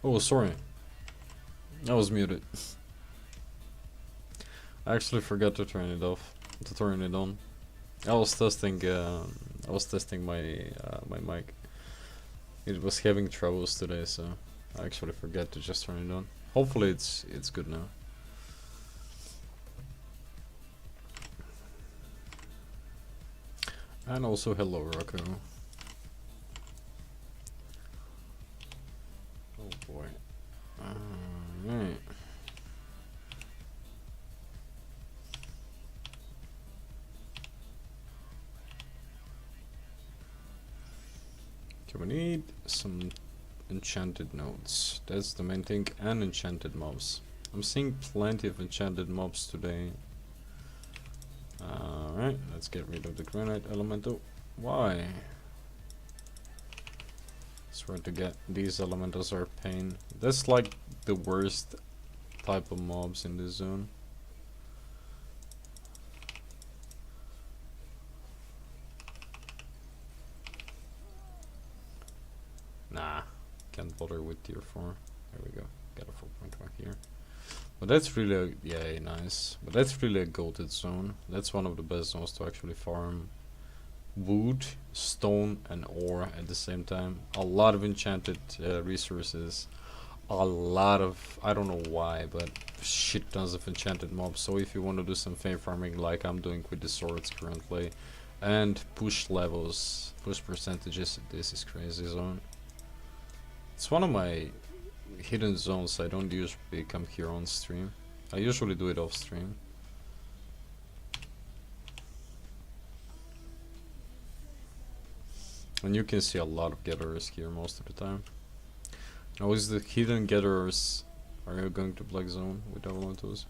Oh, sorry. I was muted. I actually forgot to turn it off. To turn it on. I was testing. I was testing my my mic. It was having troubles today, so I actually forgot to just turn it on. Hopefully, it's good now. And also, hello, Rocco. Oh boy. Alright. Okay, we need some enchanted nodes. That's the main thing, and enchanted mobs. I'm seeing plenty of enchanted mobs today. Alright, let's get rid of the granite elemental. Why? Swear to get these elementals are pain. That's like the worst type of mobs in this zone. Nah, can't bother with tier 4. There we go, got a 4.1 here. But that's really a, yeah, nice. But that's really a goated zone. That's one of the best zones to actually farm wood, stone, and ore at the same time. A lot of enchanted resources. A lot of, I don't know why, but shit tons of enchanted mobs. So if you want to do some fame farming like I'm doing with the swords currently, and push levels, push percentages, this is crazy zone. It's one of my hidden zones. I don't usually come here on stream. I usually do it off stream. And you can see a lot of gatherers here most of the time. Now is the hidden gatherers, are you going to black zone with elementals?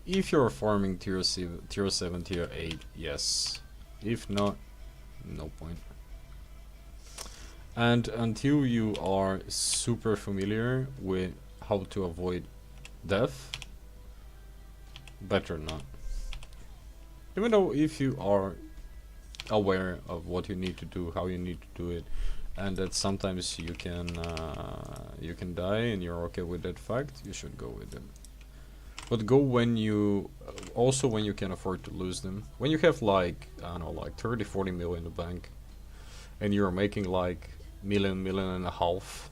If you're farming tier 7, tier 8, yes. If not, no point. And until you are super familiar with how to avoid death, better not. Even though if you are aware of what you need to do, how you need to do it, and that sometimes you can die and you're okay with that fact, you should go with it. But go when you also when you can afford to lose them. When you have like, I don't know, like 30-40 million in the bank, and you're making like million and a half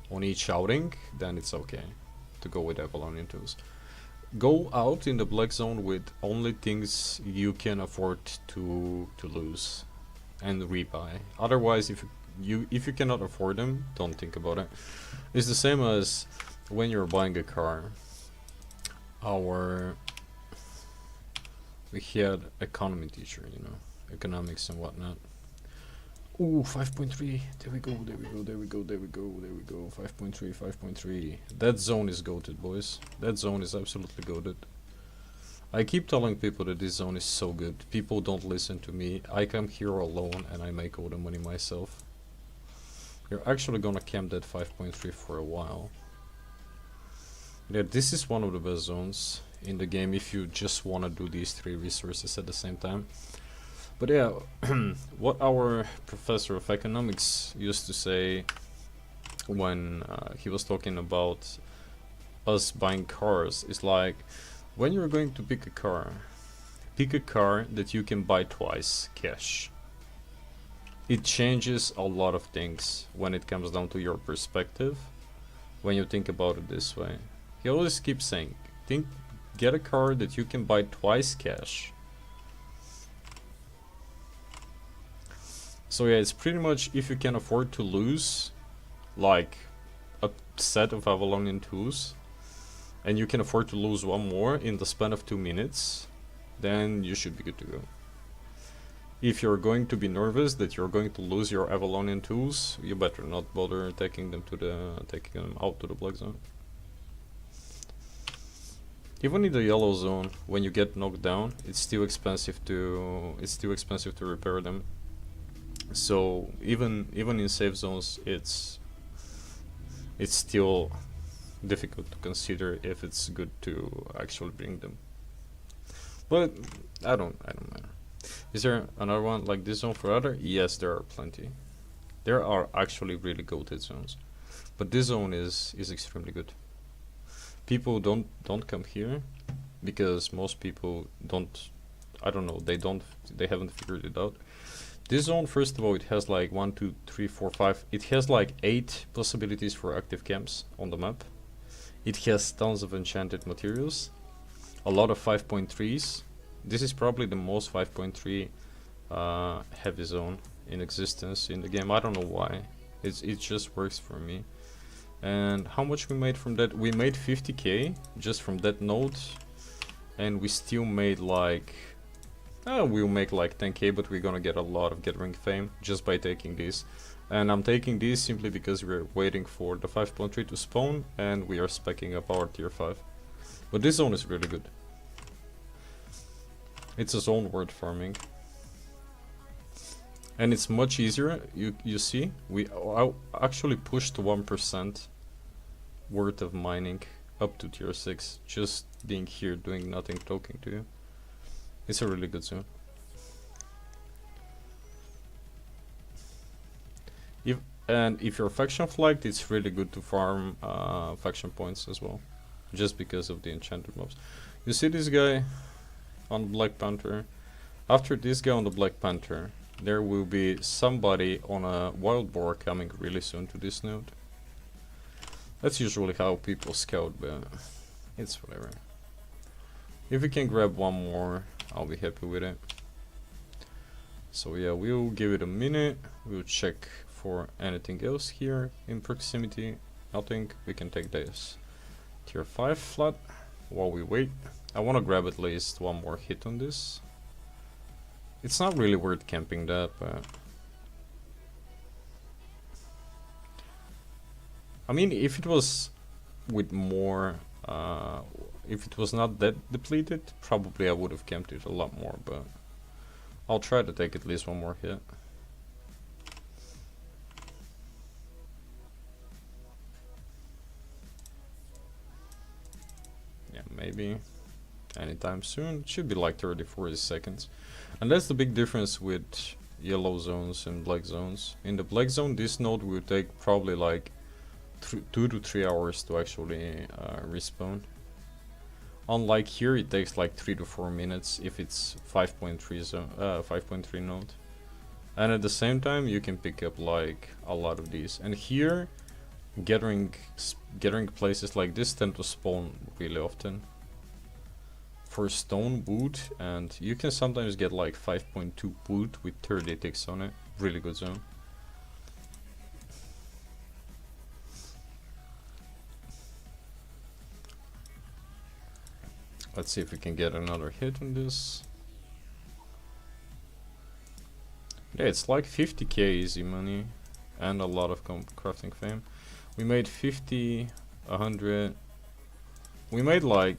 on each outing, then it's okay to go with Avalonian tools. Go out in the black zone with only things you can afford to lose and rebuy. Otherwise, if you cannot afford them, don't think about it. It's the same as when you're buying a car. We had economy teacher, you know, economics and whatnot. Ooh, 5.3. There we go, there we go, there we go, there we go, there we go. 5.3, 5.3. That zone is goated, boys. That zone is absolutely goated. I keep telling people that this zone is so good. People don't listen to me. I come here alone and I make all the money myself. You're actually gonna camp that 5.3 for a while. Yeah, this is one of the best zones in the game if you just wanna do these 3 resources at the same time. But yeah, what our professor of economics used to say when he was talking about us buying cars is like, when you're going to pick a car that you can buy twice cash. It changes a lot of things when it comes down to your perspective when you think about it this way. He always keeps saying, get a car that you can buy twice cash. So yeah, it's pretty much if you can afford to lose like a set of Avalonian tools, and you can afford to lose one more in the span of 2 minutes, then you should be good to go. If you're going to be nervous that you're going to lose your Avalonian tools, you better not bother taking them out to the black zone. Even in the yellow zone, when you get knocked down, it's still expensive to repair them. So even in safe zones, it's still difficult to consider if it's good to actually bring them. But I don't matter. Is there another one like this zone for other? Yes, there are plenty. There are actually really goated zones. But this zone is extremely good. People don't come here because most people don't, I don't know, they haven't figured it out. This zone, first of all, it has like 1, 2, 3, 4, 5. It has like 8 possibilities for active camps on the map. It has tons of enchanted materials, a lot of 5.3s. This is probably the most 5.3 heavy zone in existence in the game. I don't know why. It just works for me. And how much we made from that? We made 50k just from that node, and we still made like we'll make like 10k, but we're gonna get a lot of gathering fame just by taking these. And I'm taking these simply because we're waiting for the 5.3 to spawn, and we are speccing up our tier 5. But this zone is really good. It's a zone worth farming. And it's much easier. You see, I actually pushed 1% worth of mining up to tier 6, just being here, doing nothing, talking to you. It's a really good zone. If you're faction flagged, it's really good to farm faction points as well, just because of the enchanted mobs. You see this guy on Black Panther? After this guy on the Black Panther, there will be somebody on a wild boar coming really soon to this node. That's usually how people scout, but it's whatever. If we can grab one more, I'll be happy with it. So yeah, we'll give it a minute. We'll check for anything else here in proximity. Nothing. We can take this tier 5 flat while we wait. I want to grab at least one more hit on this. It's not really worth camping that, but I mean, if it was with more, if it was not that depleted, probably I would have camped it a lot more, but I'll try to take at least one more hit. Yeah, maybe anytime soon. It should be like 30-40 seconds. And that's the big difference with yellow zones and black zones. In the black zone, this node will take probably like 2 to 3 hours to actually respawn. Unlike here, it takes like 3 to 4 minutes if it's 5.3 zone, 5.3 node. And at the same time, you can pick up like a lot of these. And here, gathering places like this tend to spawn really often. For stone wood, and you can sometimes get like 5.2 wood with 30 ticks on it. Really good zone. Let's see if we can get another hit on this. Yeah, it's like 50k easy money and a lot of crafting fame. We made 50, 100. We made like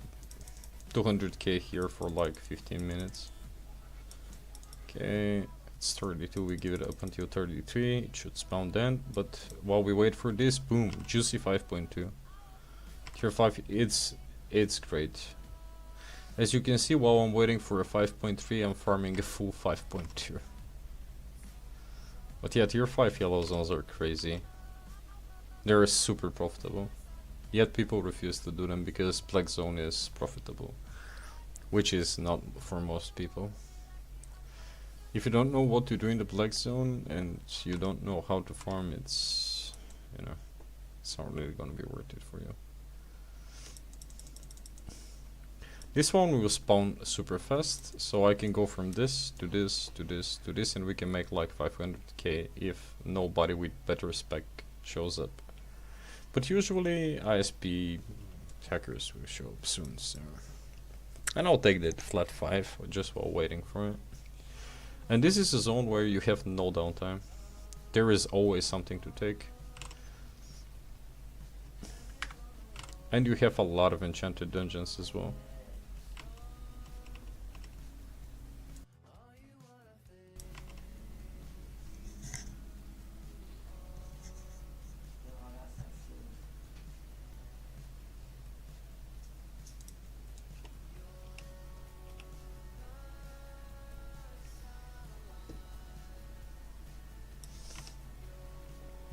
200k here for like 15 minutes. Okay, it's 32. We give it up until 33. It should spawn then. But while we wait for this, boom, juicy 5.2. Tier 5, it's great. As you can see, while I'm waiting for a 5.3, I'm farming a full 5.2. But yeah, tier 5 yellow zones are crazy. They're super profitable. Yet people refuse to do them because black zone is profitable, which is not for most people. If you don't know what to do in the black zone and you don't know how to farm, it's, you know, it's not really gonna be worth it for you. This one will spawn super fast, so I can go from this to this to this to this, and we can make like 500k if nobody with better spec shows up. But usually ISP hackers will show up soon, so. And I'll take that flat 5 just while waiting for it. And this is a zone where you have no downtime. There is always something to take. And you have a lot of enchanted dungeons as well.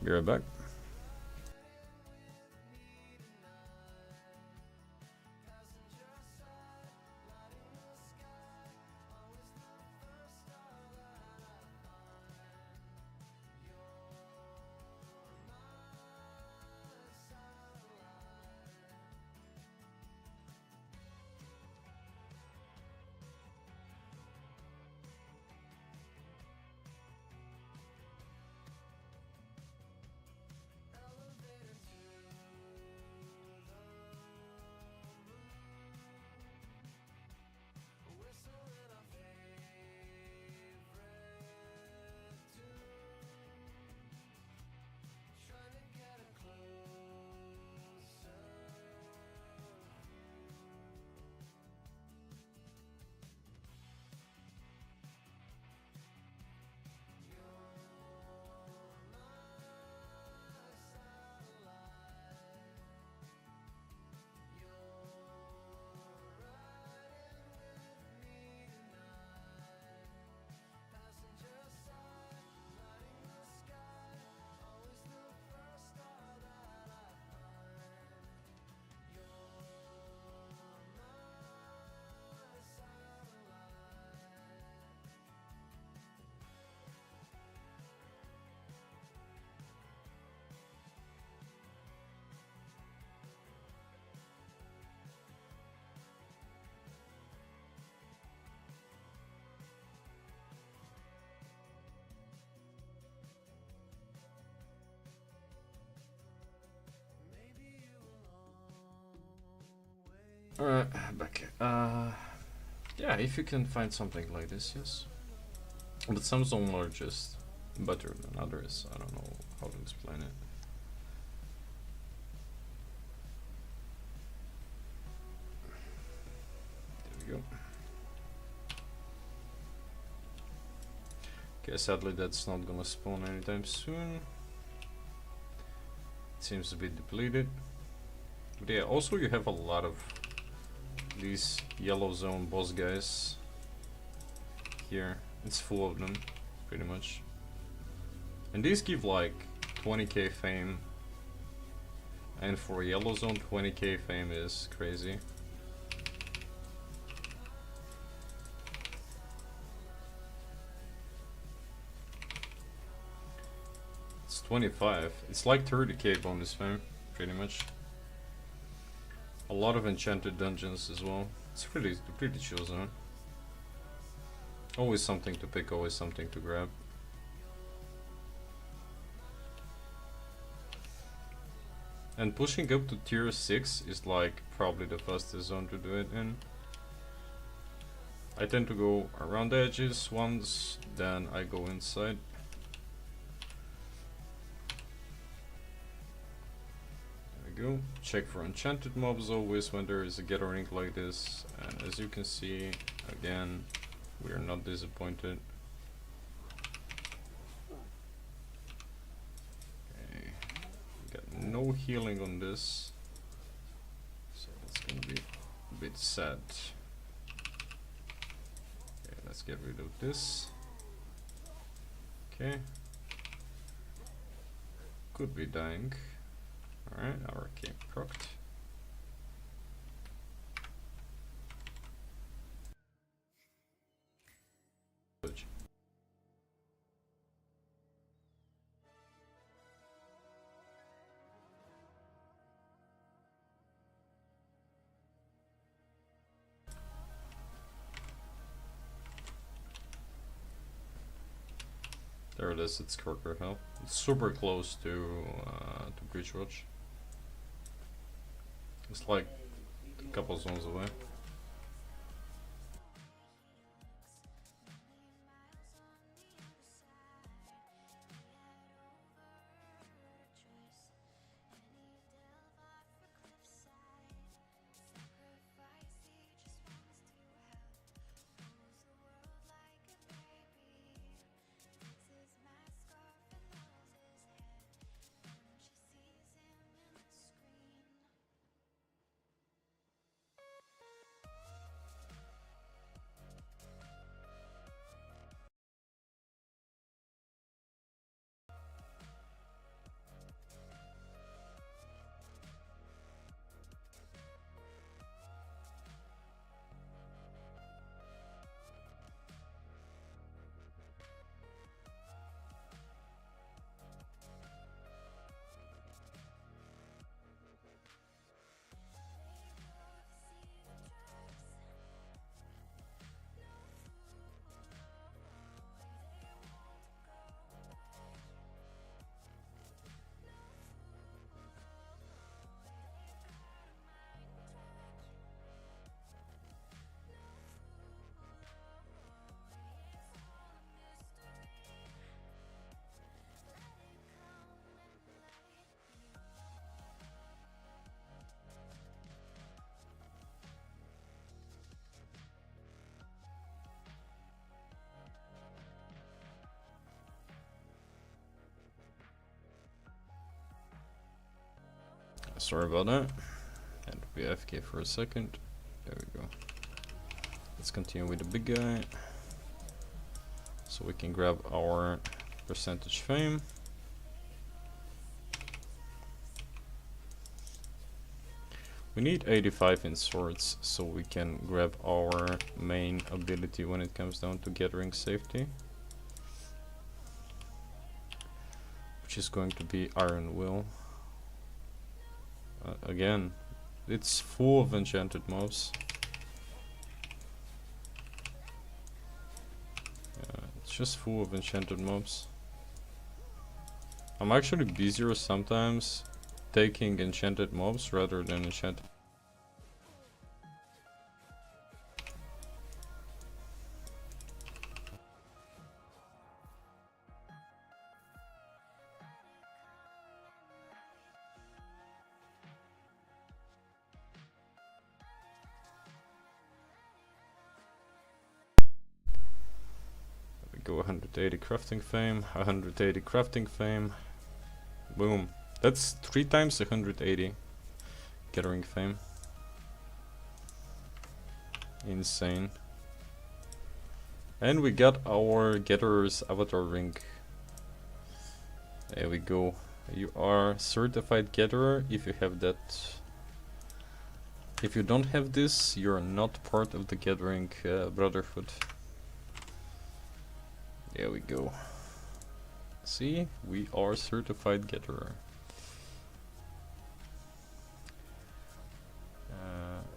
Be right back. Alright, back. Yeah, if you can find something like this, yes. But some zones are just better than others. I don't know how to explain it. There we go. Okay, sadly that's not gonna spawn anytime soon. It seems to be depleted. But yeah, also you have a lot of these yellow zone boss guys here. It's full of them, pretty much. And these give like 20k fame. And for yellow zone, 20k fame is crazy. It's 25. It's like 30k bonus fame, pretty much. A lot of enchanted dungeons as well. It's pretty chill zone. Always something to pick, always something to grab. And pushing up to tier 6 is like probably the fastest zone to do it in. I tend to go around the edges once, then I go inside. Go. Check for enchanted mobs always when there is a gathering like this, and as you can see, again, we are not disappointed. Okay, we got no healing on this, so that's gonna be a bit sad. Okay, let's get rid of this. Okay, could be dying. Alright, our game procced. There it is, it's Corker Hell. It's super close to Breachwatch. It's like a couple zones away. Sorry about that. Had to be AFK for a second. There we go. Let's continue with the big guy. So we can grab our percentage fame. We need 85 in swords so we can grab our main ability when it comes down to gathering safety. Which is going to be Iron Will. Again, it's full of enchanted mobs. Yeah, it's just full of enchanted mobs. I'm actually busier sometimes taking enchanted mobs rather than enchanted. Go 180 crafting fame, 180 crafting fame. Boom. That's 3 times 180 gathering fame. Insane. And we got our Gatherer's Avatar ring. There we go. You are certified gatherer if you have that. If you don't have this, you're not part of the gathering brotherhood. There we go. See, we are certified gatherer.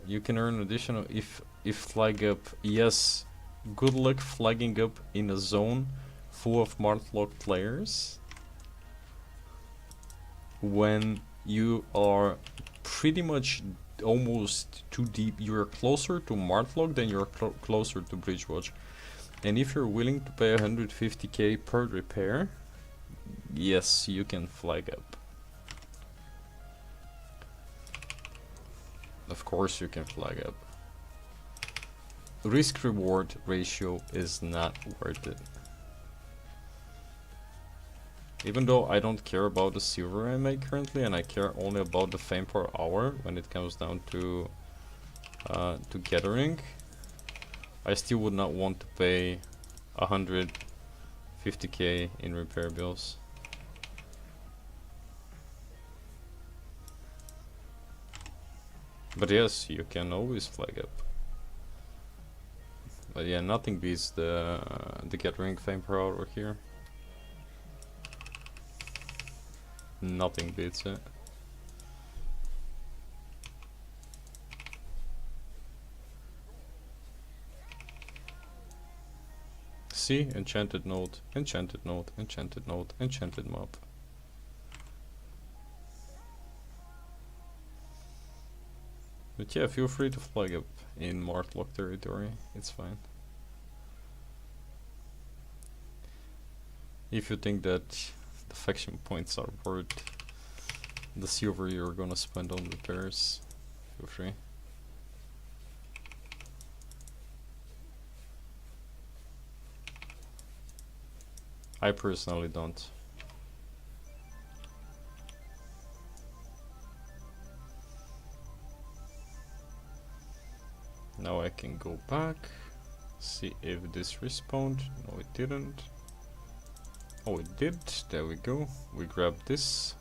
You can earn additional if flag up. Yes, good luck flagging up in a zone full of Martlock players when you are pretty much almost too deep. You're closer to Martlock than you're closer to Bridgewatch. And if you're willing to pay 150k per repair, yes, you can flag up. Of course you can flag up. Risk-reward ratio is not worth it. Even though I don't care about the silver I make currently, and I care only about the fame per hour when it comes down to gathering, I still would not want to pay 150k in repair bills. But yes, you can always flag up. But yeah, nothing beats the gathering fame per hour here. Nothing beats it. See, enchanted node, enchanted node, enchanted node, enchanted mob. But yeah, feel free to flag up in Martlock territory, it's fine. If you think that the faction points are worth the silver you're gonna spend on repairs, feel free. I personally don't. Now I can go back, see if this respawned. No, it didn't. Oh, it did. There we go. We grab this.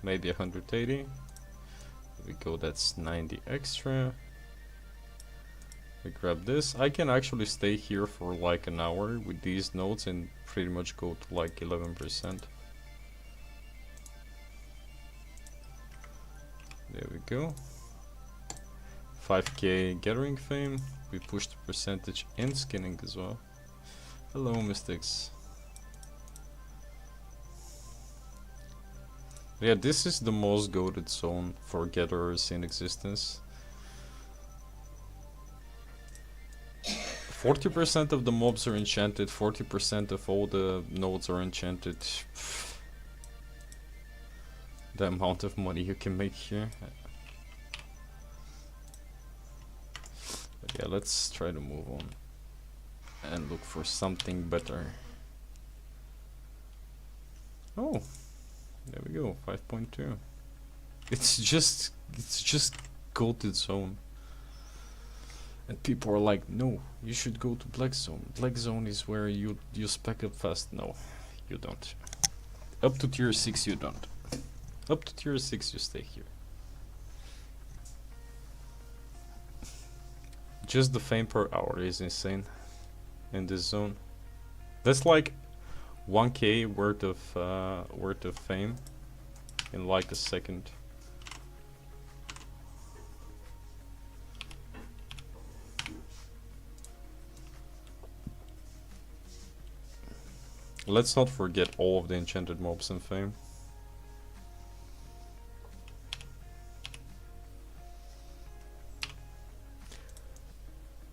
Maybe 180. There we go. That's 90 extra. We grab this. I can actually stay here for like an hour with these nodes and pretty much go to like 11%. There we go. 5k gathering fame. We push the percentage in skinning as well. Hello, Mystics. Yeah, this is the most goated zone for gatherers in existence. 40% of the mobs are enchanted, 40% of all the nodes are enchanted. The amount of money you can make here. But yeah, let's try to move on and look for something better. Oh, there we go, 5.2. It's just goated zone. And people are like, no, you should go to black zone. Black zone is where you spec up fast. No, you don't. Up to tier 6 you don't. Up to tier 6 you stay here. Just the fame per hour is insane in this zone. That's like 1k worth of fame in like a second. Let's not forget all of the enchanted mobs in fame.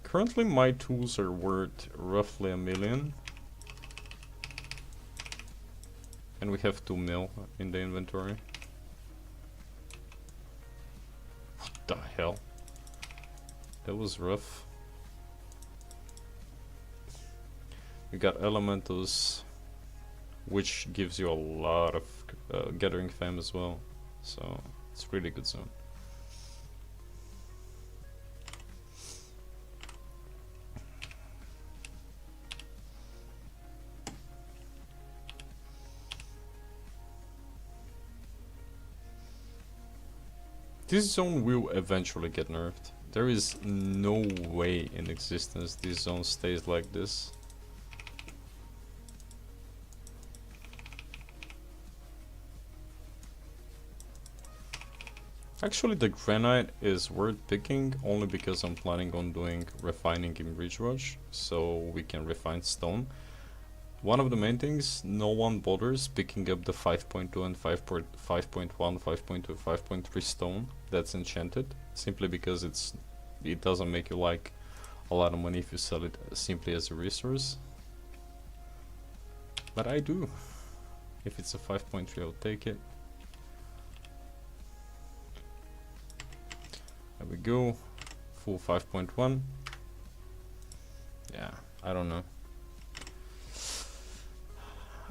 Currently my tools are worth roughly 1 million. And we have 2 mil in the inventory. What the hell? That was rough. We got elementals, which gives you a lot of gathering fam as well, so it's really good zone. This zone will eventually get nerfed. There is no way in existence this zone stays like this. Actually, the granite is worth picking only because I'm planning on doing refining in Bridgewatch, so we can refine stone. One of the main things, no one bothers picking up the 5.2 and 5.1, 5.2, 5.3 stone that's enchanted, simply because it doesn't make you like a lot of money if you sell it simply as a resource. But I do. If it's a 5.3, I'll take it. There we go. Full 5.1. Yeah, I don't know.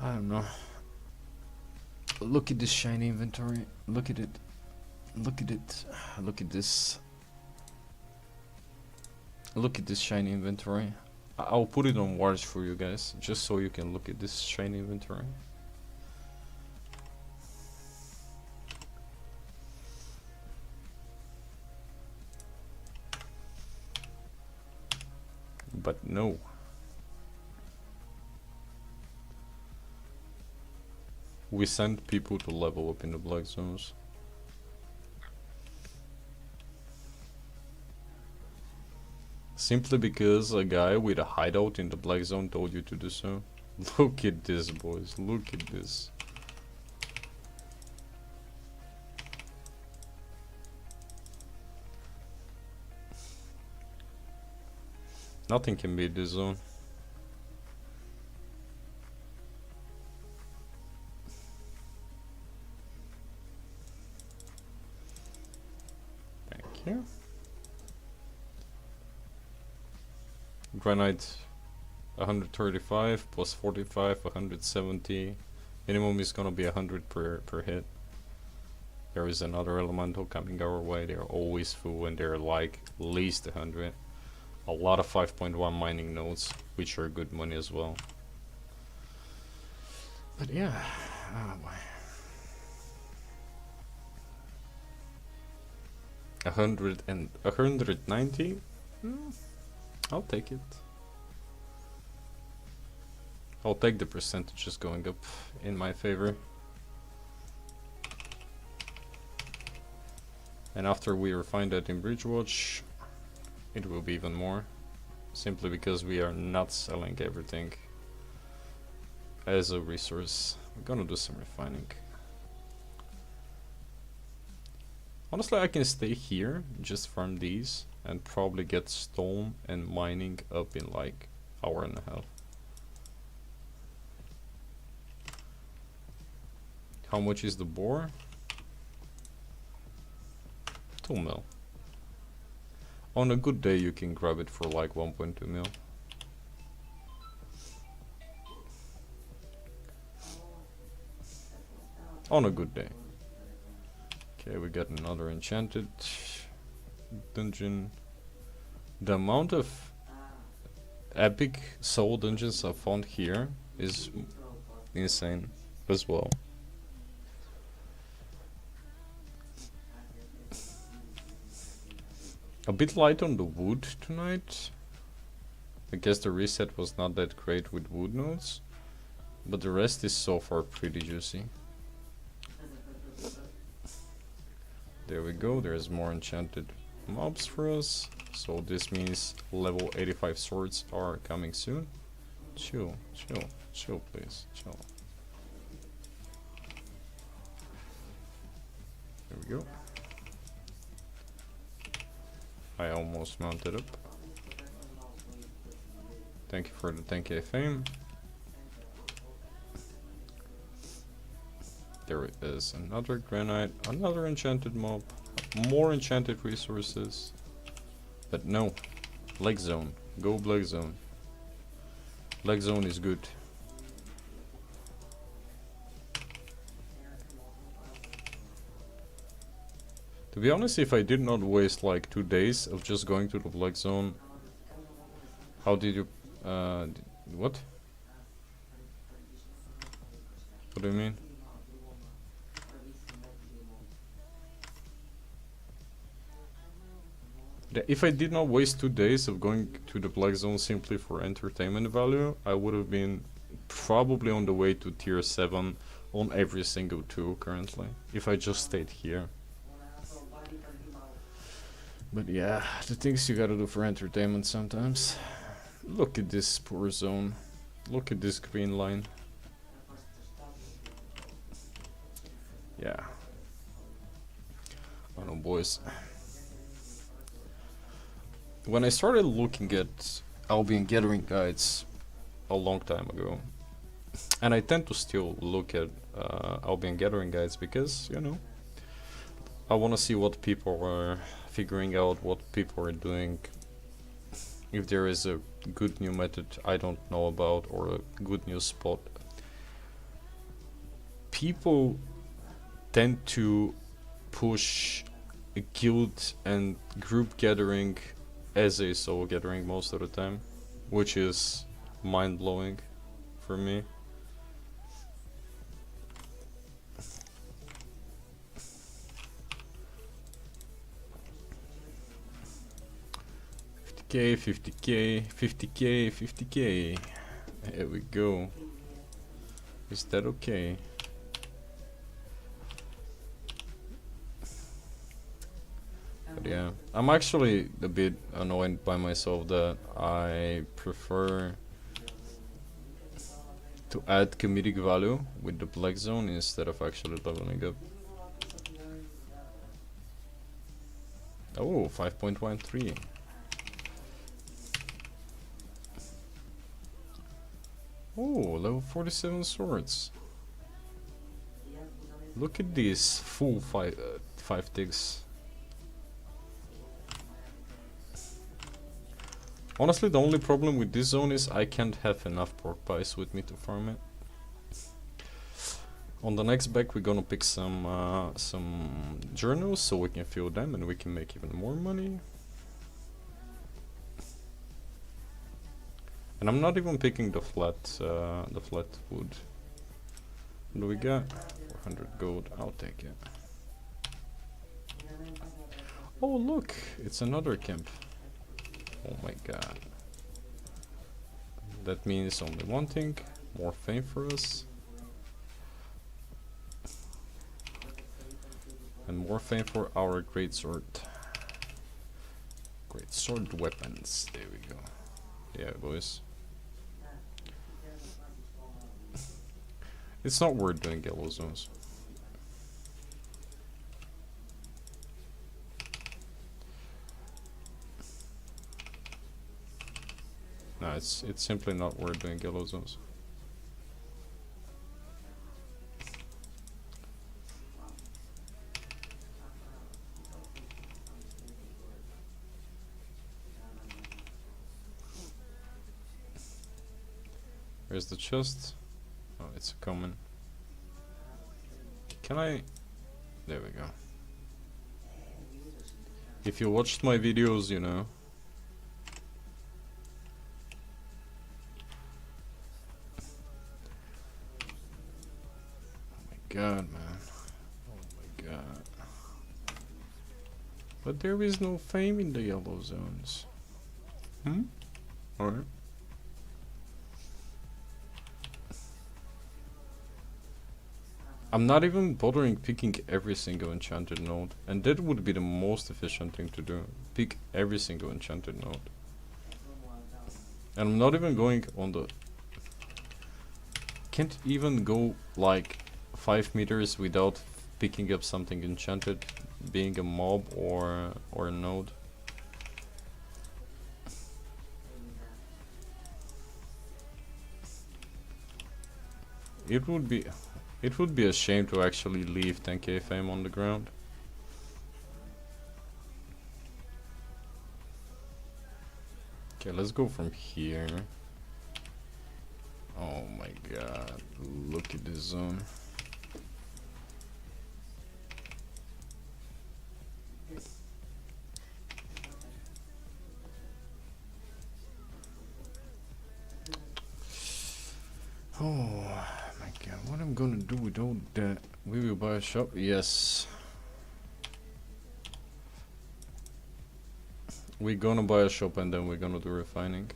I don't know. Look at this shiny inventory. Look at it. Look at it. Look at this. Look at this shiny inventory. I'll put it on watch for you guys, just so you can look at this shiny inventory. But no. We send people to level up in the black zones. Simply because a guy with a hideout in the black zone told you to do so. Look at this, boys. Look at this. Nothing can beat this zone. Thank you. Granite 135 plus 45, 170. Minimum is gonna be 100 per hit. There is another elemental coming our way. They're always full and they're like at least 100. A lot of 5.1 mining nodes, which are good money as well. But yeah, oh boy. 190? I'll take it. I'll take the percentages going up in my favor. And after we refine that in Bridgewatch, it will be even more. Simply because we are not selling everything as a resource. We're gonna do some refining. Honestly, I can stay here, just farm these, and probably get stone and mining up in like hour and a half. How much is the boar? 2 mil. On a good day you can grab it for like 1.2 mil. On a good day. Okay, we got another enchanted dungeon. The amount of epic soul dungeons I found here is insane as well. A bit light on the wood tonight. I guess the reset was not that great with wood nodes, but the rest is so far pretty juicy. There we go, there's more enchanted mobs for us. So this means level 85 swords are coming soon. Chill, chill, chill please, chill. There we go. I almost mounted up. Thank you for the 10k fame. There is another granite, another enchanted mob, more enchanted resources. But no, black zone, go black zone. Black zone is good. To be honest, if I did not waste like 2 days of just going to the black zone, how did you, what? What do you mean? If I did not waste 2 days of going to the black zone simply for entertainment value, I would have been probably on the way to tier 7 on every single 2 currently, if I just stayed here. But yeah, the things you gotta do for entertainment sometimes. Look at this poor zone. Look at this green line. Yeah. I don't know, boys. When I started looking at Albion gathering guides a long time ago, and I tend to still look at Albion gathering guides because, you know, I want to see what people are figuring out, what people are doing, if there is a good new method I don't know about or a good new spot. People tend to push a guild and group gathering as a solo gathering most of the time, which is mind-blowing for me. $50K, $50K, $50K, $50K. Here we go. Is that okay? But yeah, I'm actually a bit annoyed by myself that I prefer to add comedic value with the black zone instead of actually leveling up. Oh, 5.13. Oh, level 47 swords. Look at these full 5 ticks. Honestly, the only problem with this zone is I can't have enough pork pies with me to farm it. On the next back we're gonna pick some journals so we can fill them and we can make even more money. And I'm not even picking the flat wood. What do we got? 400 gold, I'll take it. Oh look, it's another camp. Oh my god. That means only one thing, more fame for us. And more fame for our greatsword. Greatsword weapons, there we go. Yeah, boys. It's not worth doing yellow zones. No, it's simply not worth doing yellow zones. Where's the chest? Oh, it's a common. Can I? There we go. If you watched my videos, you know. Oh my god, man. Oh my god. But there is no fame in the yellow zones. Alright. I'm not even bothering picking every single enchanted node, and that would be the most efficient thing to do. Pick every single enchanted node. And I'm not even going on the... Can't even go like 5 meters without picking up something enchanted, being a mob or a node. It would be a shame to actually leave 10k fame on the ground. Okay, let's go from here. Oh my god, look at this zone. Oh my god, what I'm gonna do without that? We will buy a shop? Yes. We're gonna buy a shop and then we're gonna do refining.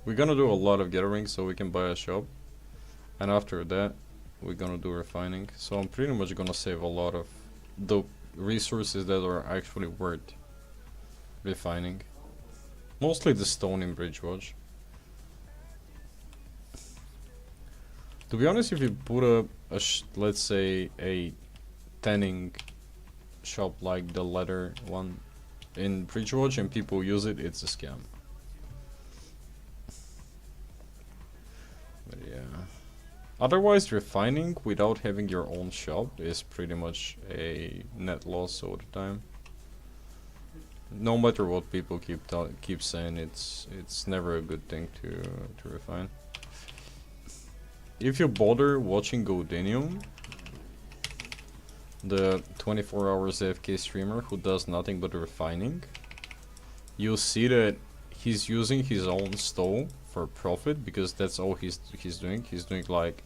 We're gonna do a lot of gathering so we can buy a shop. And after that, we're gonna do refining. So I'm pretty much gonna save a lot of the resources that are actually worth refining. Mostly the stone in Bridgewatch. To be honest, if you put up let's say a tanning shop like the leather one in Bridgewatch and people use it, it's a scam. But yeah. Otherwise, refining without having your own shop is pretty much a net loss all the time. No matter what people keep saying, it's never a good thing to refine. If you bother watching Godinium, the 24 hours AFK streamer who does nothing but refining, you'll see that he's using his own stove for profit because that's all he's doing. He's doing like,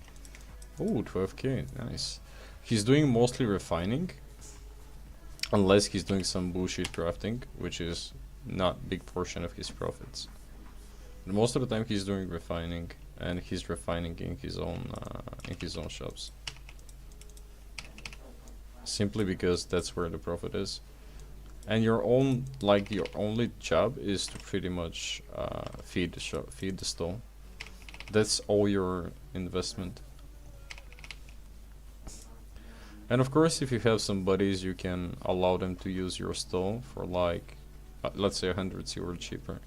oh, 12k, nice. He's doing mostly refining, unless he's doing some bullshit crafting, which is not big portion of his profits. But most of the time he's doing refining, and he's refining in his own shops. Simply because that's where the profit is. And your only job is to pretty much feed the shop, feed the store. That's all your investment. And of course, if you have some buddies, you can allow them to use your stove for like, let's say 100 silver cheaper.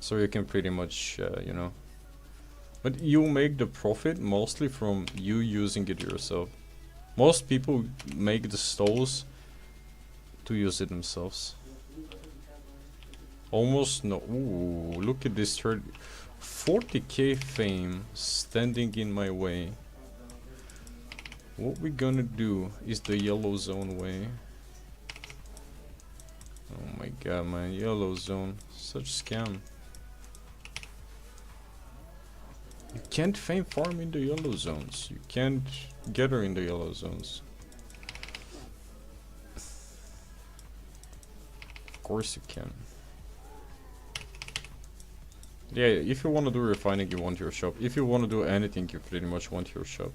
So you can pretty much, you know, but you make the profit mostly from you using it yourself. Most people make the stoves to use it themselves. Almost no. Ooh, look at this 40k fame standing in my way. What we gonna do is the yellow zone way. Oh my god, man, yellow zone, such scam. You can't fame farm in the yellow zones. You can't gather in the yellow zones. Of course you can. Yeah, if you want to do refining, you want your shop. If you want to do anything, you pretty much want your shop.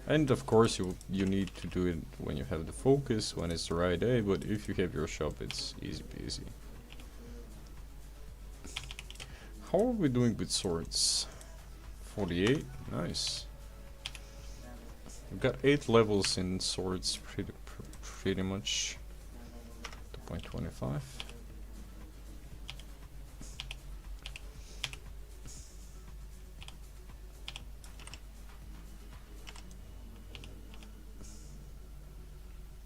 And of course you need to do it when you have the focus, when it's the right day, but if you have your shop, it's easy peasy. How are we doing with swords? 48, nice. We've got 8 levels in swords, pretty much. 2.25.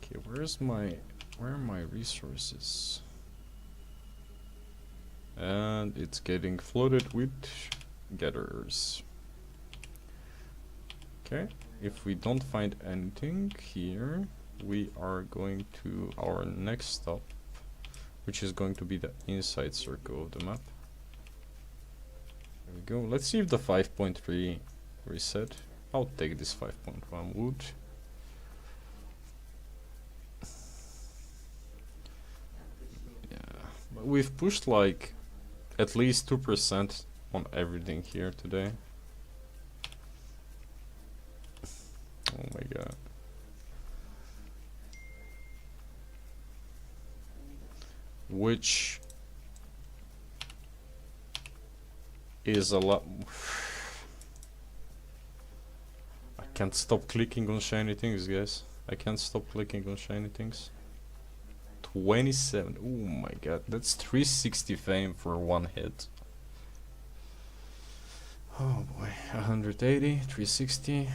Okay, where are my resources? And it's getting flooded with gatherers. Okay, if we don't find anything here, we are going to our next stop, which is going to be the inside circle of the map. There we go. Let's see if the 5.3 reset. I'll take this 5.1 wood. Yeah, but we've pushed like at least 2% on everything here today. Oh my god. Which is a lot. I can't stop clicking on shiny things, guys. I can't stop clicking on shiny things. 27. Oh my god, that's 360 fame for one hit. Oh boy, 180, 360.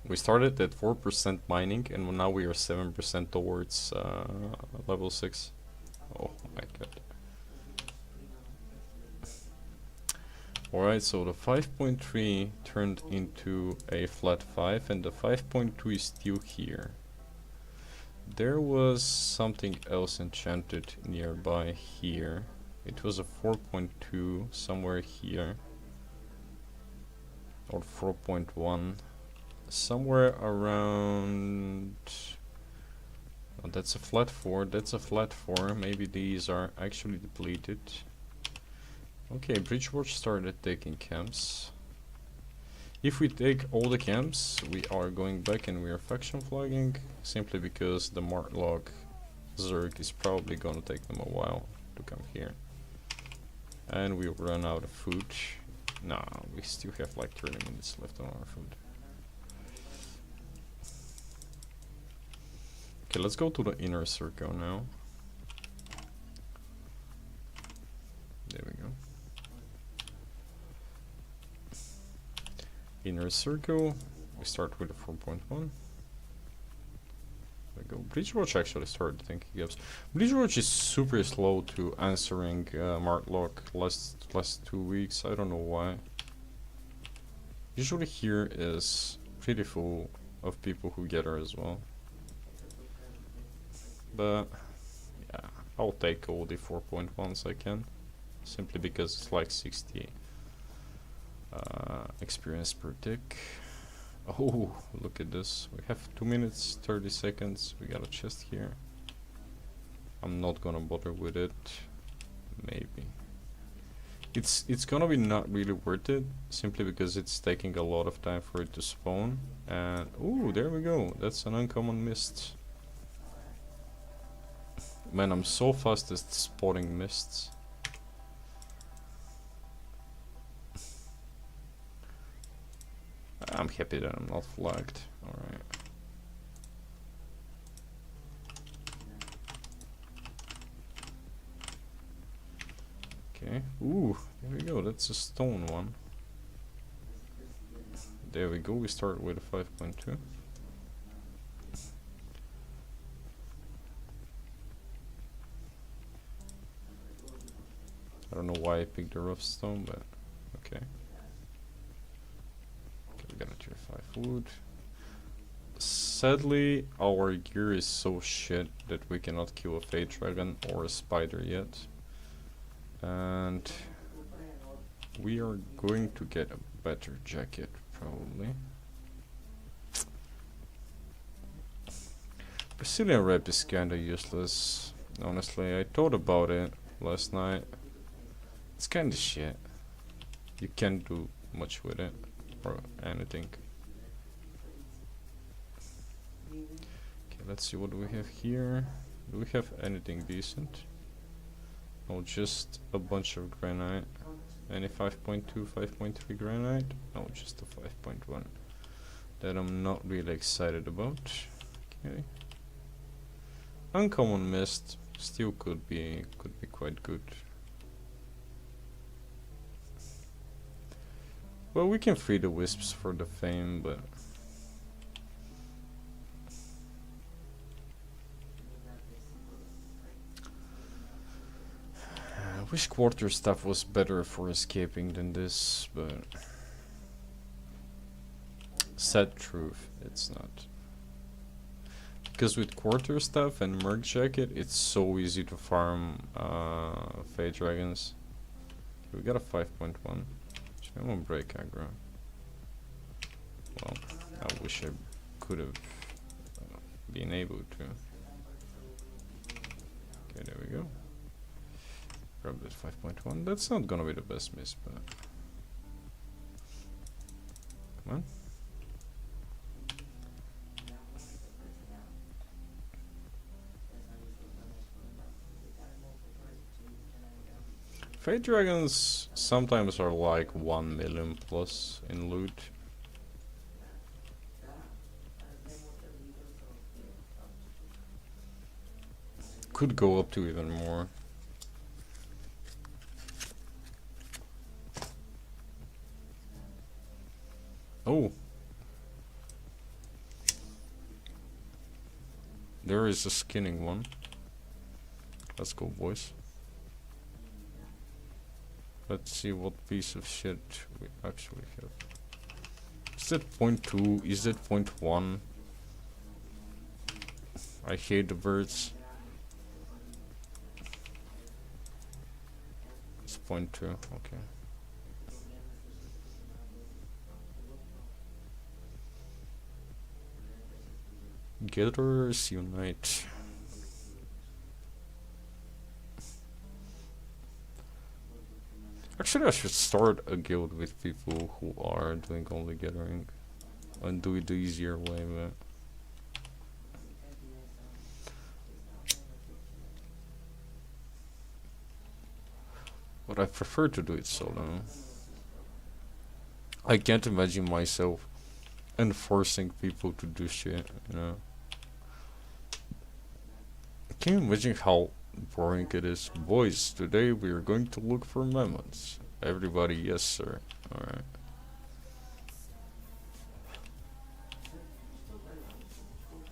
We started at 4% mining and now we are 7% towards level 6. Oh my god. Alright, so the 5.3 turned into a flat 5 and the 5.2 is still here. There was something else enchanted nearby here. It was a 4.2 somewhere here. Or 4.1. Somewhere around... Oh, that's a flat 4, that's a flat 4. Maybe these are actually depleted. Okay, Bridgewatch started taking camps. If we take all the camps, we are going back and we are faction flagging, simply because the Martlock Zerg is probably gonna take them a while to come here. And we run out of food. Nah, we still have like 30 minutes left on our food. Okay, let's go to the inner circle now. There we go. Inner circle, we start with a 4.1. There we go. Bridgewatch actually started thinking gaps. Bridgewatch is super slow to answering Martlock last 2 weeks. I don't know why. Usually here is pretty full of people who get her as well. But yeah, I'll take all the 4.1s I can, simply because it's like 60 experience per tick. Oh, look at this. We have 2 minutes 30 seconds. We got a chest here. I'm not gonna bother with it. Maybe it's gonna be not really worth it, simply because it's taking a lot of time for it to spawn. And oh, there we go. That's an uncommon mist. Man, I'm so fast at spotting mists. I'm happy that I'm not flagged. Alright. Okay. Ooh, there we go. That's a stone one. There we go. We start with a 5.2. I don't know why I picked the rough stone, but okay. We got a tier 5 wood. Sadly, our gear is so shit that we cannot kill a Fade Dragon or a Spider yet. And we are going to get a better jacket, probably. Brazilian rep is kinda useless, honestly. I thought about it last night. It's kinda shit. You can't do much with it. Or anything. Okay, let's see, what do we have here? Do we have anything decent? Oh, just a bunch of granite. Any 5.2, 5.3 granite? No, just a 5.1. That I'm not really excited about. Okay. Uncommon mist still could be quite good. Well, we can free the wisps for the fame, but I wish quarter stuff was better for escaping than this, but sad truth, it's not. Because with quarter stuff and merc jacket, it's so easy to farm Fade Dragons. Okay, we got a 5.1. I won't break aggro. Well, I wish I could have been able to. Okay, there we go. Grab that 5.1. That's not gonna be the best miss, but come on. Fade Dragons sometimes are like 1 million plus in loot. Could go up to even more. Oh! There is a skinning one. Let's go, boys. Let's see what piece of shit we actually have. Is that 0.2? Is that 0.1? I hate the birds. It's 0.2, okay. Gatherers unite. Actually, I should start a guild with people who are doing only gathering and do it the easier way, but I prefer to do it solo. I can't imagine myself enforcing people to do shit, you know. Can you imagine how boring it is? Boys, today we are going to look for mammoths. Everybody, yes sir. Alright.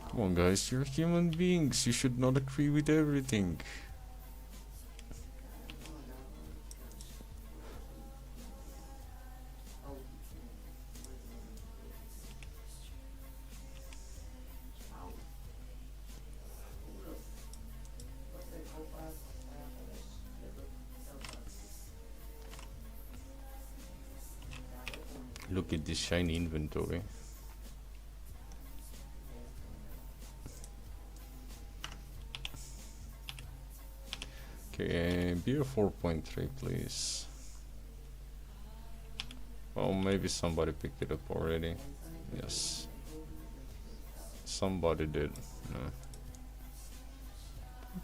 Come on guys, you're human beings. You should not agree with everything. Look at this shiny inventory. Okay, beer 4.3 please. Well, maybe somebody picked it up already. Yes. Somebody did. No.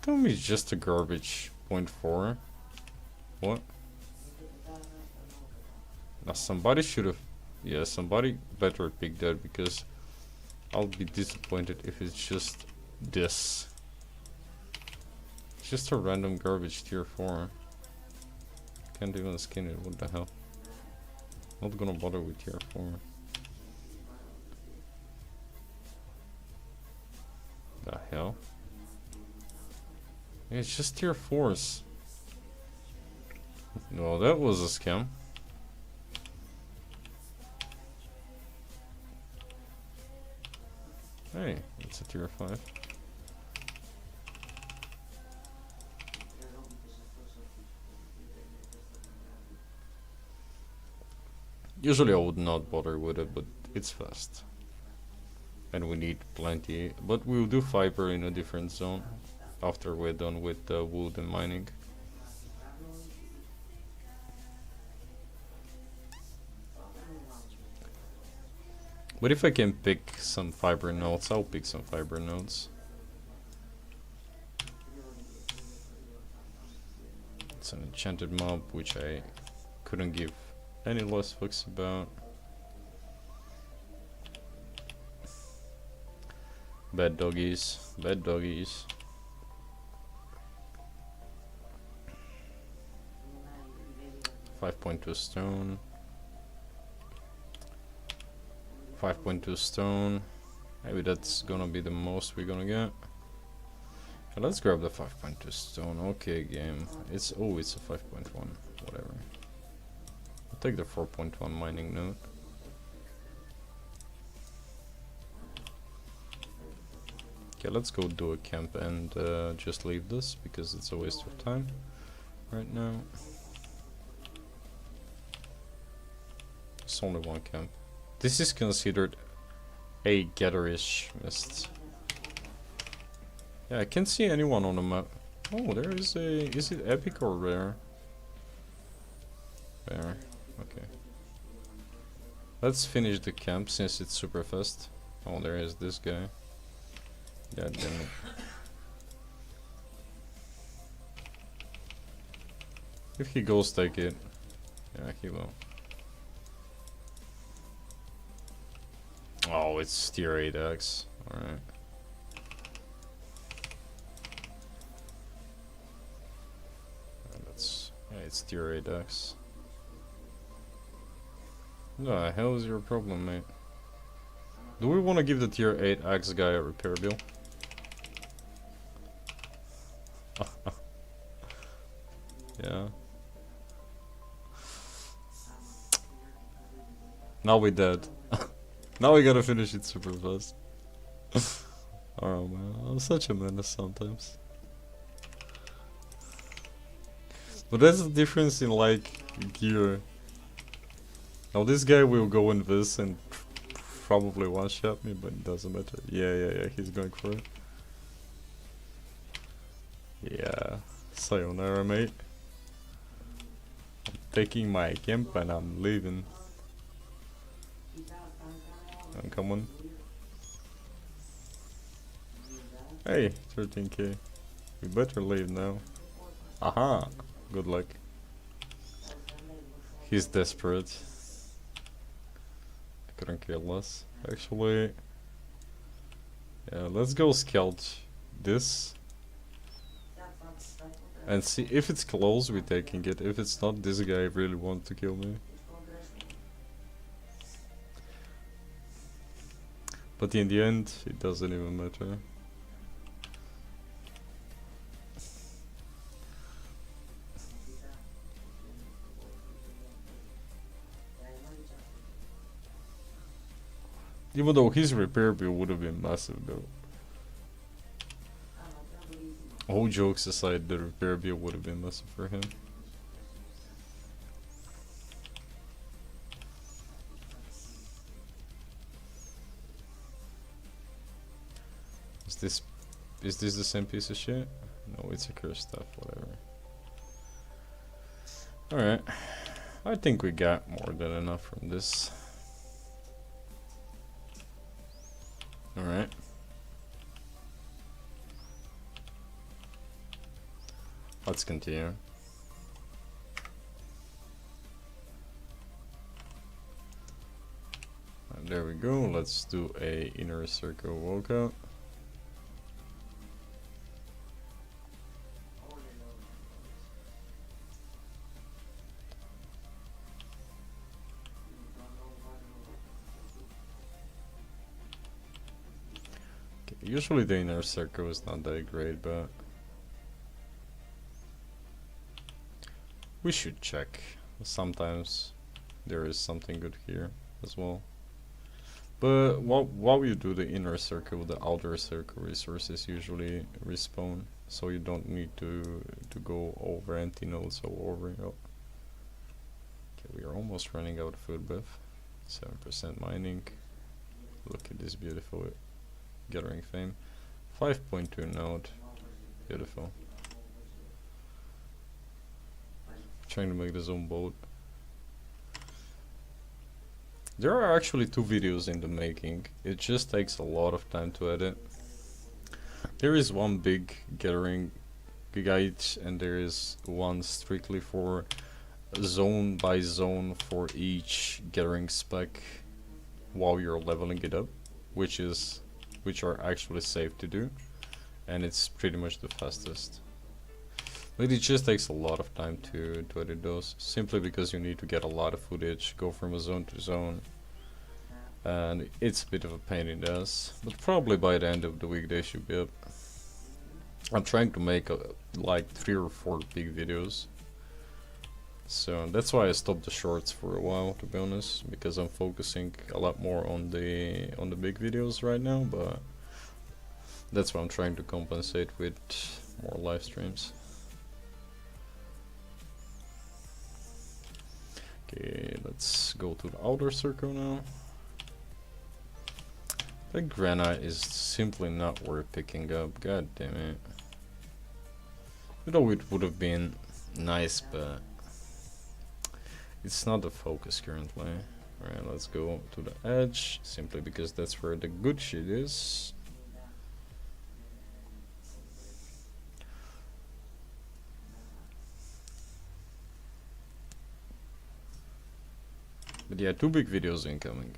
Tell me it's just a garbage 0.4. What? Now somebody should have... Yeah, somebody better pick that, because I'll be disappointed if it's just this. It's just a random garbage tier 4. Can't even skin it, what the hell. Not gonna bother with tier 4. The hell? Yeah, it's just tier 4s. No, that was a scam. Hey, it's a tier 5. Usually I would not bother with it, but it's fast. And we need plenty, but we'll do fiber in a different zone after we're done with wood and mining. But if I can pick some fiber nodes, I'll pick some fiber nodes. It's an enchanted mob, which I couldn't give any less fucks about. Bad doggies, bad doggies. .2 stone. 5.2 stone. Maybe that's gonna be the most we're gonna get. Okay, let's grab the 5.2 stone. Okay, game. It's a 5.1. Whatever. I'll take the 4.1 mining node. Okay, let's go do a camp and just leave this, because it's a waste of time right now. It's only one camp. This is considered a gatherish mist. Yeah, I can't see anyone on the map. Oh, there is a... Is it epic or rare? Rare. Okay. Let's finish the camp since it's super fast. Oh, there is this guy. God damn it. If he goes, take it. Yeah, he will. Oh, it's tier 8x. Alright. Yeah, it's tier 8x. What the hell is your problem, mate? Do we want to give the tier 8x guy a repair bill? Yeah. Now we dead. Now we gotta finish it super fast. Oh man, I'm such a menace sometimes. But that's the difference in like gear. Now this guy will go in this and probably one-shot me, but it doesn't matter. Yeah, he's going for it. Yeah, sayonara mate. I'm taking my camp and I'm leaving. Oh, come on. Hey, 13k. We better leave now. Aha! Good luck. He's desperate. I couldn't care less. Actually, yeah, let's go scout this. And see if it's close, we're taking it. If it's not, this guy really wants to kill me. But in the end, it doesn't even matter. Even though his repair bill would have been massive though. All jokes aside, the repair bill would have been massive for him. Is this the same piece of shit? No, it's a cursed stuff, whatever. Alright. I think we got more than enough from this. Alright. Let's continue. And there we go. Let's do a inner circle walkout. Usually the inner circle is not that great, but we should check. Sometimes there is something good here as well. But while you do the inner circle, the outer circle resources usually respawn, so you don't need to go over empty nodes or over. Oh. Okay, we are almost running out of food, Beth. 7% mining. Look at this beautiful gathering fame. 5.2 node. Beautiful. Trying to make the zone boat. There are actually 2 videos in the making. It just takes a lot of time to edit. There is one big gathering guide, and there is one strictly for zone by zone for each gathering spec while you're leveling it up, which are actually safe to do, and it's pretty much the fastest. But it just takes a lot of time to edit those, simply because you need to get a lot of footage, go from a zone to zone, and it's a bit of a pain in the ass. But probably by the end of the week they should be up. I'm trying to make like 3 or 4 big videos, so that's why I stopped the shorts for a while, to be honest, because I'm focusing a lot more on the big videos right now. But that's why I'm trying to compensate with more live streams. Okay, let's go to the outer circle now. The granite is simply not worth picking up, god damn it. Though it would have been nice, but it's not the focus currently. Alright, let's go to the edge, simply because that's where the good shit is. But yeah, 2 big videos incoming.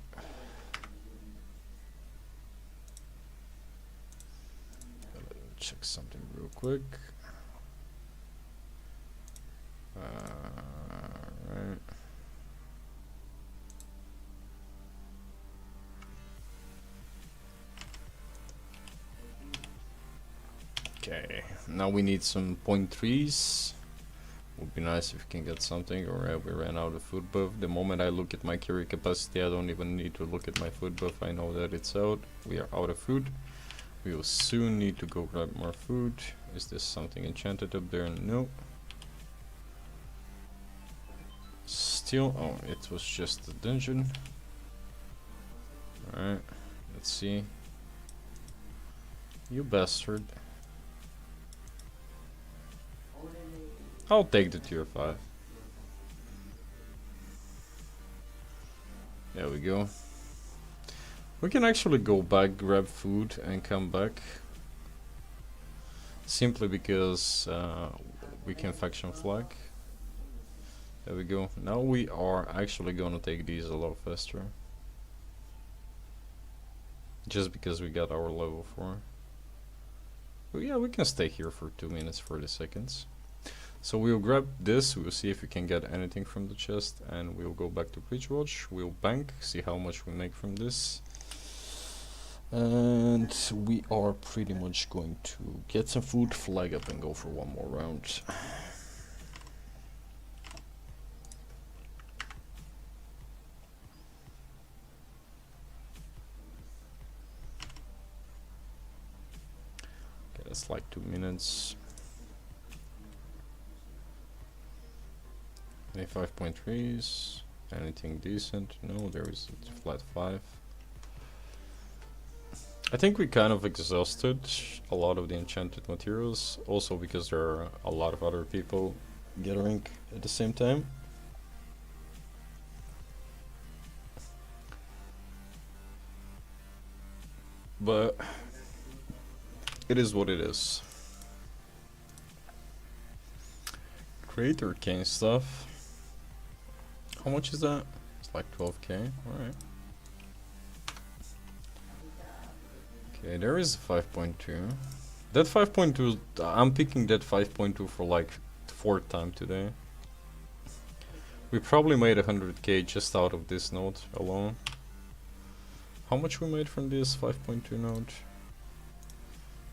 Check something real quick. Right. Okay, now we need some 0.3s. Would be nice if we can get something. Alright, we ran out of food buff. The moment I look at my carry capacity, I don't even need to look at my food buff. I know that it's out. We are out of food. We will soon need to go grab more food. Is this something enchanted up there? No. Still, oh, it was just the dungeon. Alright, let's see. You bastard. I'll take the tier 5. There we go. We can actually go back, grab food, and come back. Simply because we can faction flag. There we go. Now we are actually gonna take these a lot faster. Just because we got our level 4. But yeah, we can stay here for 2 minutes 40 seconds. So we'll grab this, we'll see if we can get anything from the chest, and we'll go back to Breach Watch, we'll bank, see how much we make from this. And we are pretty much going to get some food, flag up, and go for one more round. Okay, that's like 2 minutes. Any 5.3s? Anything decent? No, there is a flat 5. I think we kind of exhausted a lot of the enchanted materials, also because there are a lot of other people gathering at the same time. But it is what it is. Great arcane stuff. How much is that? It's like 12k, alright. Okay, there is a 5.2. That 5.2, I'm picking that 5.2 for like 4th time today. We probably made 100k just out of this node alone. How much we made from this 5.2 node?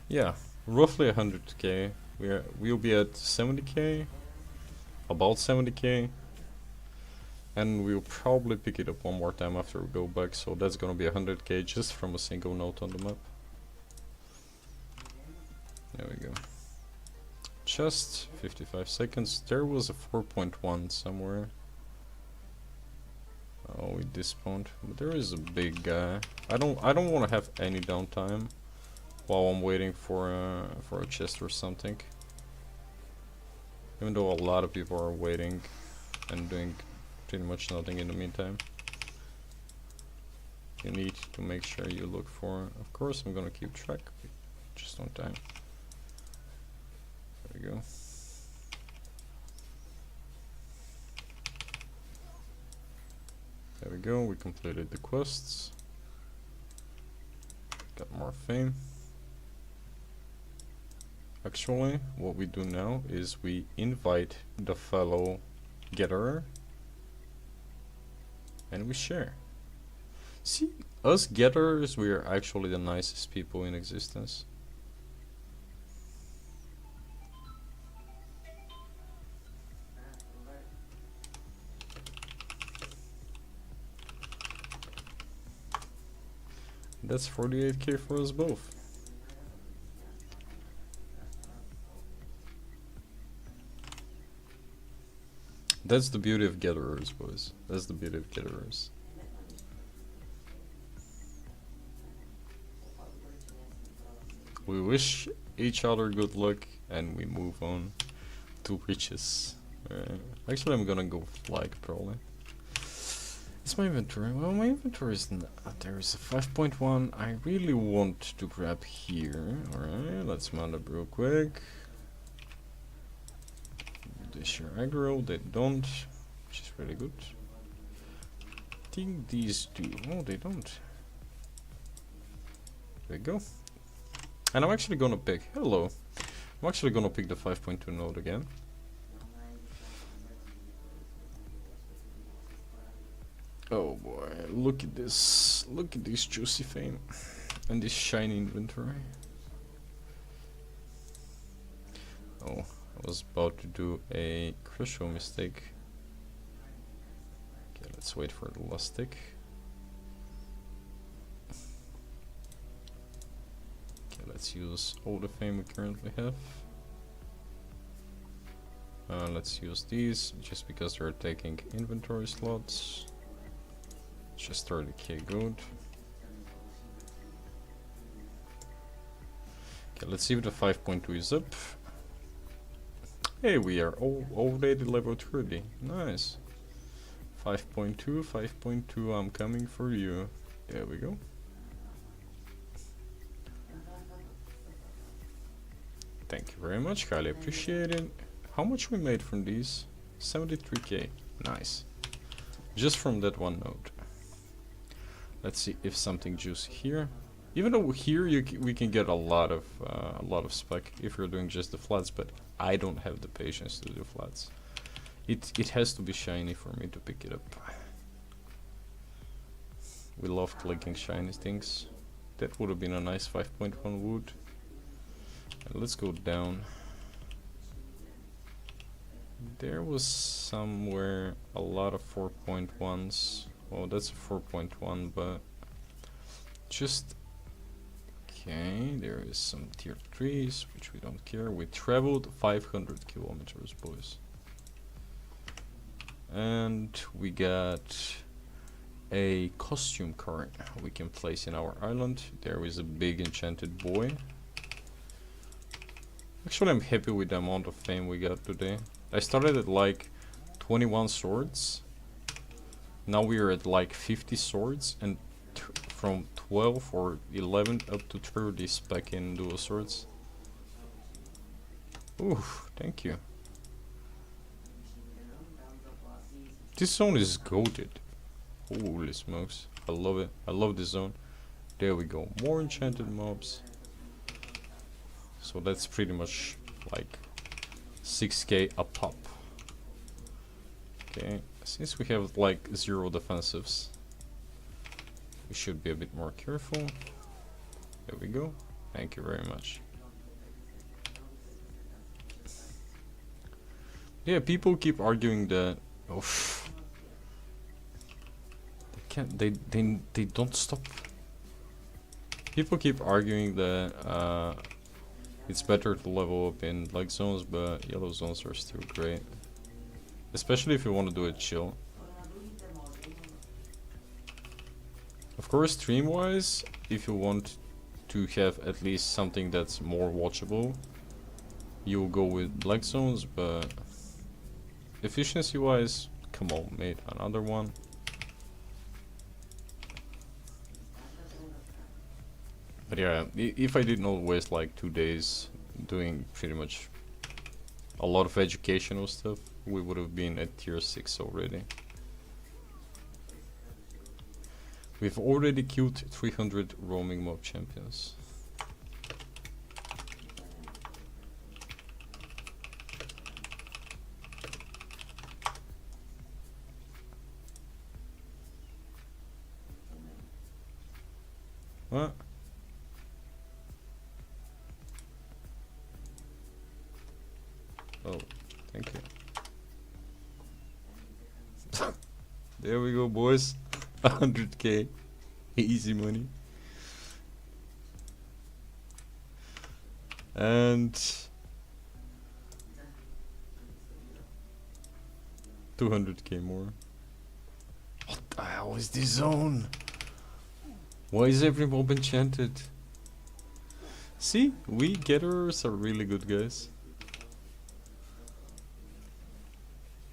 Yeah, roughly 100k. We'll be at 70k, about 70k. And we'll probably pick it up one more time after we go back, so that's gonna be 100k just from a single node on the map. There we go. Just 55 seconds. There was a 4.1 somewhere. Oh, we despawned. But there is a big guy. I don't want to have any downtime while I'm waiting for a chest or something. Even though a lot of people are waiting and doing pretty much nothing in the meantime. You need to make sure you look for. Of course, I'm gonna keep track, just on time. There we go. There we go. We completed the quests. Got more fame. Actually, what we do now is we invite the fellow gatherer. And we share. See, us gatherers, we are actually the nicest people in existence. That's 48k for us both. That's the beauty of gatherers, boys. That's the beauty of gatherers. We wish each other good luck and we move on to riches. Actually, I'm gonna go flag probably. It's my inventory. Well, my inventory is not. There is a 5.1. I really want to grab here. Alright, let's mount up real quick. They share aggro, they don't, which is really good. I think these do. Oh, they don't. There we go. And I'm actually gonna pick. Hello. I'm actually gonna pick the 5.2 node again. Oh boy, look at this. Look at this juicy fame. And this shiny inventory. Oh, I was about to do a crucial mistake. Okay, let's wait for the last tick. Okay, let's use all the fame we currently have. Let's use these just because they're taking inventory slots. Just 30k gold. Okay, let's see if the 5.2 is up. Hey, we are already level 30. Nice. 5.2, 5.2, I'm coming for you. There we go. Thank you very much, highly appreciated. How much we made from these? 73k. Nice. Just from that one node. Let's see if something juicy here. Even though here we can get a lot of spec if you're doing just the flats, but I don't have the patience to do flats. It has to be shiny for me to pick it up. We love clicking shiny things. That would have been a nice 5.1 wood. And let's go down. There was somewhere a lot of 4.1s. Well, that's a 4.1, but just okay. There is some tier 3s, which we don't care. We traveled 500 kilometers, boys. And we got a costume card we can place in our island. There is a big enchanted boy. Actually, I'm happy with the amount of fame we got today. I started at like 21 swords. Now we are at like 50 swords, and from 12 or 11 up to 30 spec in dual swords. Ooh, thank you. This zone is goated. Holy smokes. I love it. I love this zone. There we go. More enchanted mobs. So that's pretty much like 6k a pop. Okay. Since we have like 0 defensives, we should be a bit more careful. There we go. Thank you very much. Yeah, people keep arguing that they don't stop. People keep arguing that it's better to level up in black zones, but yellow zones are still great. Especially if you want to do it chill. Of course, stream-wise, if you want to have at least something that's more watchable, you'll go with black zones, but efficiency-wise, come on, mate, another one. But yeah, if I did not waste like 2 days doing pretty much a lot of educational stuff, we would have been at tier 6 already. We've already killed 300 roaming mob champions. What? Oh, thank you. There we go, boys. 100k. Easy money. And 200k more. What the hell is this zone? Why is every mob enchanted? See, we gatherers are really good guys.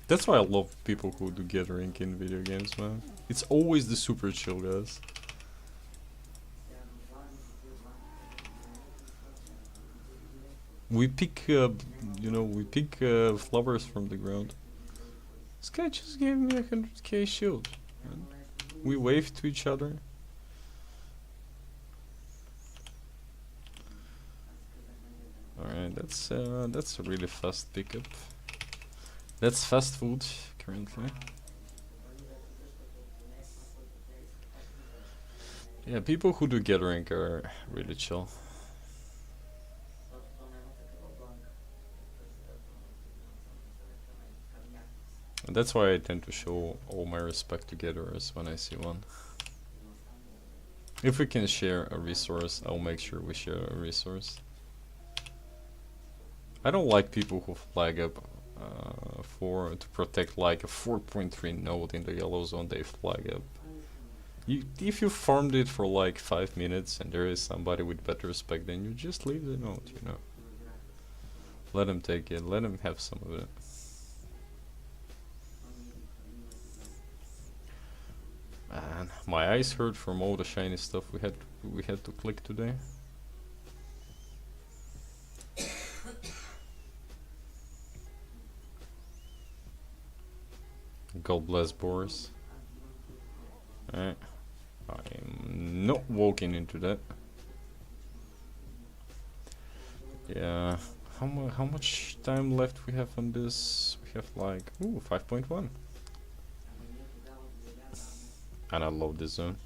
That's why I love people who do gathering in video games, man. It's always the super chill guys. We pick, we pick flowers from the ground. This guy just gave me a 100k shield. Man. We wave to each other. Alright, that's a really fast pickup. That's fast food currently. Yeah, people who do gathering are really chill. And that's why I tend to show all my respect to gatherers when I see one. If we can share a resource, I'll make sure we share a resource. I don't like people who flag up to protect like a 4.3 node in the yellow zone. They flag up. If you farmed it for like 5 minutes and there is somebody with better spec, then you just leave the node, you know. Let him take it. Let him have some of it. Man, my eyes hurt from all the shiny stuff we had to click today. God bless Boris. I'm not walking into that. Yeah, how much time left we have on this? We have like 5.1. And I love this zone.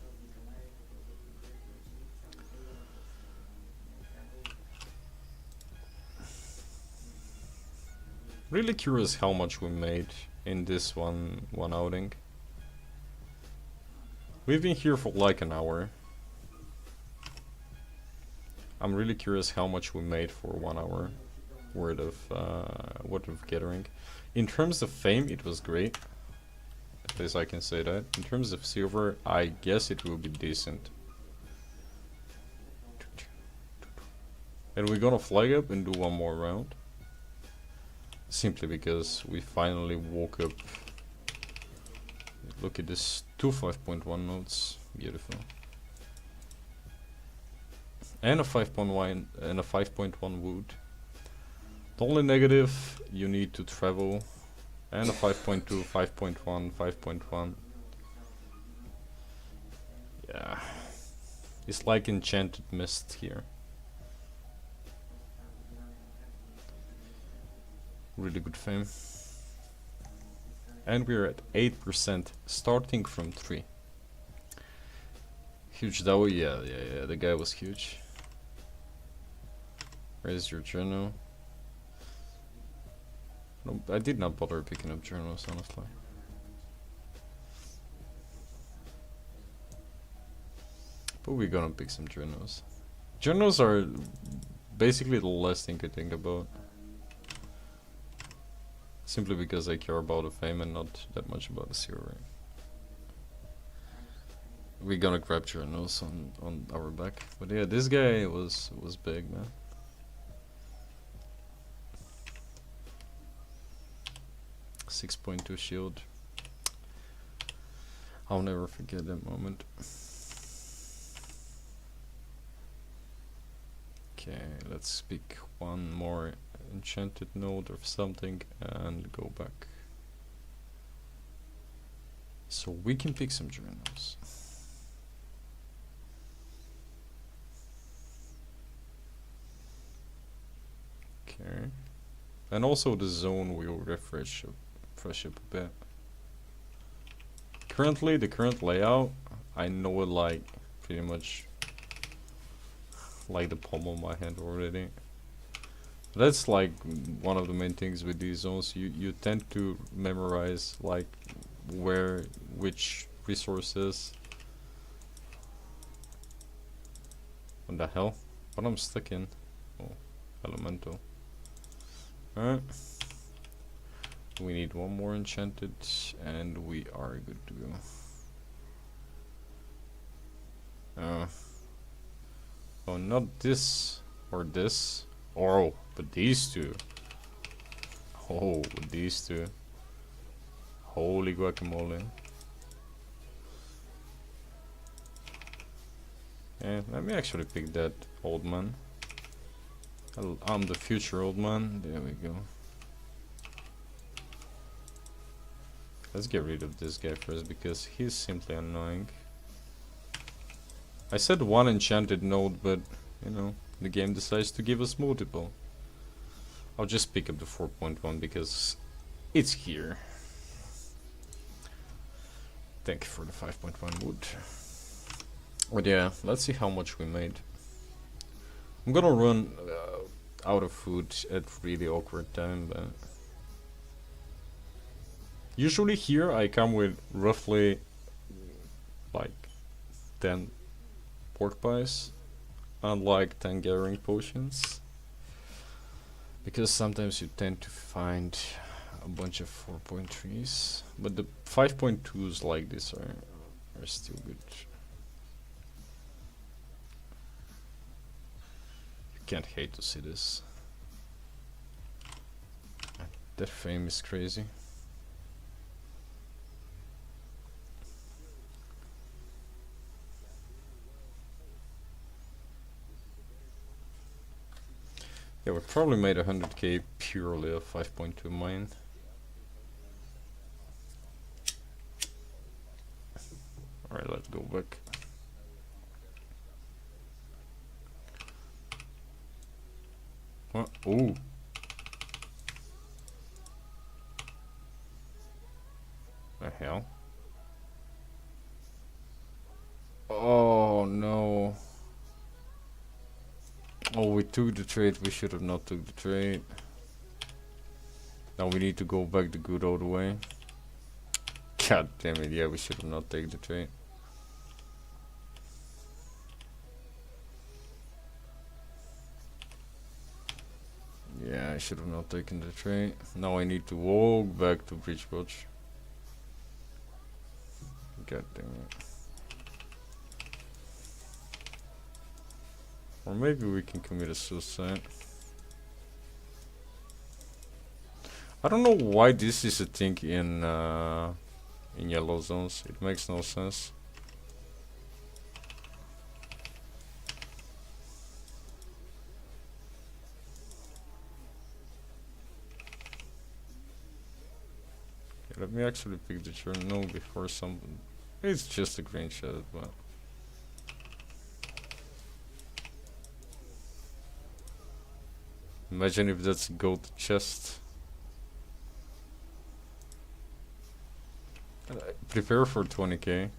Really curious how much we made in this one outing. We've been here for like an hour. I'm really curious how much we made for 1 hour worth of gathering. In terms of fame, it was great. At least I can say that. In terms of silver, I guess it will be decent. And we're gonna flag up and do one more round. Simply because we finally woke up. Look at this, 2 5.1 nodes, beautiful. And a 5.1 and a 5.1 wood. The only negative, you need to travel. And a 5.2, 5.1, 5.1. Yeah. It's like enchanted mist here. Really good fame. And we're at 8%, starting from 3. Huge Dao, yeah, the guy was huge. Where's your journal? No, I did not bother picking up journals, honestly. But we're gonna pick some journals. Journals are basically the last thing I think about. Simply because I care about the fame and not that much about the silver. We're gonna grab journals on our back. But yeah, this guy was big, man. .2 shield. I'll never forget that moment. Okay, let's pick one more enchanted node or something and go back. So we can pick some journals. Okay. And also the zone will refresh up a bit. Currently, the current layout, I know it like pretty much like the palm of my hand already. That's like one of the main things with these zones. You tend to memorize like which resources. What the hell? What I'm stuck in? Oh, elemental. Alright. We need one more enchanted and we are good to go. Oh, not this or this. Oh, but these two. Oh, these two. Holy guacamole. Yeah, let me actually pick that old man. I'm the future old man. There we go. Let's get rid of this guy first because he's simply annoying. I said one enchanted node, but you know, the game decides to give us multiple. I'll just pick up the 4.1 because it's here. Thank you for the 5.1 wood. But yeah, let's see how much we made. I'm gonna run out of food at really awkward time, but Usually here I come with roughly like 10 pork pies and like 10 gathering potions. Because sometimes you tend to find a bunch of 4.3s, but the 5.2s like this are still good. You can't hate to see this. That fame is crazy. Yeah, we probably made 100k purely of 5.2 mine. Alright, let's go back. What? Ooh. The hell? Oh no. Oh, we took the trade. We should have not took the trade. Now we need to go back the good old way. God damn it, yeah, we should have not taken the trade. Yeah, I should have not taken the trade. Now I need to walk back to Bridgewatch. God damn it. Or maybe we can commit a suicide. I don't know why this is a thing in yellow zones. It makes no sense. Okay, let me actually pick the journal before some. It's just a green shot, but. Imagine if that's a gold chest. Prepare for 20k.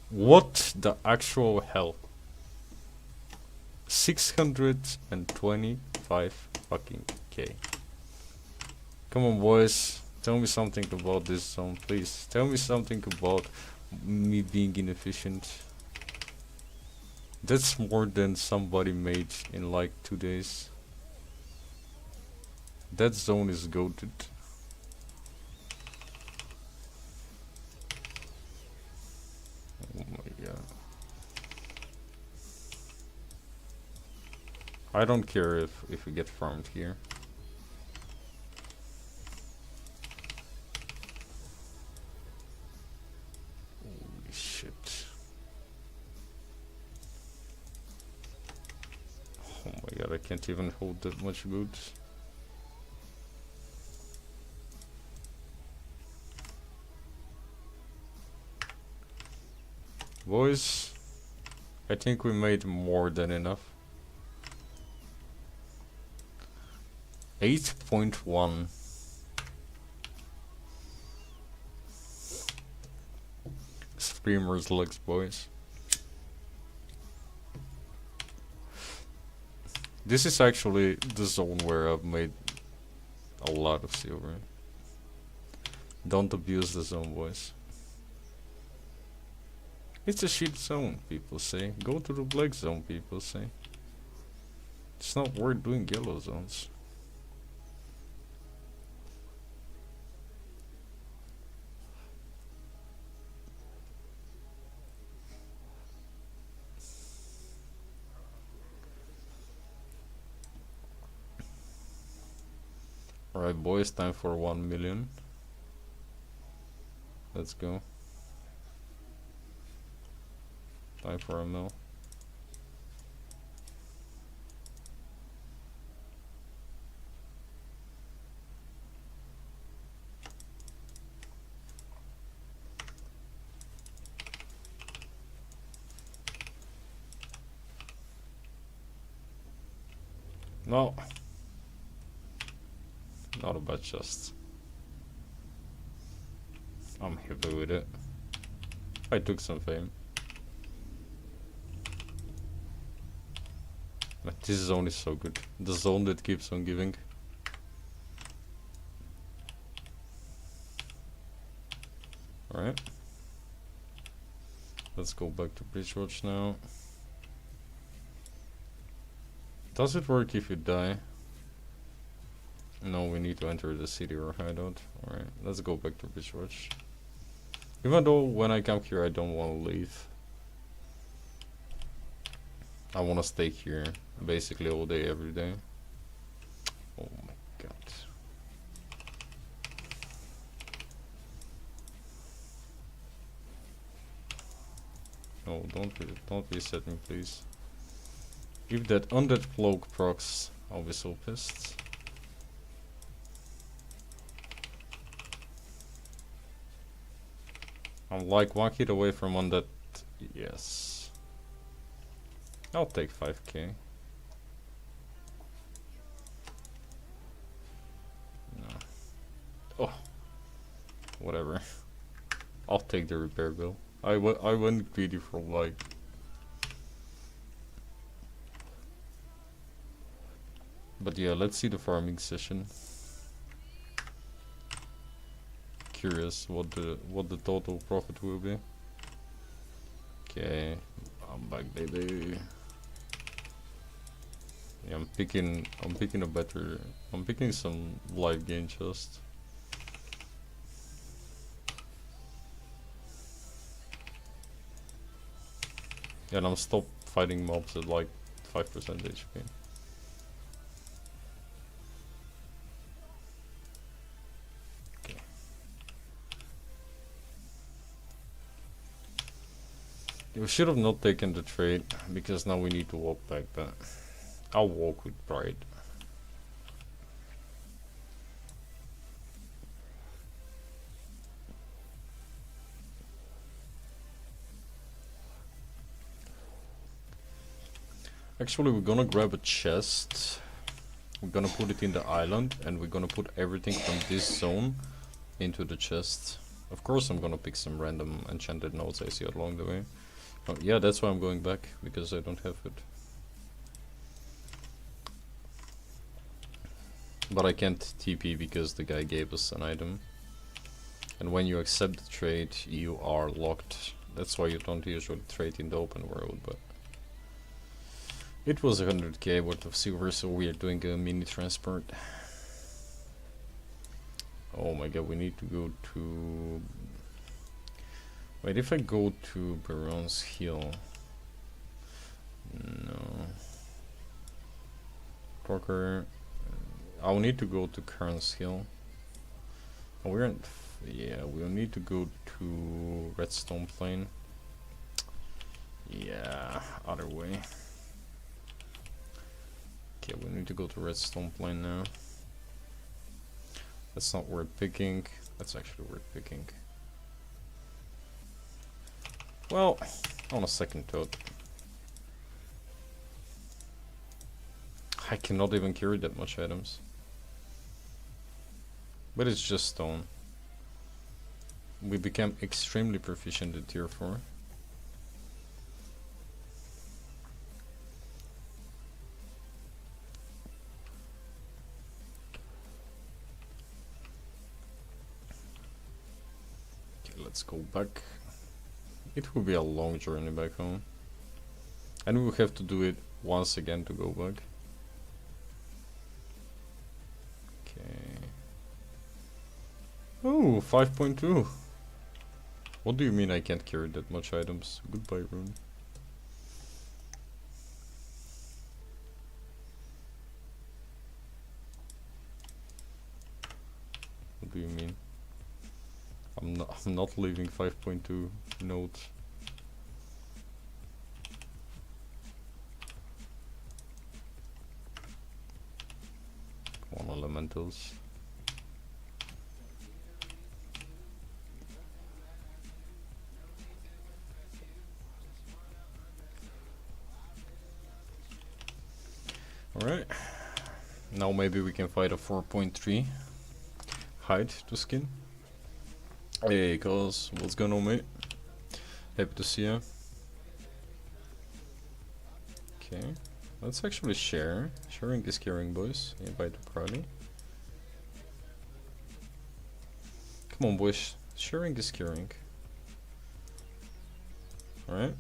What the actual hell? 625 fucking k. Come on, boys. Tell me something about this zone, please. Tell me something about me being inefficient. That's more than somebody made in like 2 days. That zone is goated. Oh my god. I don't care if we get farmed here. Holy shit. Oh my god, I can't even hold that much goods. Boys, I think we made more than enough. 8.1. Streamer's legs, boys. This is actually the zone where I've made a lot of silver. Don't abuse the zone, boys. It's a shit zone, people say. Go to the black zone, people say. It's not worth doing yellow zones. Alright, boys, time for 1 million. Let's go. Time for a mill. No. Not a bad chest. I'm happy with it. I took some fame. But this zone is so good. The zone that keeps on giving. let's go back to Bridgewatch now. Does it work if you die? No, we need to enter the city or hideout. Alright, let's go back to Bridgewatch. Even though when I come here I don't want to leave. I want to stay here basically all day, every day. Oh my god. No, don't reset me, please. If that undead cloak procs, I'll be so pissed. I'm like 1 hit away from undead. Yes. I'll take 5k. No. Oh. Whatever. I'll take the repair bill. I went greedy for like. But yeah, let's see the farming session. Curious what the total profit will be. Okay, I'm back, baby. Yeah, I'm picking some live gain chest. Yeah, and I'm stop fighting mobs at like 5% HP. Okay. We should have not taken the trade because now we need to walk back, but I'll walk with pride. Actually, we're gonna grab a chest. We're gonna put it in the island, and we're gonna put everything from this zone into the chest. Of course, I'm gonna pick some random enchanted nodes I see along the way. Oh, yeah, that's why I'm going back, because I don't have it. But I can't TP because the guy gave us an item. And when you accept the trade, you are locked. That's why you don't usually trade in the open world, but it was 100k worth of silver, so we are doing a mini transport. Oh my god, we need to go to... Wait, if I go to Baron's Hill... No... Parker... I'll need to go to Cairns Hill. Oh, we're in... Yeah, we'll need to go to Redstone Plain. Yeah, other way. Okay, we need to go to Redstone Plain now. That's not worth picking. That's actually worth picking. Well, on a second thought, I cannot even carry that much items. But it's just stone. We became extremely proficient at tier 4. Let's go back. It will be a long journey back home. And we will have to do it once again to go back. Okay. Oh, 5.2. What do you mean I can't carry that much items? Goodbye, Rune. What do you mean? I'm not leaving 5.2 nodes. Come on, elementals. Alright. Now maybe we can fight a 4.3 hide to skin. Hey, cuz, what's going on, mate? Happy to see you. Okay, let's actually share. Sharing is caring, boys. Invite to party. Come on, boys. Sharing is caring. right?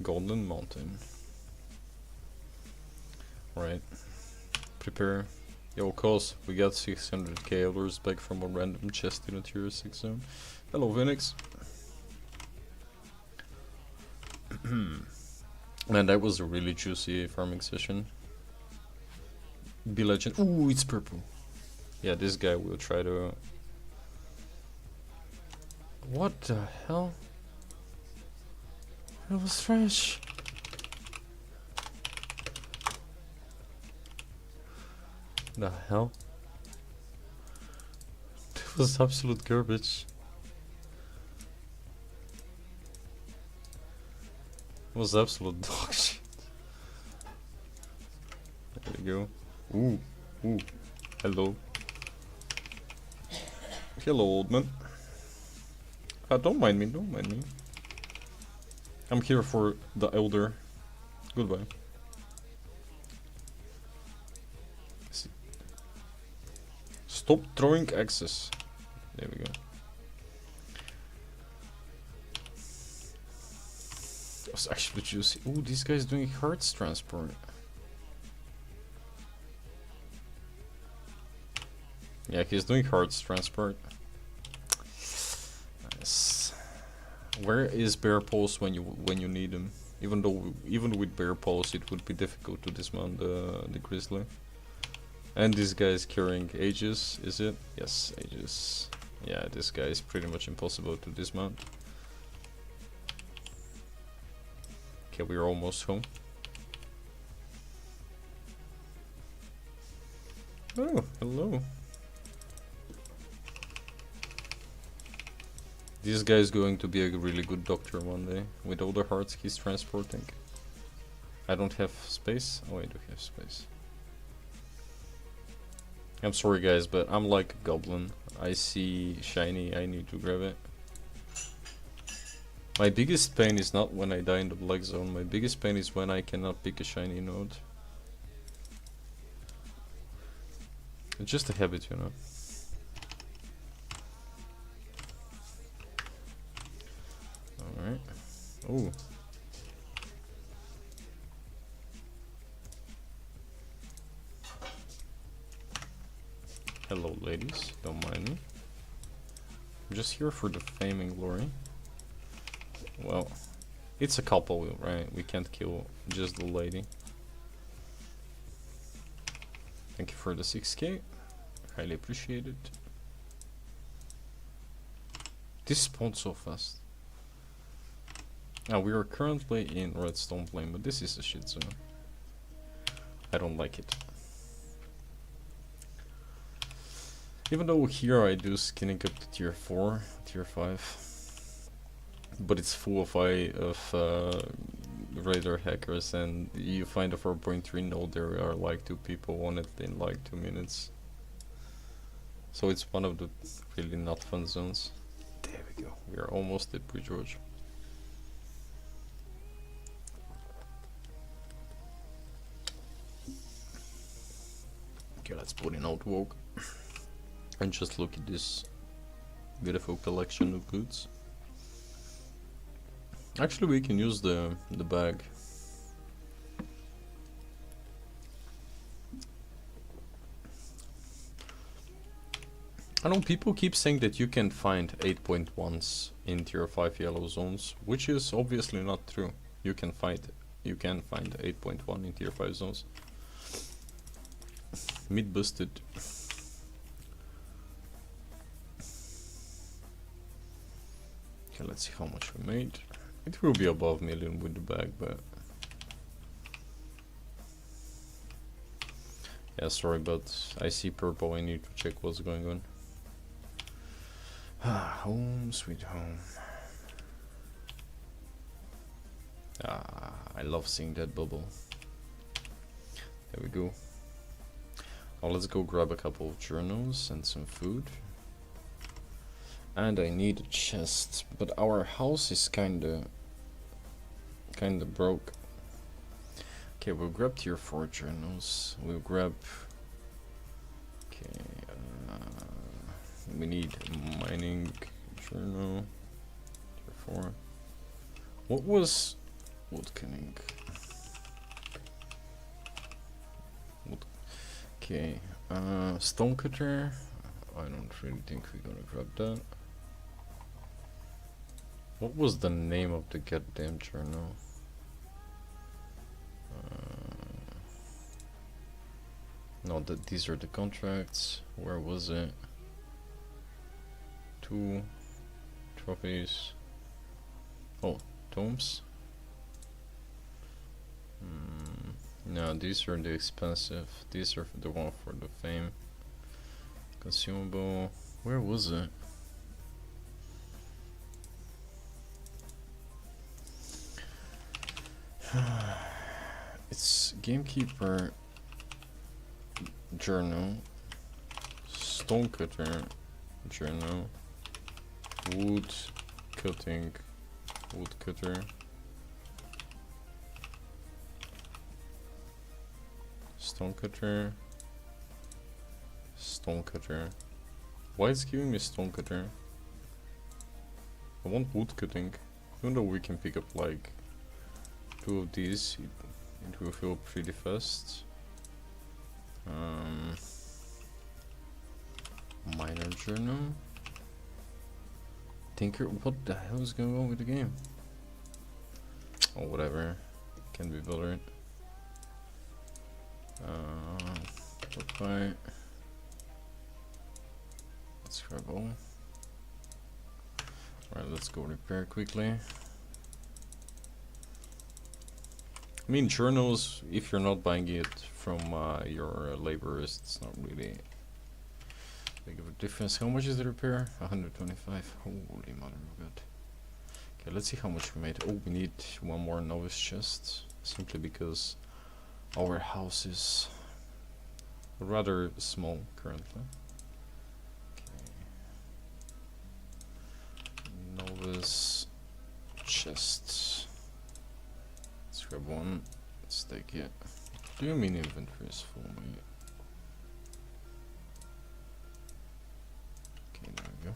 Golden Mountain. Right. Prepare. Yo, cause we got 600k dollars back from a random chest in a tier 6 zone. Hello, Vinix. Man, that was a really juicy farming session. Be legend. Ooh, it's purple. Yeah, this guy will try to. What the hell? It was trash. The hell? It was absolute garbage. It was absolute dog shit. There we go. Ooh, ooh. Hello. Hello, old man. Don't mind me, don't mind me. I'm here for the elder. Goodbye. Stop throwing axes. There we go. That was actually juicy. Ooh, this guy's doing hearts transport. Yeah, he's doing hearts transport. Nice. Where is bear paws when you need them? Even with bear paws, it would be difficult to dismount the grizzly. And this guy is carrying Aegis, is it? Yes, Aegis. Yeah, this guy is pretty much impossible to dismount. Okay, we're almost home. Oh, hello. This guy is going to be a really good doctor one day, with all the hearts he's transporting. I don't have space. Oh, I do have space. I'm sorry guys, but I'm like a goblin. I see shiny, I need to grab it. My biggest pain is not when I die in the black zone, my biggest pain is when I cannot pick a shiny node. It's just a habit, you know. Alright. Oh. Hello ladies, don't mind me. I'm just here for the fame and glory. Well, it's a couple, right? We can't kill just the lady. Thank you for the 6k. Highly appreciated. This spawned so fast. Now we are currently in redstone plane, but this is a shit zone. I don't like it. Even though here I do skinning up to tier 4, tier 5. But it's full of radar hackers, and you find a 4.3 node, there are like 2 people on it in like 2 minutes. So it's one of the really not fun zones. There we go, we are almost at Bridge George. Okay, let's put in Outwalk. And just look at this beautiful collection of goods. Actually, we can use the bag. I know people keep saying that you can find 8.1s in tier 5 yellow zones, which is obviously not true. You can find 8.1 in tier 5 zones. Mid busted. Okay, let's see how much we made. It will be above million with the bag, but yeah, sorry, but I see purple. I need to check what's going on. Home sweet home. I love seeing that bubble. There we go. Now let's go grab a couple of journals and some food. And I need a chest, but our house is kinda broke. Okay, we'll grab tier 4 journals. We'll grab. Okay, we need mining journal. Tier 4. What was woodcutting? Okay, stonecutter. I don't really think we're gonna grab that. What was the name of the goddamn journal? No, these are the contracts. Where was it? 2 trophies. Oh, tomes. No, these are the expensive. These are the one for the fame. Consumable. Where was it? It's Gamekeeper Journal, Stonecutter Journal, Woodcutter, Stonecutter. Why is it giving me Stonecutter? I want woodcutting. Even though we can pick up like 2 of these, it will fill pretty fast. Minor journal. Tinker. What the hell is going on with the game? Oh, whatever. Can be bothered. Reply. Let's grab all. Alright, let's go repair quickly. I mean, journals, if you're not buying it from your laborers, it's not really big of a difference. How much is the repair? 125. Holy mother of God. Okay, let's see how much we made. Oh, we need 1 more novice chest, simply because our house is rather small currently. Okay. Novice chests. Let's grab 1. Let's take it. Do you mean inventory is full, mate? Okay, there we go.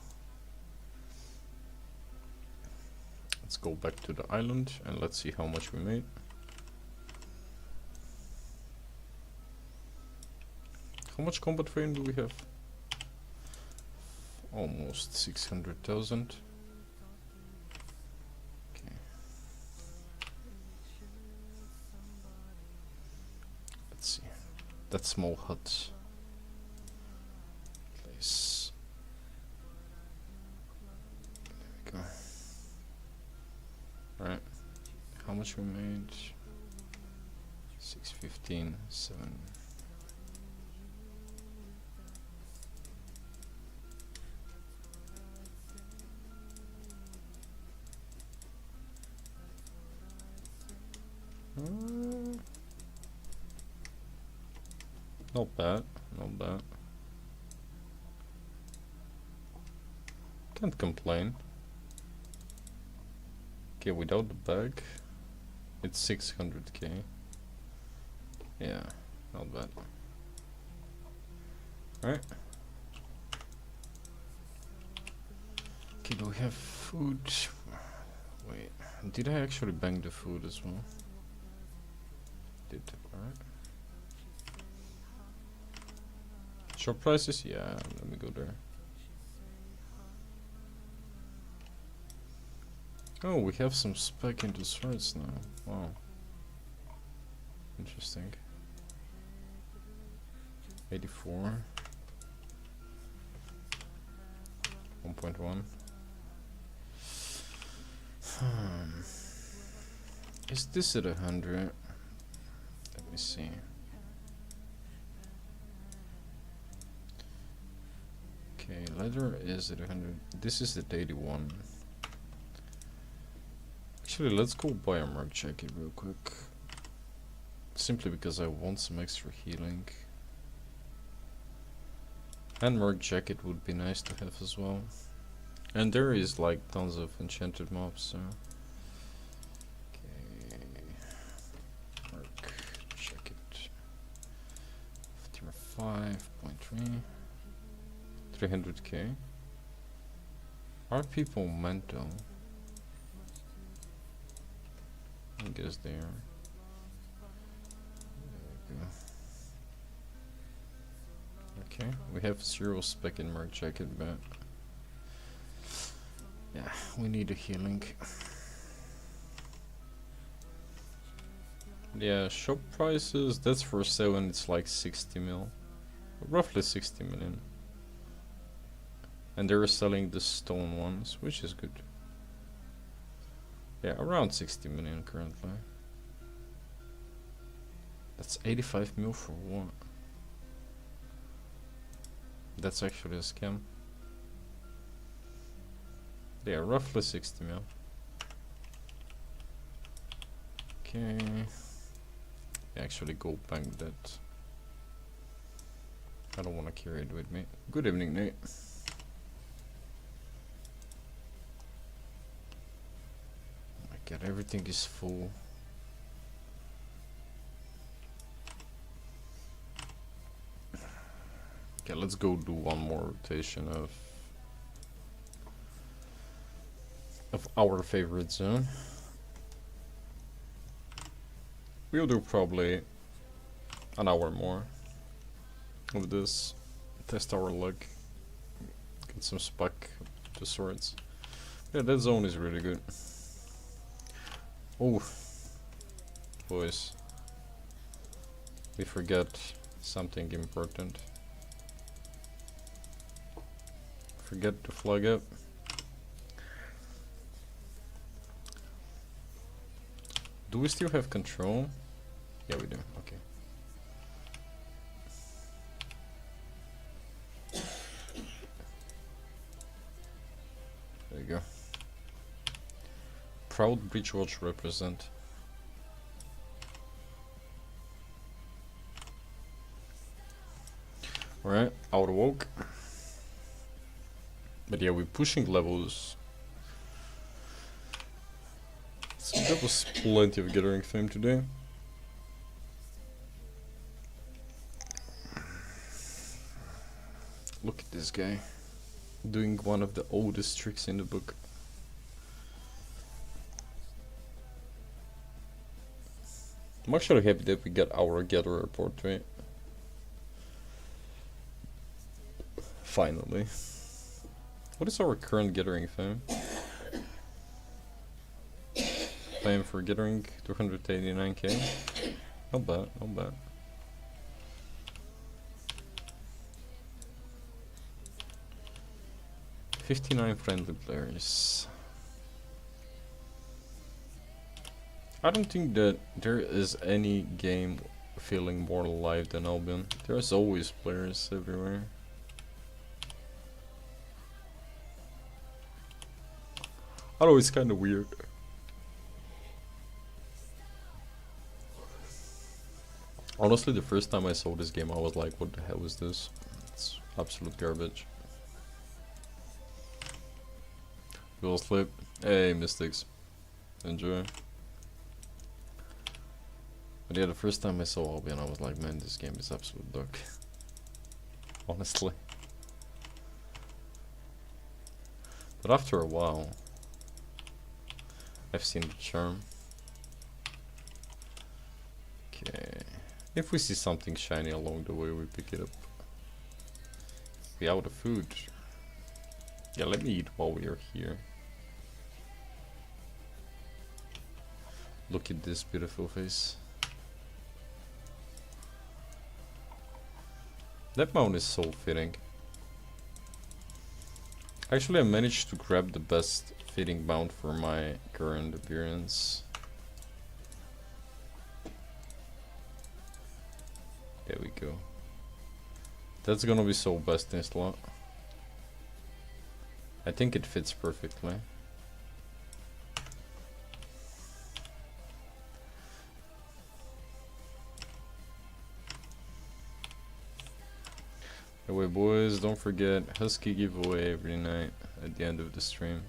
Let's go back to the island and let's see how much we made. How much combat frame do we have? Almost 600,000. Okay. Let's see. That small hut. Place. There we go. Alright. How much we made? 615, 7. Not bad, not bad. Can't complain. Okay, without the bag, it's 600k. Yeah, not bad. Alright. Okay, do we have food? Wait, did I actually bang the food as well? Did, alright. Shop prices? Yeah, let me go there. Oh, we have some spec into swords now. Wow. Interesting. 84. 1.1. Is this at 100? Let me see. Okay, leather is at 100. This is at 81. Actually, let's go buy a merc jacket real quick. Simply because I want some extra healing. And merc jacket would be nice to have as well. And there is like tons of enchanted mobs, so. Okay. Merc jacket. 5.3. 300k. Are people mental? I guess they are. Okay, we have 0 spec in Mark Jacket, but yeah, we need a healing. Yeah, shop prices, that's for sale and it's like 60 mil. Roughly 60 million. And they're selling the stone ones, which is good. Yeah, around 60 million currently. That's 85 mil for one. That's actually a scam. Yeah, roughly 60 mil. Okay. Actually go bank that. I don't want to carry it with me. Good evening, Nate. Oh my god, everything is full. Okay, let's go do one more rotation of our favorite zone. We'll do probably an hour more of this. Test our luck. Get some spec to swords. Yeah, that zone is really good. Oh, boys. We forget something important. Forget to flag up. Do we still have control? Yeah, we do. Okay. There you go. Proud Bridgewatch represent. Alright, out of woke. But yeah, we're pushing levels. So that was plenty of gathering fame today. Look at this guy doing one of the oldest tricks in the book. I'm actually happy that we got our gatherer portrait. Finally. What is our current gathering fame? Fame for gathering 289k. Not bad, not bad. $59 friendly players. I don't think that there is any game feeling more alive than Albion. There's always players everywhere. I know it's kind of weird. Honestly, the first time I saw this game, I was like, what the hell is this? It's absolute garbage. We'll slip. Hey, Mystics. Enjoy. But yeah, the first time I saw Albion, I was like, man, this game is absolute dog. Honestly. But after a while, I've seen the charm. Okay. If we see something shiny along the way, we pick it up. We out of food. Yeah, let me eat while we are here. Look at this beautiful face. That mount is so fitting. Actually, I managed to grab the best fitting mount for my current appearance. There we go. That's gonna be so best in slot. I think it fits perfectly. Anyway, boys, don't forget Husky giveaway every night at the end of the stream.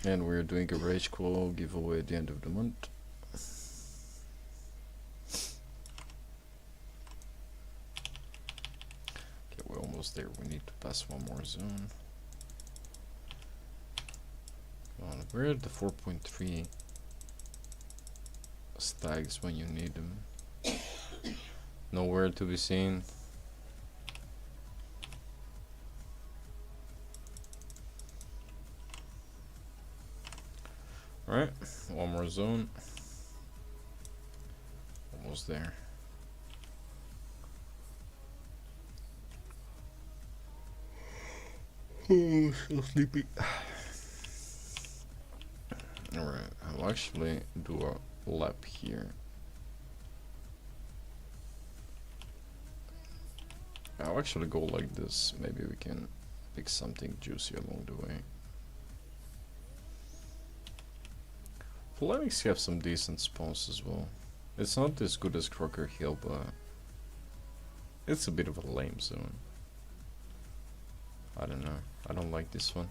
And we're doing a Rage Claw giveaway at the end of the month. Okay, we're almost there. We need zone. Come on, where are the 4.3 stags when you need them? Nowhere to be seen. Alright, one more zone. Almost there. Oh, so sleepy. Alright, I'll actually do a lap here. I'll actually go like this. Maybe we can pick something juicy along the way. Polemics have some decent spawns as well. It's not as good as Crocker Hill, but it's a bit of a lame zone. I don't know. I don't like this one.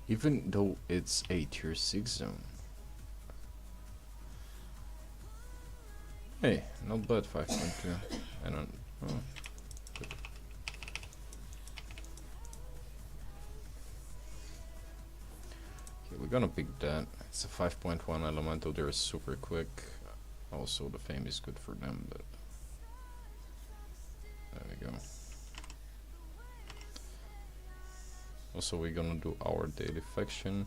Even though it's a tier 6 zone. Hey, not bad, 5.2. I don't. Oh, good. Okay, we're gonna pick that. It's a 5.1 elemental. They're super quick. Also, the fame is good for them, but there we go. Also, we're gonna do our daily faction.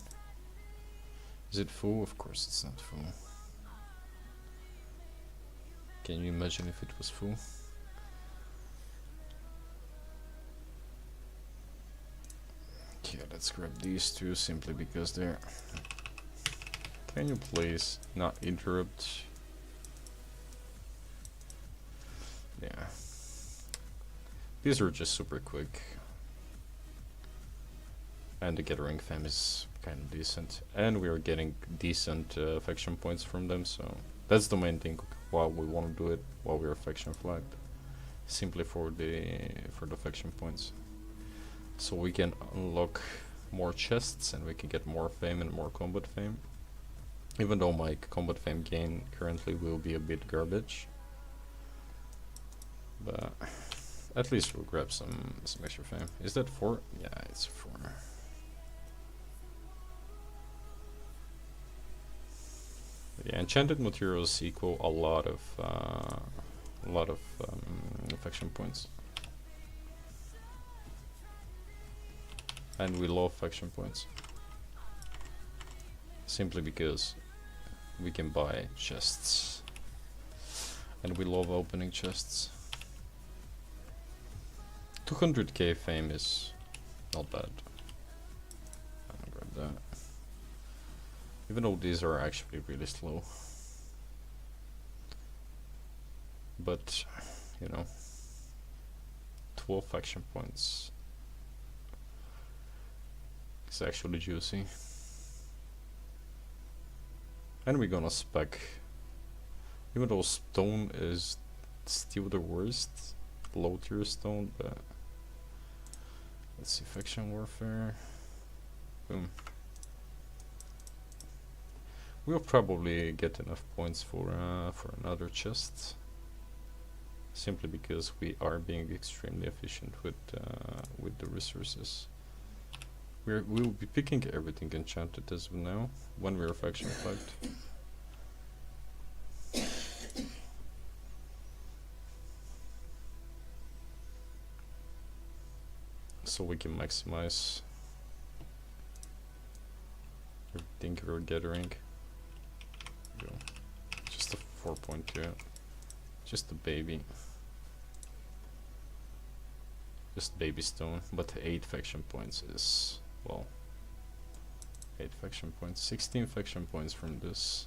Is it full? Of course it's not full. Can you imagine if it was full? Okay, let's grab these two simply because they're... Can you please not interrupt? Yeah. These are just super quick. And the Gathering Fam is kind of decent. And we are getting decent faction points from them, so that's the main thing why we want to do it while we are faction flagged. Simply for the faction points. So we can unlock more chests and we can get more fame and more combat fame. Even though my combat fame gain currently will be a bit garbage. But at least we'll grab some extra fame. Is that 4? Yeah, it's 4. Yeah, enchanted materials equal a lot of faction points, and we love faction points simply because we can buy chests, and we love opening chests. 200k fame is not bad. I'm gonna grab that. Even though these are actually really slow. But, you know, 12 faction points is actually juicy. And we're gonna spec. Even though stone is still the worst, low tier stone, but let's see, faction warfare. Boom. We'll probably get enough points for another chest, simply because we are being extremely efficient with the resources. We'll be picking everything enchanted as of now when we're faction flagged. So we can maximize everything we're gathering. Go. Just a 4.2. Just a baby. Just baby stone. But 8 faction points is, well, 8 faction points. 16 faction points from this.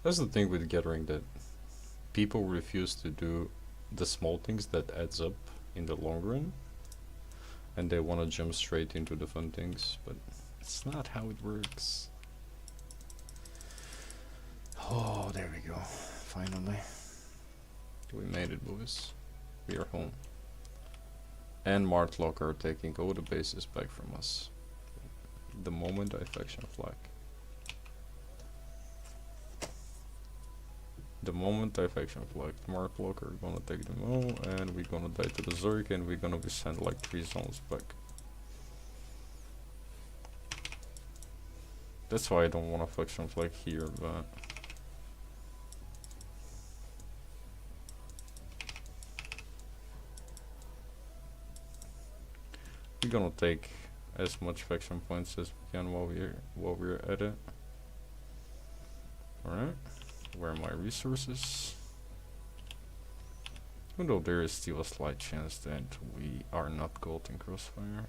That's the thing with gathering, that people refuse to do the small things that adds up in the long run. And they want to jump straight into the fun things, but it's not how it works. Oh, there we go. Finally. We made it, boys. We are home. And Martlock are taking all the bases back from us. The moment I faction flag. The moment I faction flag, Mark Walker gonna take them all, and we're gonna die to the Zerg, and we're gonna be sent like 3 zones back. That's why I don't want a faction flag here, but we're gonna take as much faction points as we can while we're at it. Alright, where are my resources? Even though there is still a slight chance that we are not gold in Crossfire.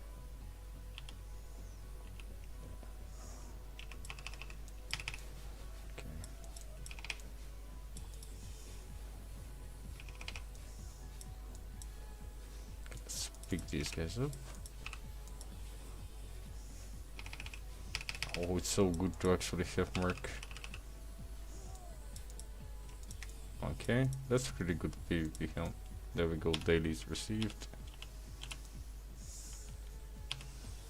Okay. Let's pick these guys up. Oh, it's so good to actually have Merc. Okay, that's pretty good PvP help. There we go, dailies received.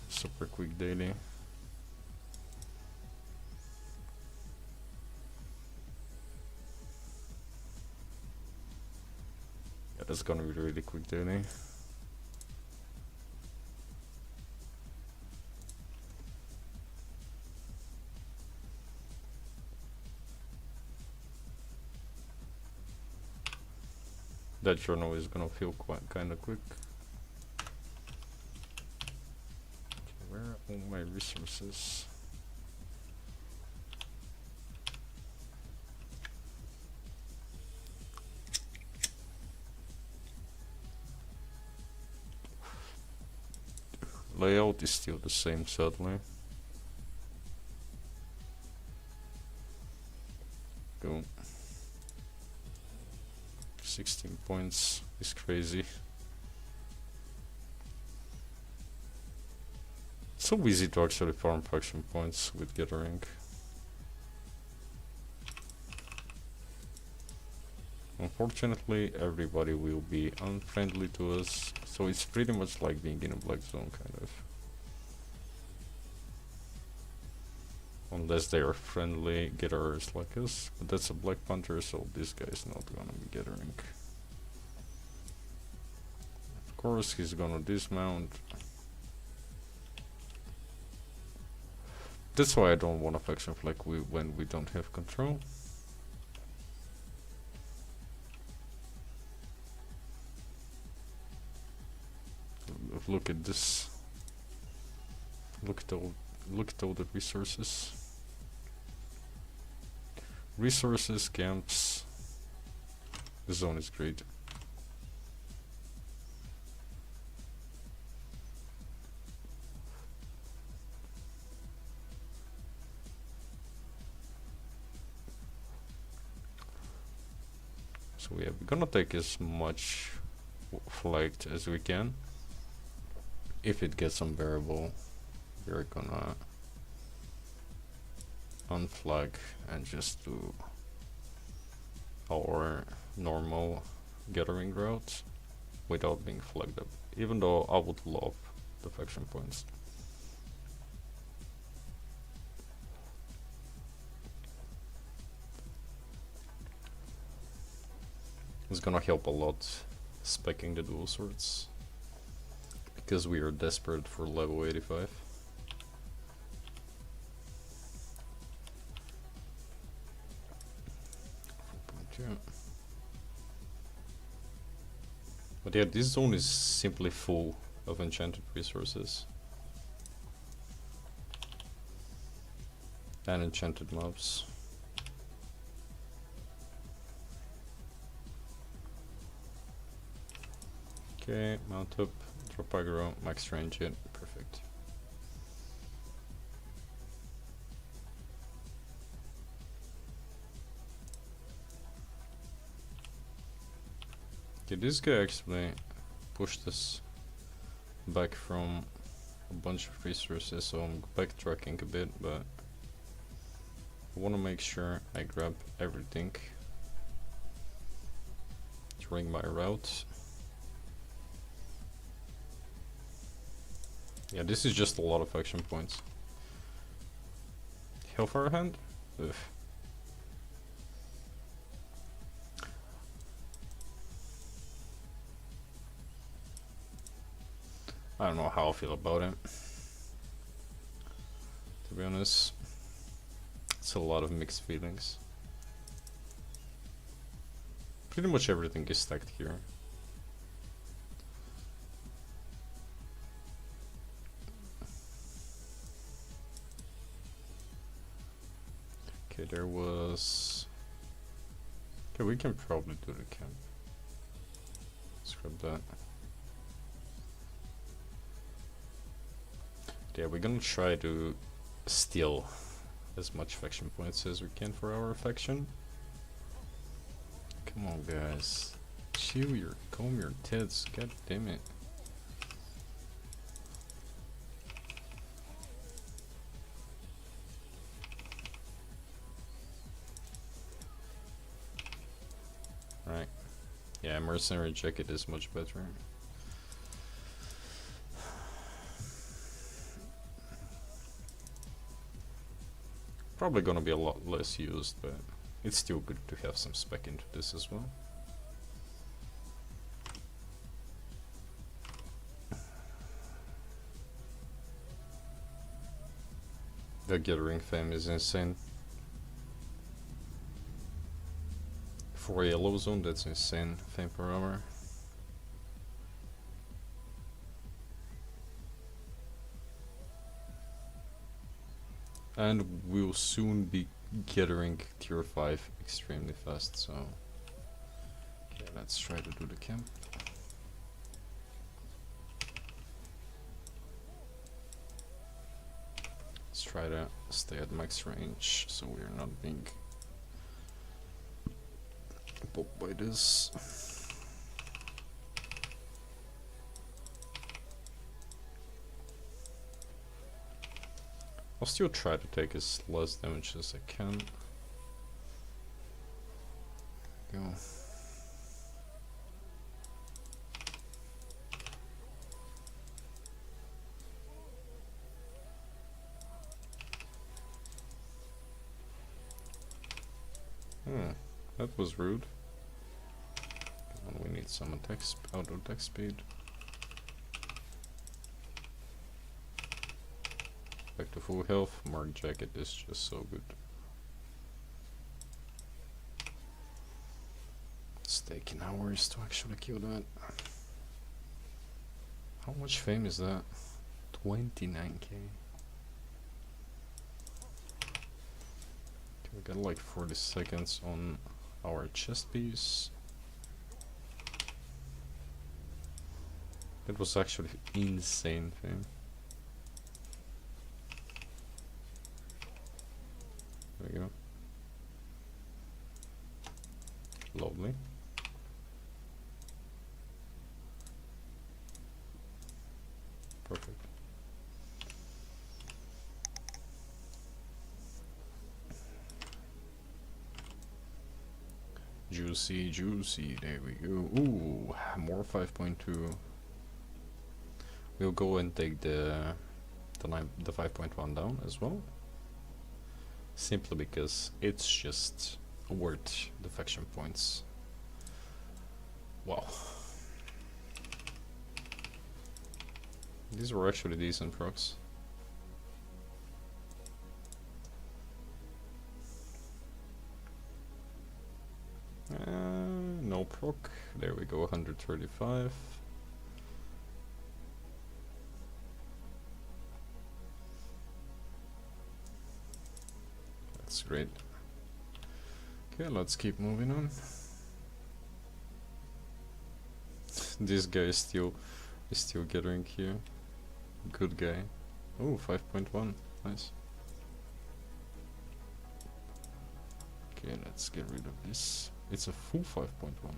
Super quick daily. Yeah, that's gonna be really quick daily. That journal is gonna feel quite kinda quick. Okay, where are all my resources? Layout is still the same, sadly. Go. 16 points is crazy. It's so easy to actually farm faction points with Gathering. Unfortunately, everybody will be unfriendly to us, so it's pretty much like being in a black zone, kind of. Unless they are friendly gatherers like us, but that's a Black Panther, so this guy is not gonna be gathering. Of course, he's gonna dismount. That's why I don't want a faction flag when we don't have control. Look at this. Look at all the resources. Resources, camps. The zone is great. So yeah, we're gonna take as much flagged as we can. If it gets unbearable, we're gonna unflag and just do our normal gathering route without being flagged up, even though I would love the faction points. It's gonna help a lot speccing the dual swords, because we are desperate for level 85. But yeah, this zone is simply full of enchanted resources and enchanted mobs. Okay, mount up, drop aggro, max range it, perfect. Okay, this guy actually pushed us back from a bunch of resources, so I'm backtracking a bit, but I want to make sure I grab everything during my route. Yeah, this is just a lot of action points. Hellfire hand? Ugh. I don't know how I feel about it. To be honest, it's a lot of mixed feelings. Pretty much everything is stacked here. Okay, there was... Okay, we can probably do the camp. Scrub that. Yeah, we're gonna try to steal as much faction points as we can for our faction. Come on, guys. Comb your tits. God damn it. Right. Yeah, mercenary jacket is much better. Probably gonna be a lot less used, but it's still good to have some spec into this as well. The Gathering Fame is insane. For a yellow zone, that's insane. Fame per hour. And we'll soon be gathering tier 5 extremely fast, so... Okay, let's try to do the camp. Let's try to stay at max range, so we're not being popped by this. I'll still try to take as less damage as I can. Go. That was rude. And we need some auto attack speed. Back to full health. Mark jacket is just so good. It's taking hours to actually kill that. How much fame is that? 29k. Okay, we got like 40 seconds on our chest piece. It was actually insane fame. There we go. Lovely. Perfect. Juicy, juicy. There we go. Ooh, more 5.2. We'll go and take the 5.1 down as well. Simply because it's just worth the faction points. Wow. These were actually decent procs. No proc. There we go, 135. That's great. Okay, let's keep moving on. This guy is still gathering here. Good guy. Oh, 5.1. Nice. Okay, let's get rid of this. It's a full 5.1.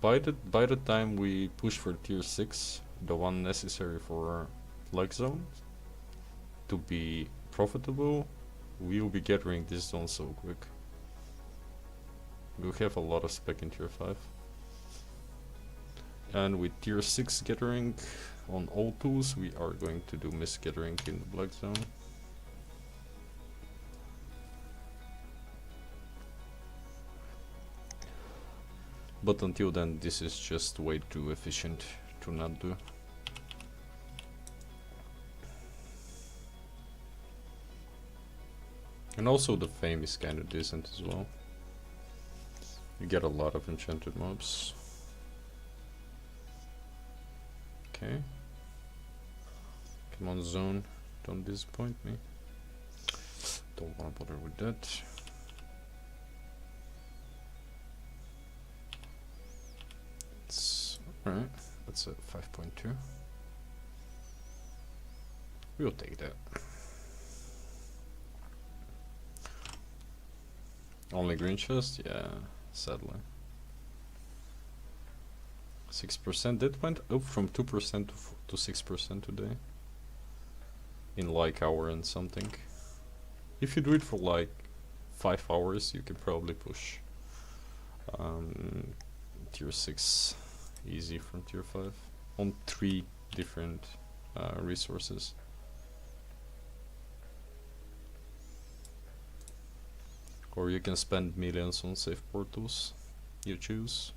By the time we push for tier 6, the one necessary for flag zone to be profitable, we'll be gathering this zone so quick. We'll have a lot of spec in tier 5. And with tier 6 gathering on all tools, we are going to do miss gathering in the black zone. But until then, this is just way too efficient to not do. And also the fame is kinda decent as well. You get a lot of enchanted mobs. Okay. Come on, zone. Don't disappoint me. Don't wanna bother with that. It's alright. That's a 5.2. We'll take that. Only green chest? Yeah, sadly. 6%. That went up from 2% to 6% today. In like hour and something. If you do it for like 5 hours, you can probably push tier 6 easy from tier 5 on 3 different resources. Or you can spend millions on safe portals. You choose.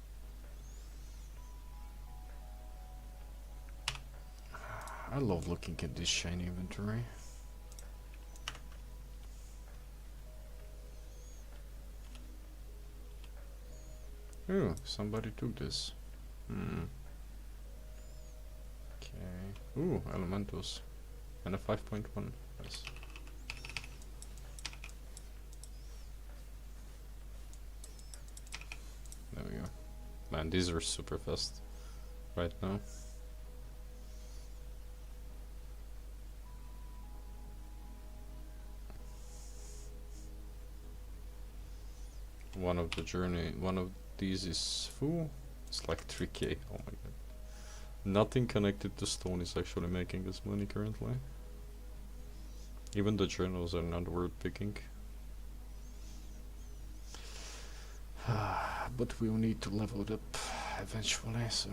I love looking at this shiny inventory. Ooh, somebody took this. Okay. Ooh, elementals. And a 5.1. Nice. There we go. Man, these are super fast right now. One of these is full. It's like 3k. Oh my god. Nothing connected to stone is actually making us money currently. Even the journals are not worth picking. But we'll need to level it up eventually, so...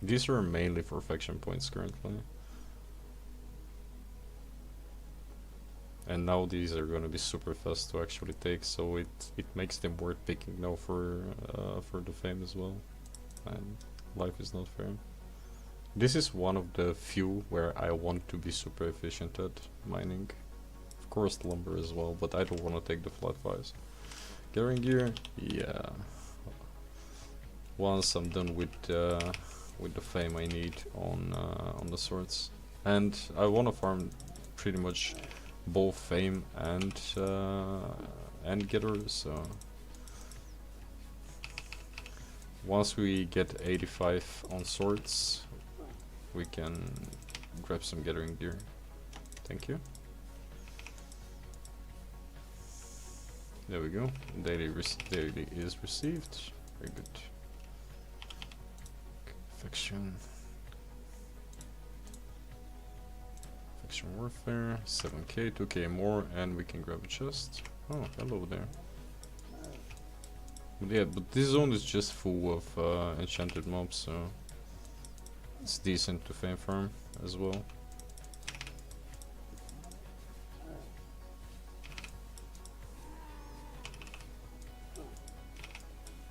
These are mainly for faction points currently. And now these are gonna be super fast to actually take, so it makes them worth picking now for the fame as well. And life is not fair. This is one of the few where I want to be super efficient at mining. Of course lumber as well, but I don't want to take the flat fives. Gathering gear, yeah. Once I'm done with the fame I need on the swords, and I want to farm pretty much both fame and getter. So once we get 85 on swords, we can grab some gathering gear. Thank you. There we go. Daily is received. Very good. Faction warfare. 7k, 2k more, and we can grab a chest. Oh, hello there. But yeah, but this zone is just full of enchanted mobs, so it's decent to fame farm as well.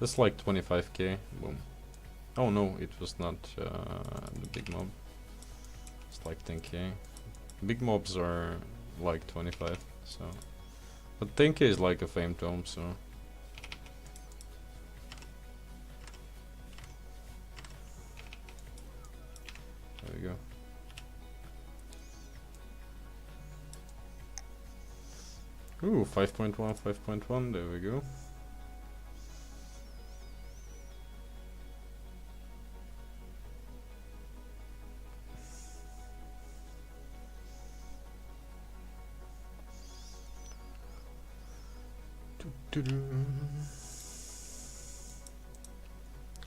That's like 25k. Boom. Oh no, it was not the big mob. It's like 10k. Big mobs are like 25, so... But 10k is like a fame tome, so... There we go. Ooh, 5.1, 5.1, there we go.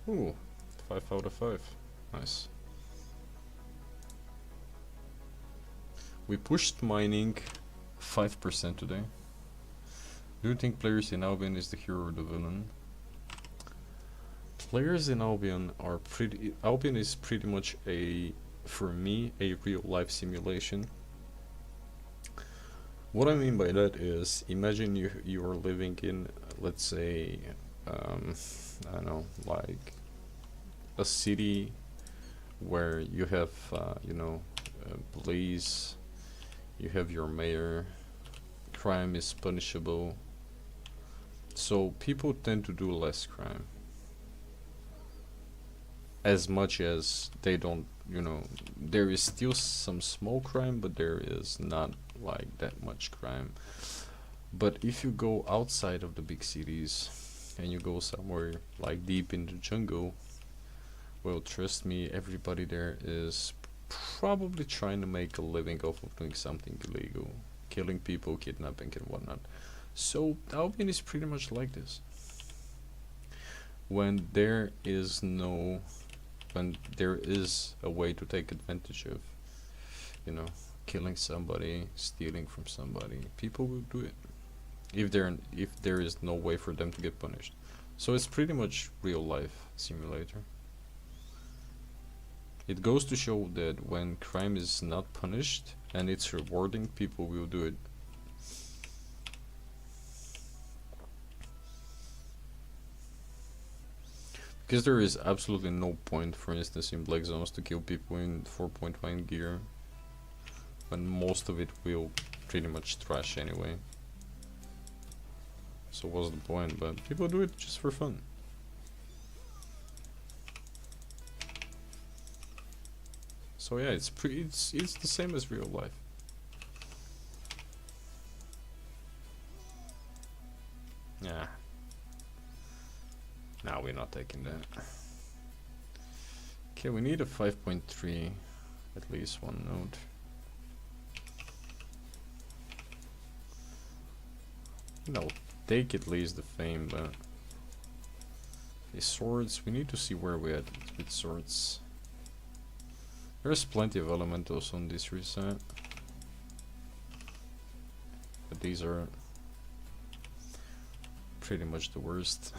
Ooh, 5 out of 5. Nice. We pushed mining 5% today. Do you think players in Albion is the hero or the villain? Players in Albion are pretty... Albion is pretty much for me, a real life simulation. What I mean by that is, imagine you are living in, let's say, um, I don't know, like a city where you have, police, you have your mayor, crime is punishable, so people tend to do less crime. As much as they don't, there is still some small crime, but there is not like that much crime. But if you go outside of the big cities and you go somewhere like deep in the jungle, well, trust me, everybody there is probably trying to make a living off of doing something illegal, killing people, kidnapping, and whatnot. So Albion is pretty much like this. When there is no, when there is a way to take advantage of, you know, killing somebody, stealing from somebody, people will do it. If there is no way for them to get punished. So it's pretty much real life simulator. It goes to show that when crime is not punished and it's rewarding, people will do it. Because there is absolutely no point, for instance, in Black Zones to kill people in 4.1 gear, when most of it will pretty much trash anyway. So what's the point? But people do it just for fun. So yeah, it's the same as real life. Yeah. Now we're not taking that. Okay, we need a 5.3, at least one node. No, take at least the fame, but the swords, we need to see where we're at with swords. There's plenty of elementals on this reset, but these are pretty much the worst.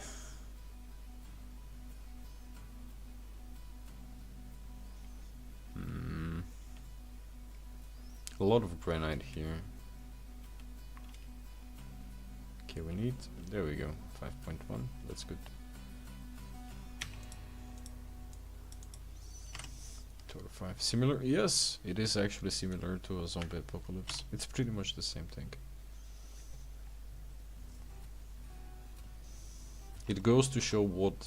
A lot of granite here. Okay, we need, there we go, 5.1, that's good. 2 or 5, similar, yes, it is actually similar to a zombie apocalypse. It's pretty much the same thing. It goes to show what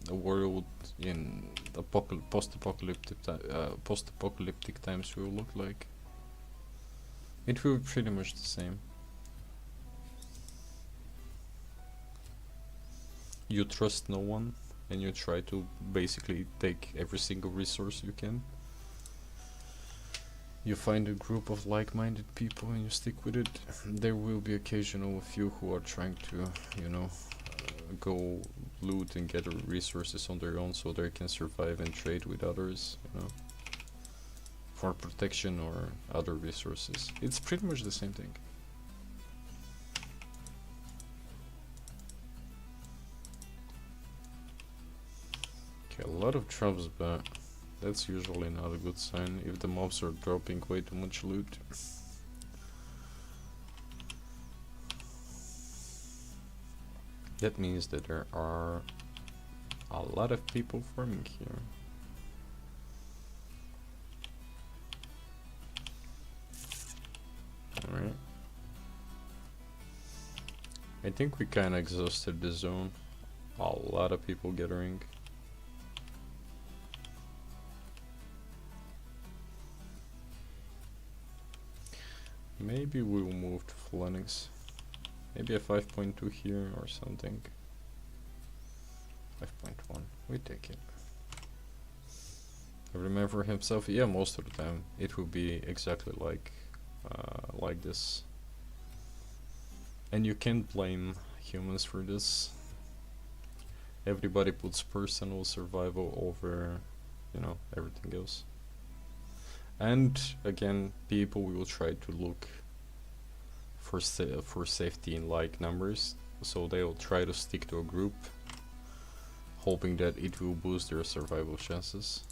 a world in post-apocalyptic times will look like. It will be pretty much the same. You trust no one, and you try to basically take every single resource you can. You find a group of like-minded people and you stick with it. There will be occasional few who are trying to, go loot and get resources on their own so they can survive and trade with others, for protection or other resources. It's pretty much the same thing. Okay, a lot of traps, but that's usually not a good sign if the mobs are dropping way too much loot. That means that there are a lot of people farming here. Alright. I think we kinda exhausted the zone. A lot of people gathering. Maybe we'll move to Phalanx. Maybe a 5.2 here or something. 5.1, we take it. Remember himself, yeah, most of the time it will be exactly like this. And you can't blame humans for this. Everybody puts personal survival over, everything else. And again, people will try to look for safety in like numbers, so they'll try to stick to a group, hoping that it will boost their survival chances.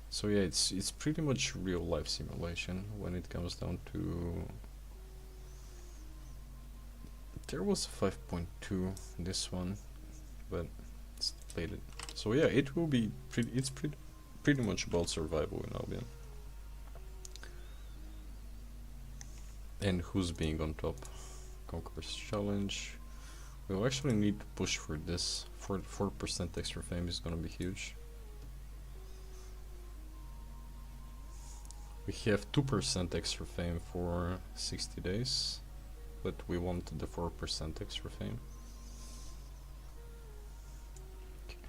So yeah, it's pretty much real life simulation when it comes down to There was a 5.2 this one, but it's depleted. So yeah, it will be pretty. It's pretty much about survival in Albion. And who's being on top? Conqueror's Challenge. We'll actually need to push for this. 4% extra fame is gonna be huge. We have 2% extra fame for 60 days, but we want the 4% extra fame. Okay,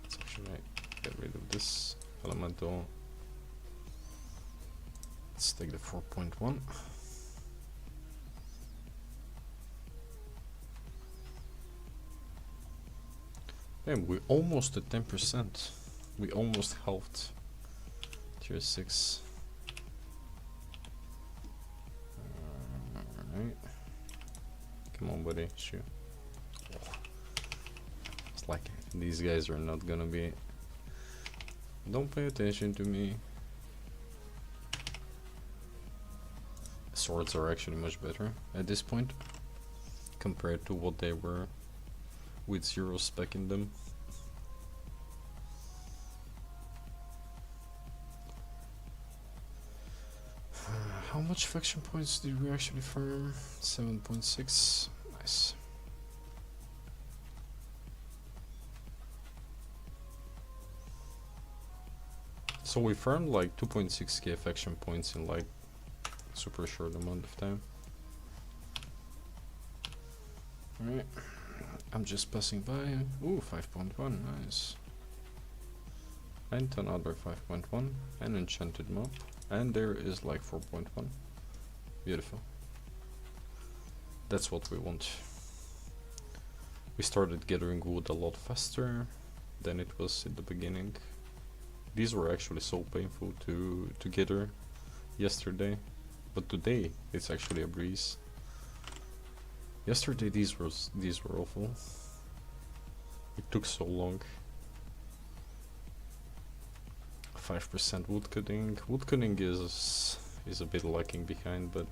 let's actually get rid of this elemental. Let's take the 4.1. Damn, we almost at 10%. We almost halved tier 6. Alright. Come on, buddy, shoot. It's like these guys are not gonna be. Don't pay attention to me. Swords are actually much better at this point compared to what they were with 0 spec in them. How much faction points did we actually farm? 7.6. Nice. So we farmed like 2.6k faction points in like super short amount of time. Alright. I'm just passing by. Ooh, 5.1, nice. And another 5.1, an enchanted mob. And there is like 4.1. Beautiful. That's what we want. We started gathering wood a lot faster than it was in the beginning. These were actually so painful to gather yesterday, but today it's actually a breeze. Yesterday these were awful. It took so long. 5% woodcutting. Woodcutting is a bit lacking behind, but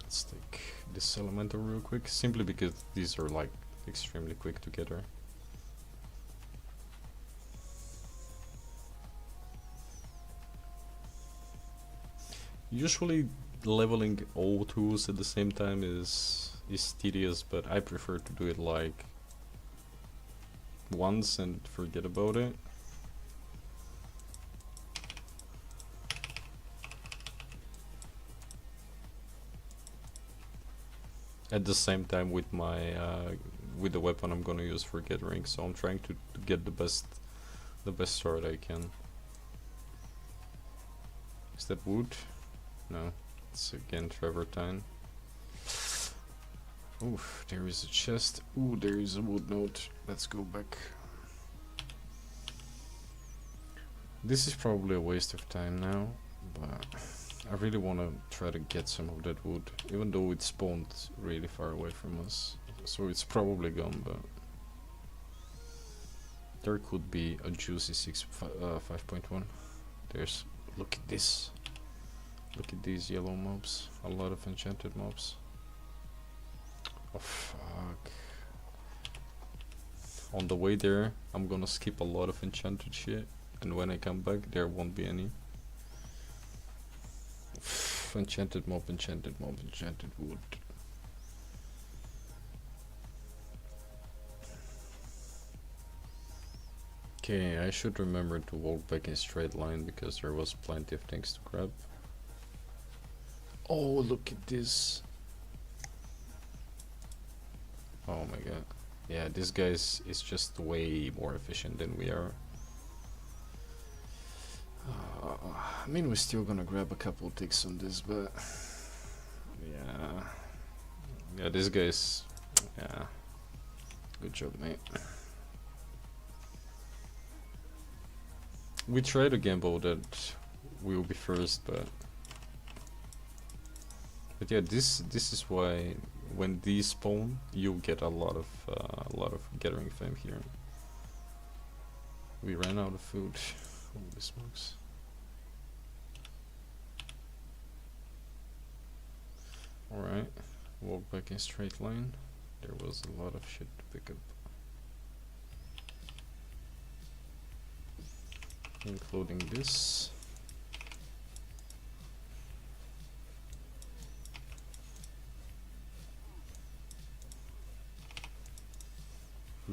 let's take this elemental real quick, simply because these are like extremely quick to gather. Usually leveling all tools at the same time is tedious, but I prefer to do it like once and forget about it. At the same time with my with the weapon I'm gonna use for gathering, so I'm trying to get the best sword I can. Is that wood? No, it's again travertine. Oof, there is a chest. Ooh, there is a wood note. Let's go back. This is probably a waste of time now, but I really want to try to get some of that wood, even though it spawned really far away from us. So it's probably gone, but there could be a juicy 5.1. There's, look at this. Look at these yellow mobs. A lot of enchanted mobs. Oh fuck. On the way there, I'm gonna skip a lot of enchanted shit, and when I come back, there won't be any. Enchanted mob, enchanted mob, enchanted wood. Okay, I should remember to walk back in straight line because there was plenty of things to grab. Oh, look at this. Oh my god. Yeah, this guy is just way more efficient than we are. I mean, we're still gonna grab a couple ticks on this, but yeah. Yeah, this guy's, yeah. Good job, mate. We try to gamble that we'll be first, but yeah, this is why when these spawn, you'll get a lot of gathering fame here. We ran out of food. Holy smokes. Alright, walk back in straight line. There was a lot of shit to pick up. Including this.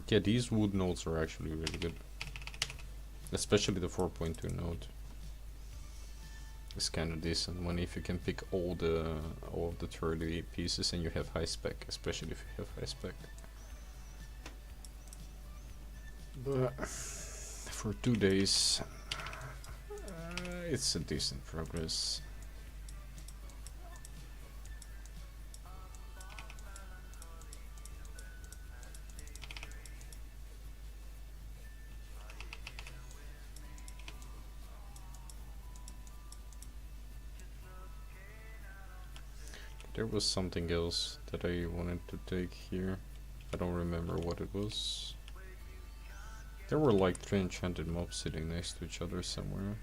Yeah, these wood nodes are actually really good. Especially the 4.2 node. It's kind of decent one if you can pick all of the 30 pieces and you have high spec, especially if you have high spec. But for 2 days, it's a decent progress. There was something else that I wanted to take here. I don't remember what it was. There were like 3 enchanted mobs sitting next to each other somewhere.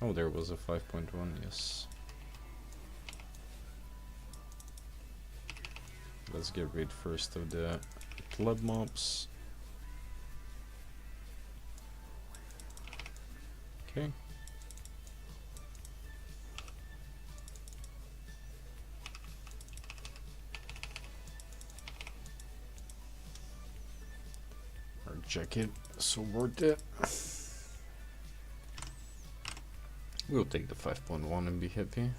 Oh, there was a 5.1, yes. Let's get rid first of the club mobs. Okay. Our jacket, so worth it. We'll take the 5.1 and be happy.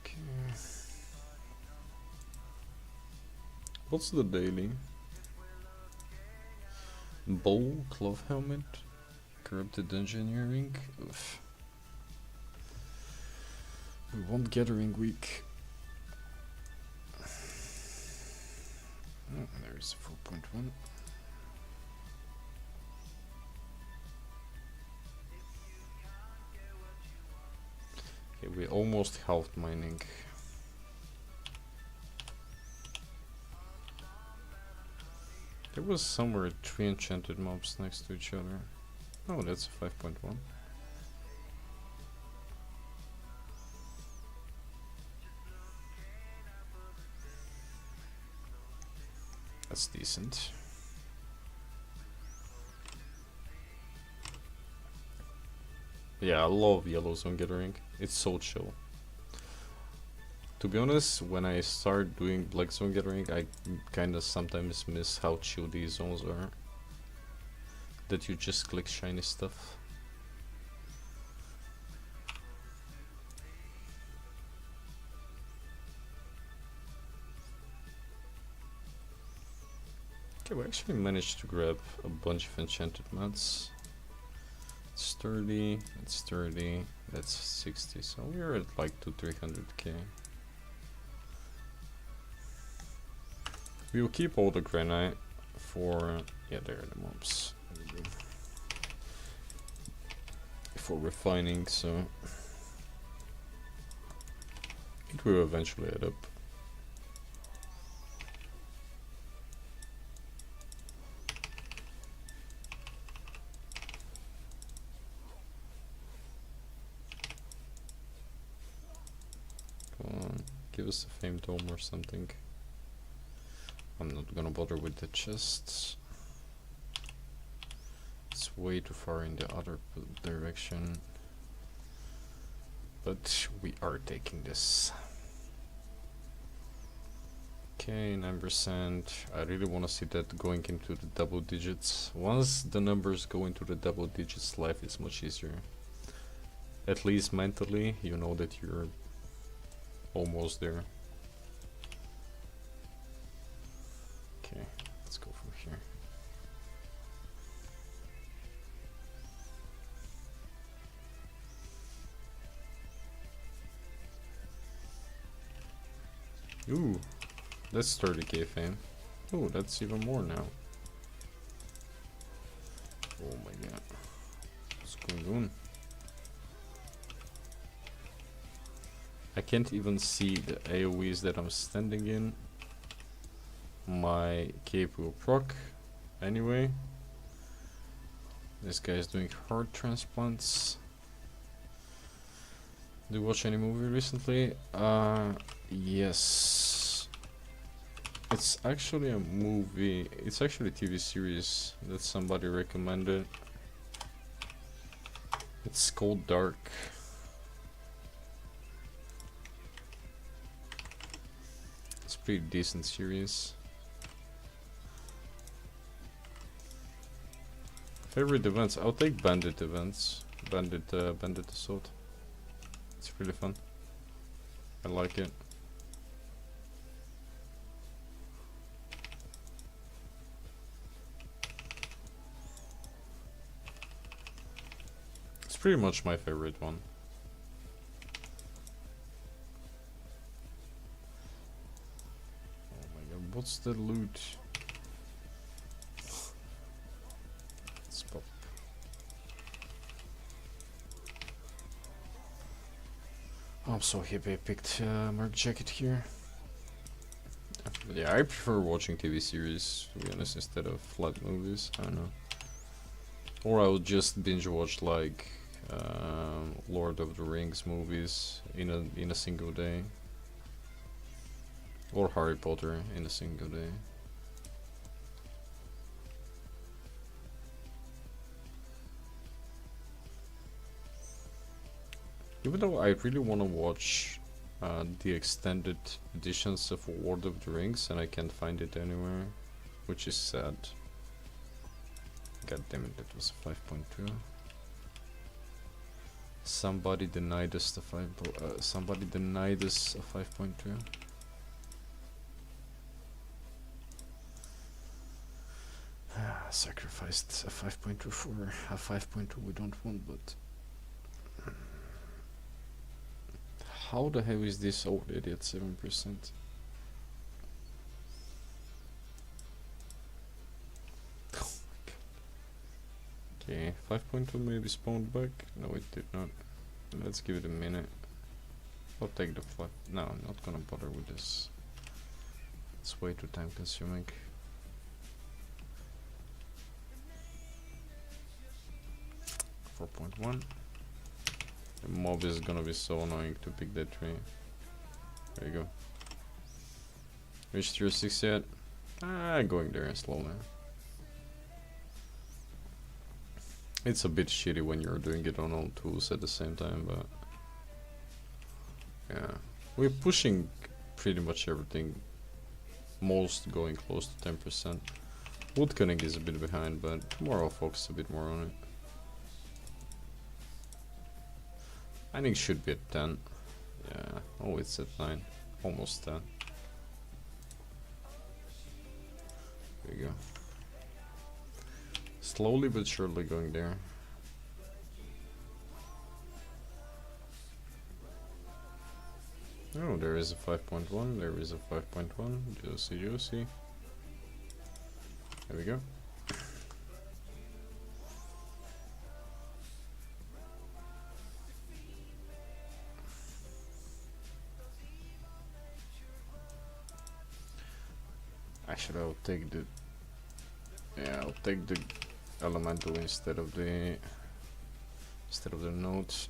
Okay. What's the daily? Bow, cloth helmet, corrupted engineering. Oof. We want gathering week. Oh, there's 4.1. Okay, we almost halved mining. There was somewhere 3 enchanted mobs next to each other. Oh, that's a 5.1. That's decent. Yeah, I love yellow zone gathering. It's so chill. To be honest, when I start doing black zone gathering, I kinda sometimes miss how chill these zones are. That you just click shiny stuff. Okay, we actually managed to grab a bunch of enchanted mats. It's 30, that's 30, that's 60, so we're at like 200-300k. We'll keep all the granite for, yeah, there are the mobs. For refining, so it will eventually add up. Give us a fame dome or something. I'm not gonna bother with the chests. It's way too far in the other direction. But we are taking this. Okay, 9%. I really want to see that going into the double digits. Once the numbers go into the double digits, life is much easier. At least mentally, you know that you're almost there. Okay, let's go from here. Ooh, that's 30k fame. Ooh, that's even more now. Oh my god. What's going on? I can't even see the AoEs that I'm standing in. My cape will proc anyway. This guy is doing heart transplants. Do you watch any movie recently? Yes. It's actually a movie. It's actually a TV series that somebody recommended. It's called Dark. It's a pretty decent series. Favorite events? I'll take Bandit events. Bandit Assault. It's really fun. I like it. It's pretty much my favorite one. Oh my god, what's the loot? Let's pop. I'm so happy I picked Merc Jacket here. Yeah, I prefer watching TV series, to be honest, instead of flat movies. I don't know. Or I would just binge watch like Lord of the Rings movies in a single day. Or Harry Potter in a single day. Even though I really want to watch the extended editions of Lord of the Rings, and I can't find it anywhere, which is sad. God damn it, that was a 5.2. Somebody denied us the somebody denied us a 5.2. Sacrificed a 5.2 for a 5.2 we don't want, but how the hell is this already at 7%? Okay, 5.2 maybe spawned back. No, it did not. Let's give it a minute. I'll take the flip. No, I'm not gonna bother with this. It's way too time consuming. .1. The mob is gonna be so annoying to pick that tree. There you go. Reached tier 6 yet? Going there slowly. It's a bit shitty when you're doing it on all tools at the same time, but yeah, we're pushing pretty much everything. Most going close to 10%. Wood cutting is a bit behind, but tomorrow I'll focus a bit more on it. I think it should be at 10. Yeah. Oh, it's at 9. Almost 10. There you go. Slowly but surely going there. Oh, there is a 5.1. There is a 5.1. Juicy, juicy. There we go. Actually, I'll take the. Yeah, I'll take the elemental instead of the notes.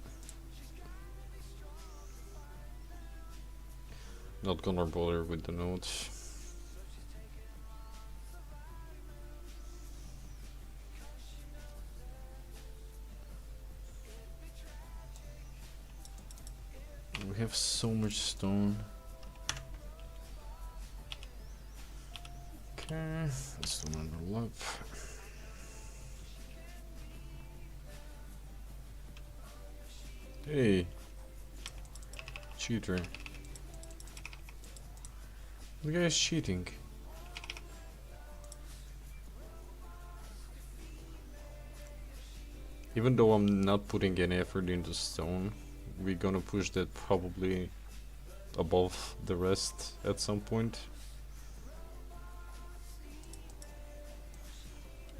Not gonna bother with the notes. We have so much stone. Okay, let's do another lap. Hey, cheater. The guy is cheating. Even though I'm not putting any effort into stone, we're gonna push that probably above the rest at some point.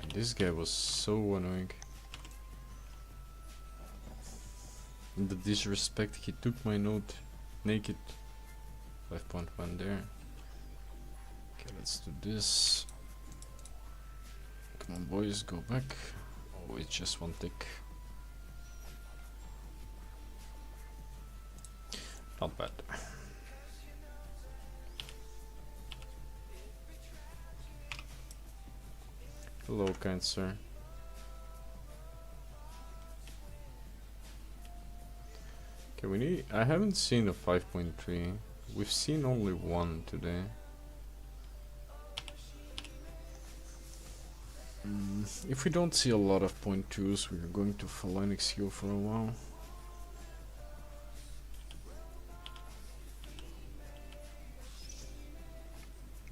And this guy was so annoying. And the disrespect, he took my note naked. 5.1 there. Okay, let's do this. Come on boys, go back. Oh, it's just one tick. Not bad. Hello, Cancer. Okay, we need. I haven't seen a 5.3. We've seen only one today. If we don't see a lot of 0.2s, we're going to Phalanx heal for a while.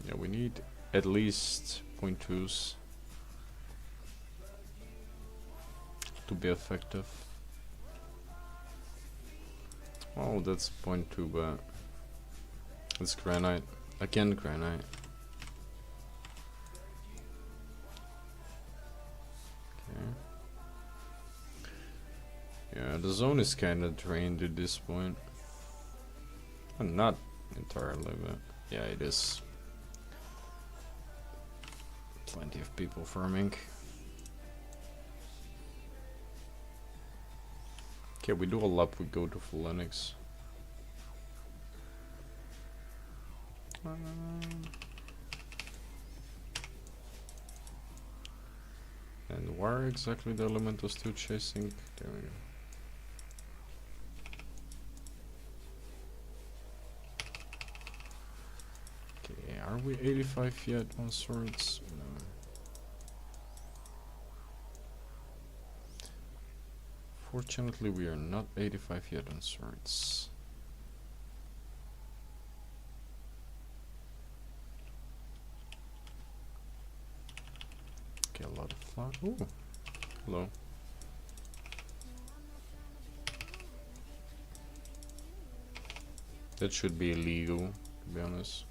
Yeah, we need at least 0.2s to be effective. Oh, that's 0.2, but it's granite. Again, granite. Yeah, the zone is kinda drained at this point. Well, not entirely, but yeah, it is. Plenty of people farming. Okay, we do a lap, we go to Phalanx. And where exactly the elemental still chasing? There we go. Okay, are we 85 yet on swords? No. Fortunately, we are not 85 yet on swords. Okay, a lot of flag. Ooh, hello. That should be illegal, to be honest.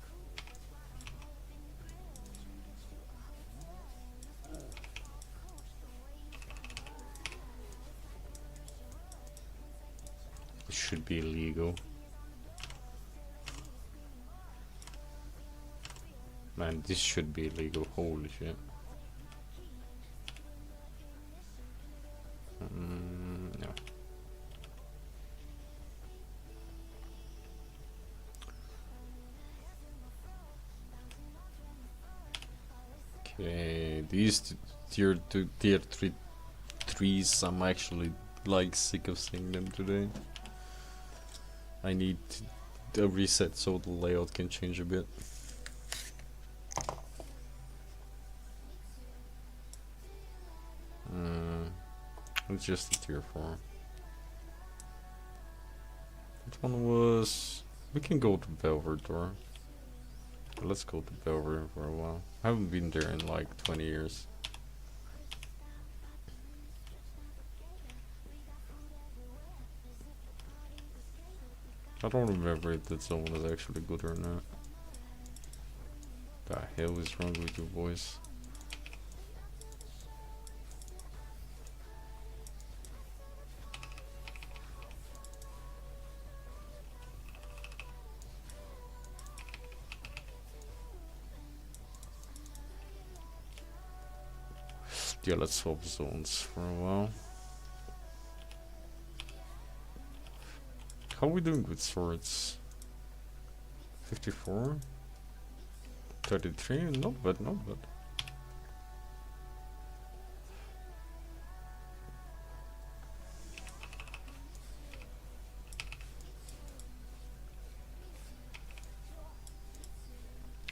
It should be illegal. Man, this should be illegal. Holy shit. No. Okay, these tier 2, tier 3 trees, I'm actually like sick of seeing them today. I need a reset so the layout can change a bit. It's just a tier 4. Which one was... We can go to Belvedere. Let's go to Belvedere for a while. I haven't been there in like 20 years. I don't remember if that zone was actually good or not. The hell is wrong with you boys? Yeah, let's swap zones for a while. How are we doing with swords? 54? 33? Not bad, not bad.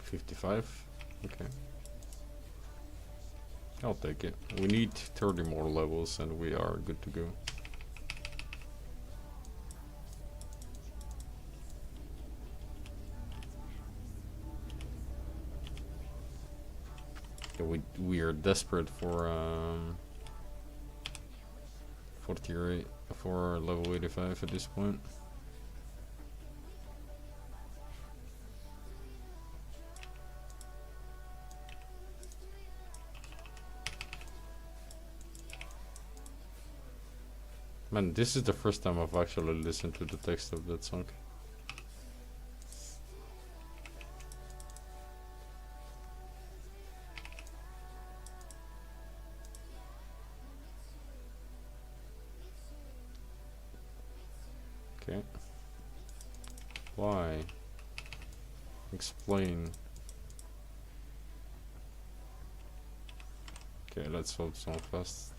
$55? Okay. I'll take it. We need 30 more levels and we are good to go. Yeah, we are desperate for tier 8 for level 85 at this point. Man, this is the first time I've actually listened to the text of that song. Okay. Why? Explain. Okay, let's focus on fast.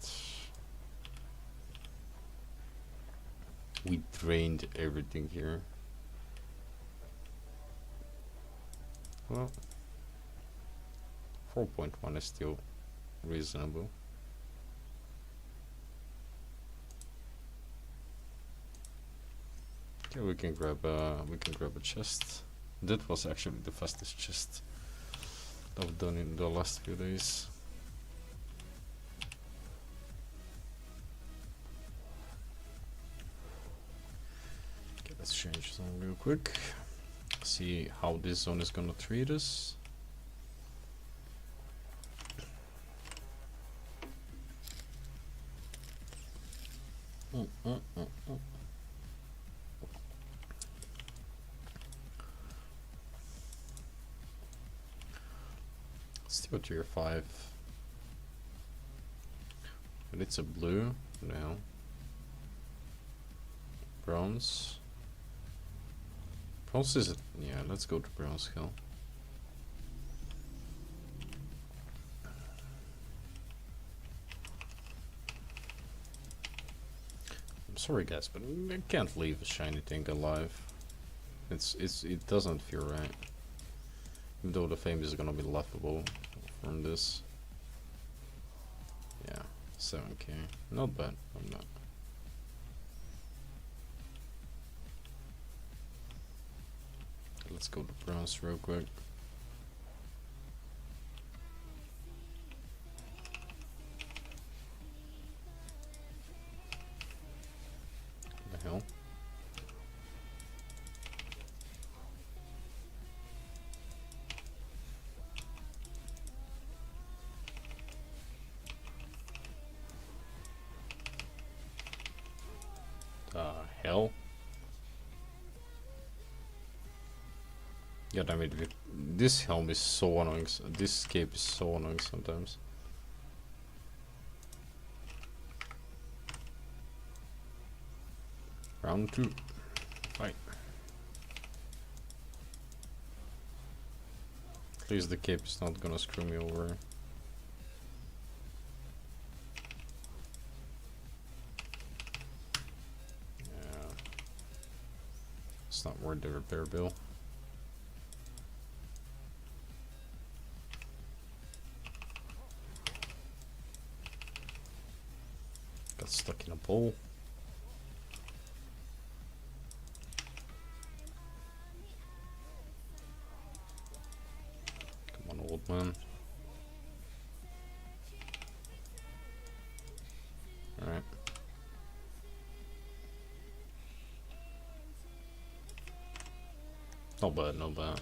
We drained everything here. Well, 4.1 is still reasonable. Okay, we can grab a chest. That was actually the fastest chest I've done in the last few days. Okay, let's change zone real quick. See how this zone is gonna treat us. Still tier 5. But it's a blue now. Bronze. Bronze is... yeah, let's go to Bronze Hill. I'm sorry guys, but I can't leave a shiny thing alive. It doesn't feel right. Even though the fame is gonna be laughable from this. Yeah, 7k. Not bad. I'm not. Let's go to bronze real quick. What the hell? Hell? God damn it, this helm is so annoying, this cape is so annoying sometimes. Round 2. Fight. At least the cape is not gonna screw me over. It's not worth the repair bill. Got stuck in a bowl. Come on, old man. Alright. Not bad, not bad.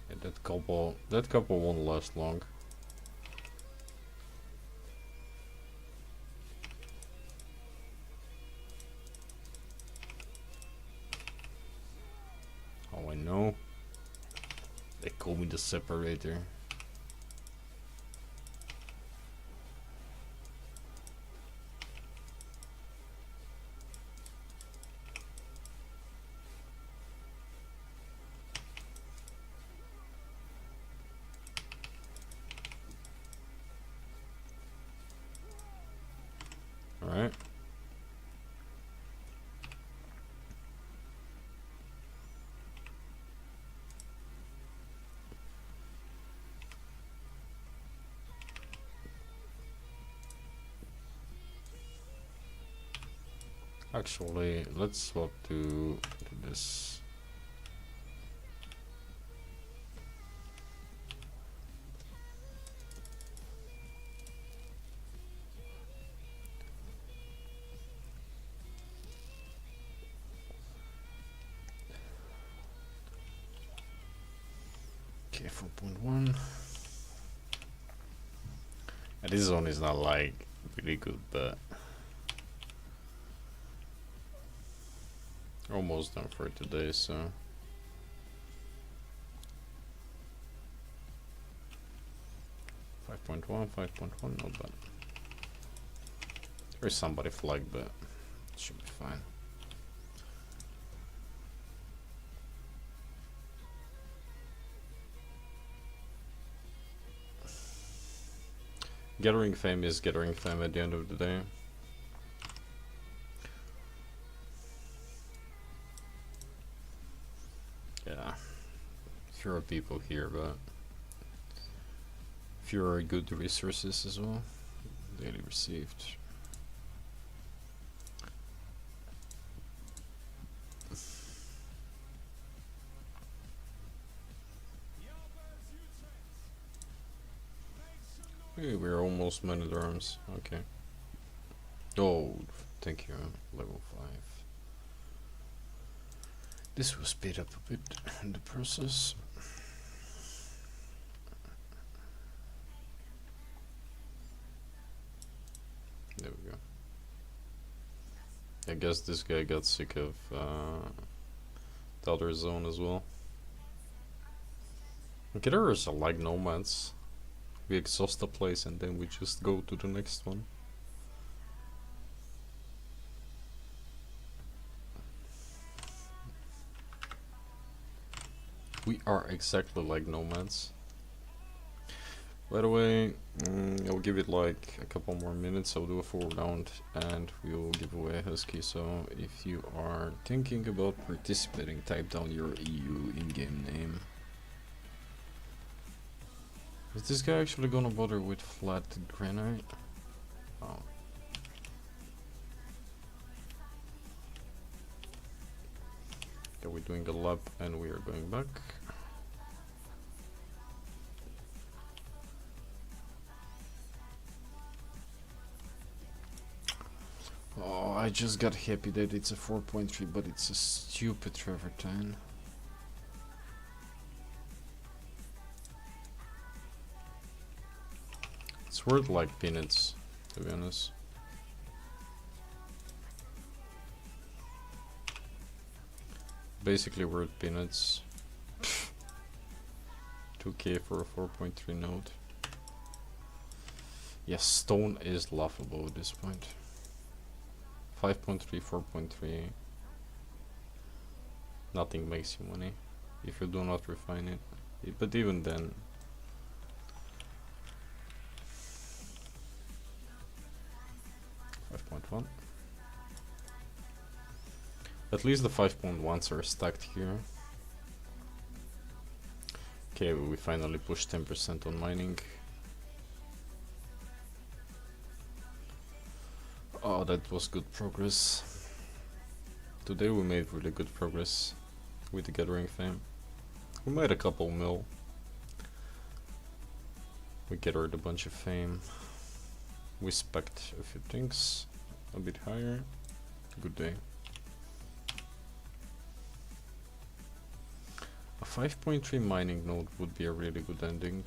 Yeah, that couple won't last long. Oh, I know. They call me the separator. Alright. Actually, let's swap to this. Okay, 4.1. And this zone is not like Really good bet. Almost done for today, so 5.1, 5.1, not bad. There's somebody flagged, but it should be fine. Gathering fame is gathering fame at the end of the day. Yeah, fewer people here, but fewer good resources as well. Daily received. Hey, we're almost men at arms. Okay. Oh, thank you. Level 5. This will speed up a bit in the process. There we go. I guess this guy got sick of the other zone as well. Gatherers are like nomads. We exhaust the place and then we just go to the next one. We are exactly like nomads. By the way, I'll give it like a couple more minutes. I'll do a full round and we will give away a husky. So if you are thinking about participating, type down your EU in-game name. Is this guy actually gonna bother with flat granite? Oh. Okay, we're doing a lap and we are going back. Oh, I just got happy that it's a 4.3, but it's a stupid travertine. It's worth like peanuts, to be honest. Basically worth peanuts. 2k for a 4.3 node. Yes, stone is laughable at this point. 5.3, 4.3. Nothing makes you money if you do not refine it. But even then, at least the 5.1s are stacked here. Okay, we finally pushed 10% on mining. Oh, that was good progress. Today we made really good progress with the gathering fame. We made a couple mil. We gathered a bunch of fame. We spec'd a few things a bit higher. Good day. A 5.3 mining node would be a really good ending.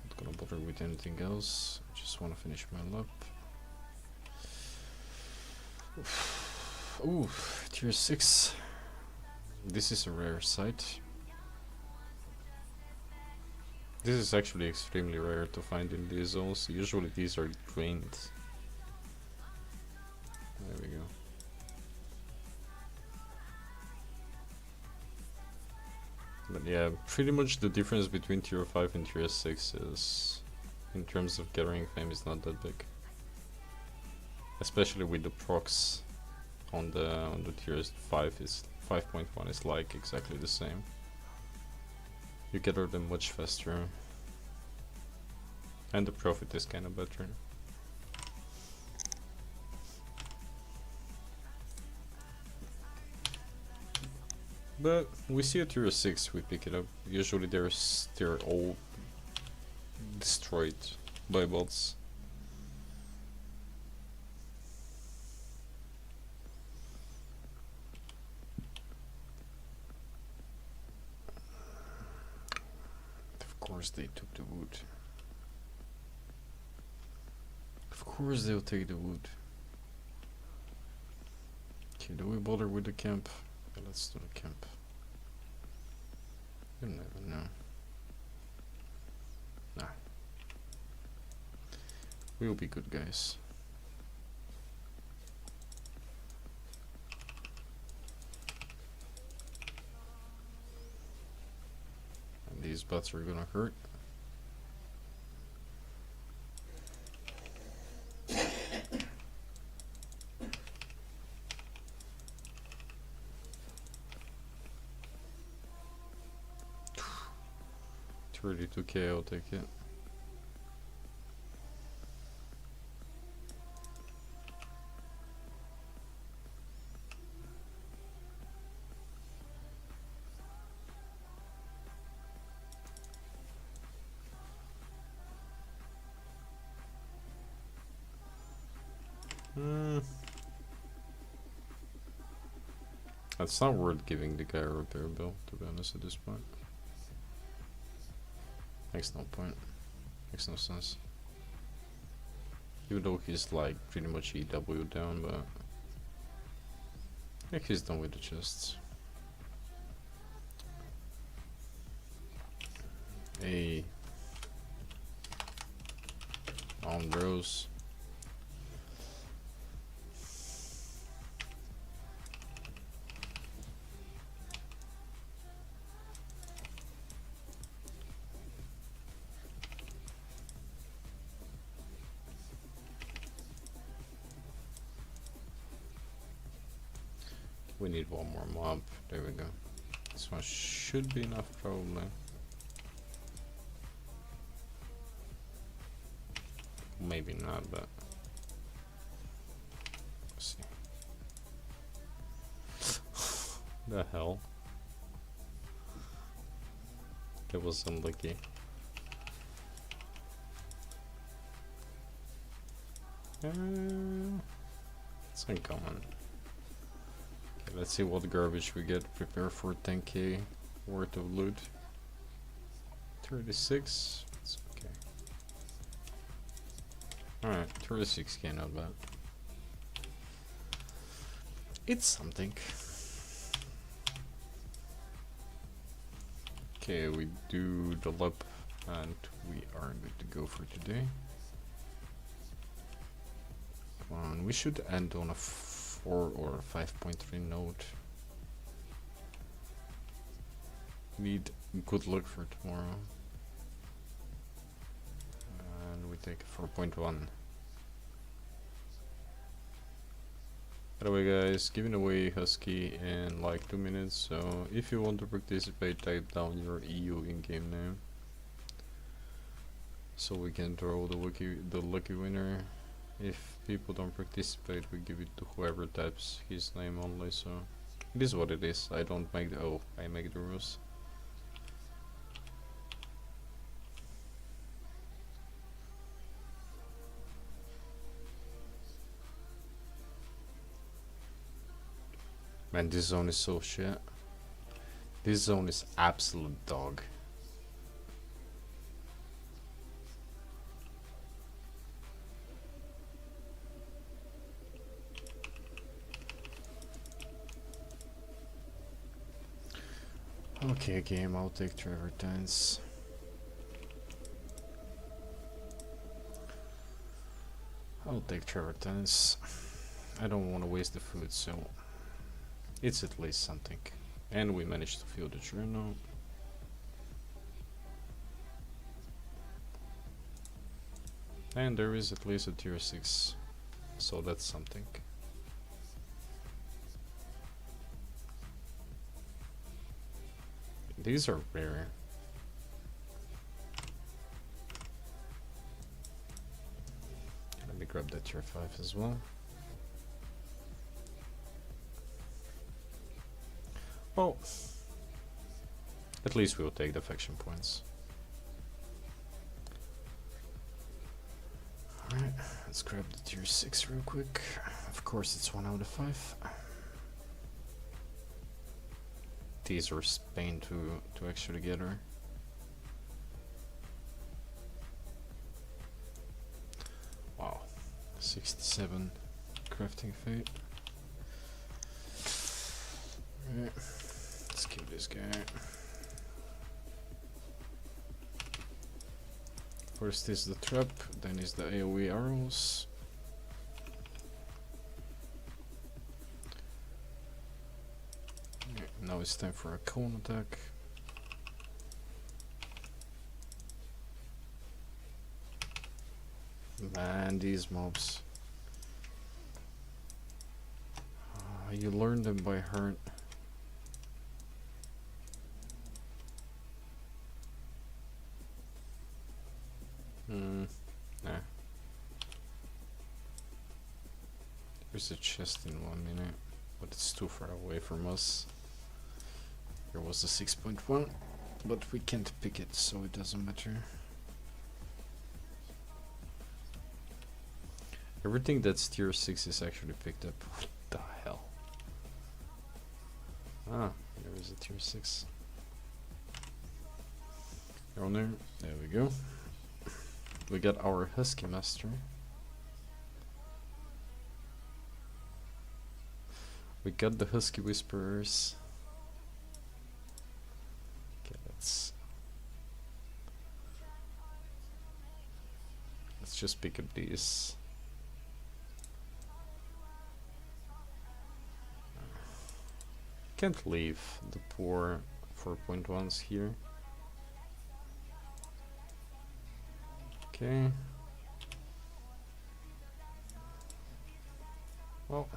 Not gonna bother with anything else. Just wanna finish my lap. Ooh, tier 6. This is a rare sight. This is actually extremely rare to find in these zones. Usually these are drained. There we go. But yeah, pretty much the difference between tier 5 and tier 6 is, in terms of gathering fame, is not that big. Especially with the procs on the tier 5 is 5.1 is like exactly the same. You gather them much faster. And the profit is kinda better. But we see a tier 6, we pick it up. Usually they're all destroyed by bots. course they took the wood. Of course they'll take the wood. Okay, do we bother with the camp? Yeah, let's do the camp. You never know. Nah. We'll be good guys. And these butts are gonna hurt. $32K, I'll take it. It's not worth giving the guy a repair bill, to be honest, at this point. Makes no point. Makes no sense. Even though he's like pretty much EW down, but I think he's done with the chests. Hey. On bros. We need one more mob. There we go. This one should be enough, probably. Maybe not, but let's see. The hell? That was unlucky. It's uncommon. Let's see what garbage we get. Prepare for 10K worth of loot. 36. It's okay. Alright, 36K, not bad. It's something. Okay, we do the lab and we are good to go for today. Come on, we should end on a 4 or 5.3 note. Need good luck for tomorrow. And we take 4.1. By the way guys, giving away Husky in like 2 minutes, so if you want to participate, type down your EU in-game name. So we can draw the lucky winner. If people don't participate, we give it to whoever types his name only, so it is what it is. I don't make the I make the rules. Man, this zone is so shit. This zone is absolute dog. Okay, game, I'll take travertines. I'll take travertines. I don't want to waste the food, so it's at least something. And we managed to fill the journal. And there is at least a tier 6, so that's something. These are rare. Let me grab that tier 5 as well. Well, at least we'll take the faction points. Alright, let's grab the tier 6 real quick. Of course it's 1 out of 5. These are Spain to actually get her. 67 crafting fate. Right. Let's kill this guy. First is the trap, then is the AoE arrows. Now it's time for a cone attack. Man, these mobs. You learn them by heart. Nah. There's a chest in 1 minute, but it's too far away from us. There was a 6.1, but we can't pick it, so it doesn't matter. Everything that's tier 6 is actually picked up. What the hell? Ah, there is a tier 6. Down there. There we go. We got our Husky Master. We got the Husky Whisperers. Okay, let's just pick up these. Can't leave the poor 4.1s here. Okay. Well,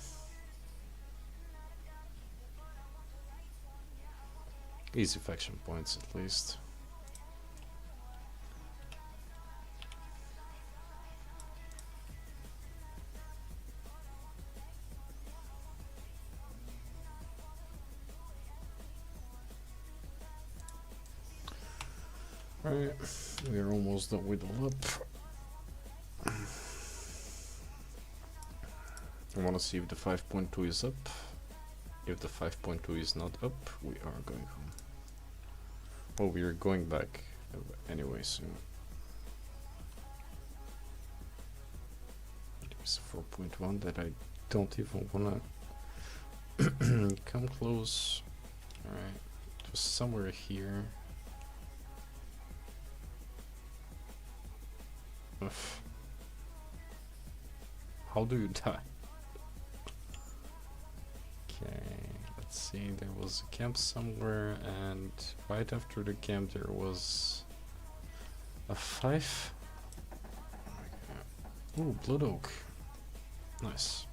easy faction points at least. Alright, we're almost done with all up. I want to see if the 5.2 is up. If the 5.2 is not up, we are going home. Oh, we are going back anyway soon. There's a 4.1 that I don't even wanna come close. Alright, it was somewhere here. Ugh. How do you die? Okay, let's see, there was a camp somewhere, and right after the camp there was a 5. Ooh, Blood Oak. Nice.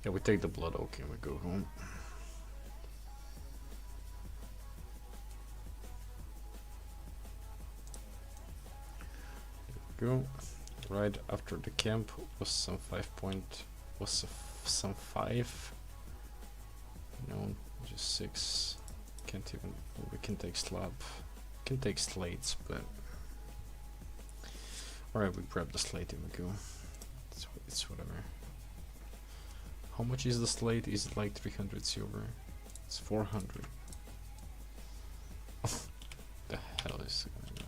Yeah, we take the Blood Oak and we go home. Go. Right after the camp was some 5. No, just 6. Can't even. We can take slab. Can take slates, but alright, we grab the slate and we go. It's whatever. How much is the slate? Is it like 300 silver? It's 400. The hell is going on?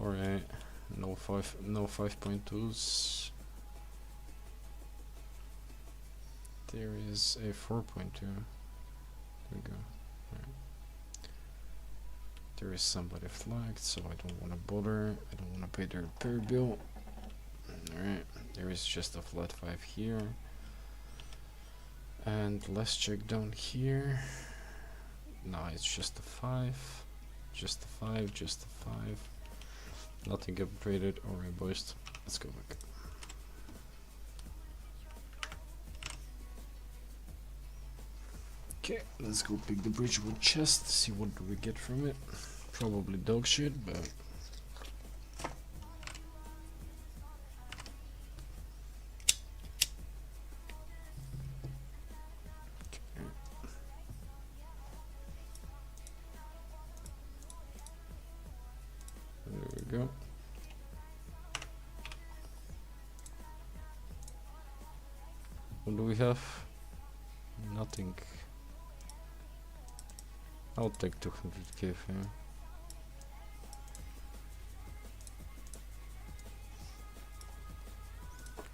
Alright, no 5.2s. There is a 4.2. There we go. Right. There is somebody flagged, so I don't want to bother. I don't want to pay their repair bill. Alright, there is just a flat 5 here. And let's check down here. No, it's just a 5. Just a 5, just a 5. Nothing upgraded. Alright, boys, let's go back. Okay, let's go pick the Bridgewood chest, see what do we get from it. Probably dog shit, but okay. There we go. What do we have? Nothing. I'll take 200k for him.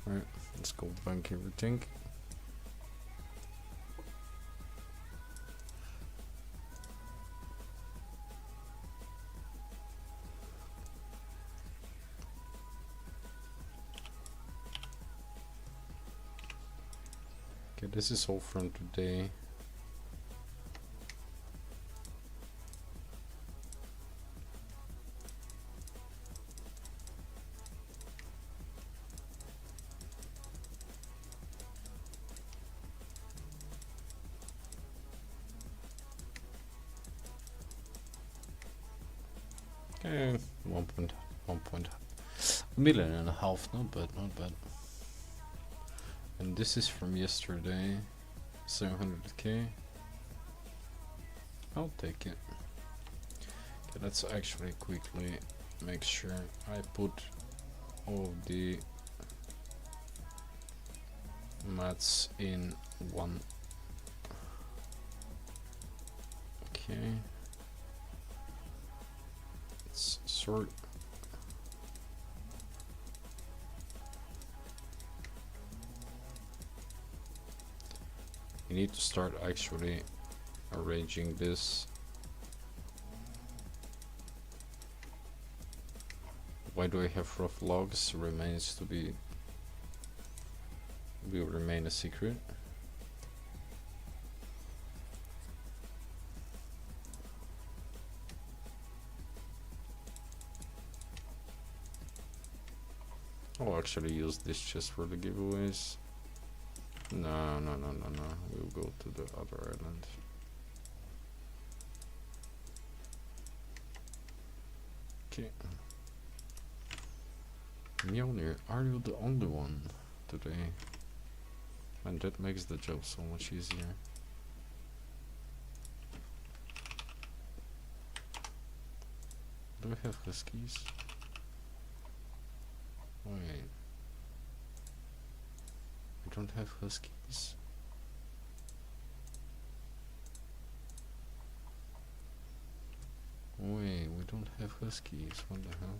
Alright, let's go bank everything. Okay, this is all from today. Okay, 1.1 million and a half, not bad, not bad. And this is from yesterday, 700k. I'll take it. Okay, let's actually quickly make sure I put all of the mats in one. Okay. Let's sort. You need to start actually arranging this. Why do I have rough logs? Remains to be will remain a secret. I'll actually use this just for the giveaways. No. We'll go to the other island. Okay. Mjolnir, are you the only one today? And that makes the job so much easier. Do I have huskies? Wait. I don't have huskies. Wait, we don't have huskies. What the hell?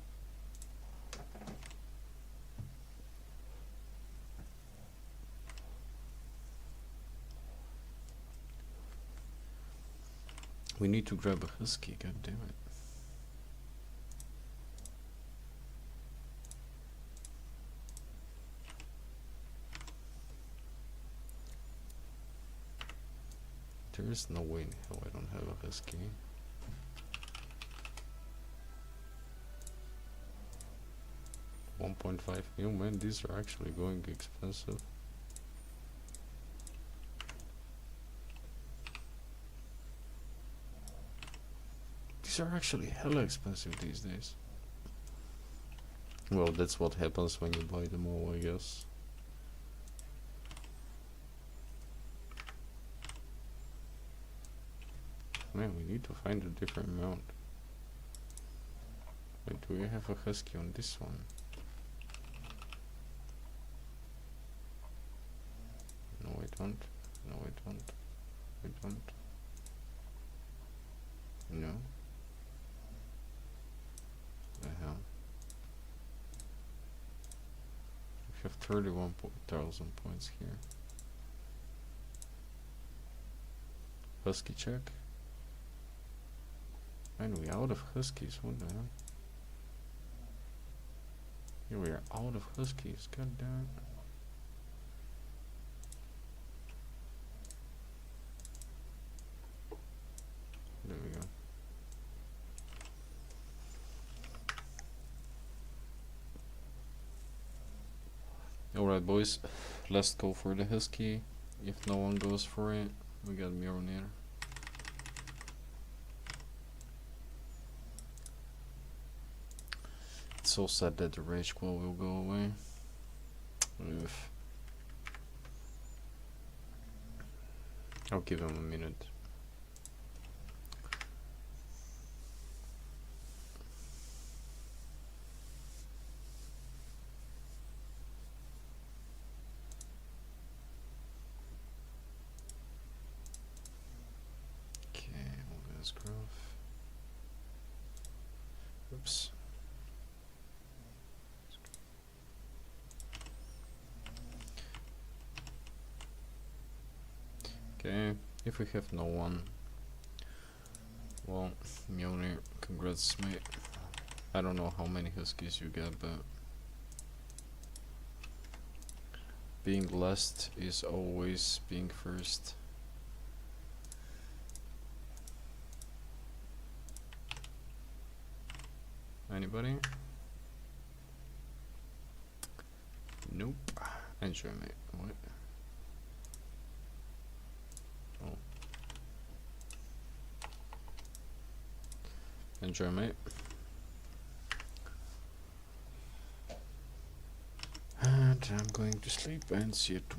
We need to grab a husky, god damn it. There is no way in hell I don't have a husky. $1.5 million, man, these are actually going expensive. These are actually hella expensive these days. Well, that's what happens when you buy them all, I guess. Man, we need to find a different mount. Wait, do we have a husky on this one? No, I don't. No, I don't. I don't. No. The hell? We have 31,000 points here. Husky check. Man, we out of huskies. What the hell? Here we are out of huskies. God damn it. There we go. Alright, boys. Let's go for the husky. If no one goes for it, we got Mjolnir. It's so sad that the rage qual will go away. Ugh. I'll give him a minute. Okay, all this growth. Oops. Okay, if we have no one, well, Mjolnir, congrats, mate. I don't know how many huskies you get, but being last is always being first. Anybody? Nope. Enjoy, mate. What? Oh. Enjoy, mate. And I'm going to sleep and see you tomorrow.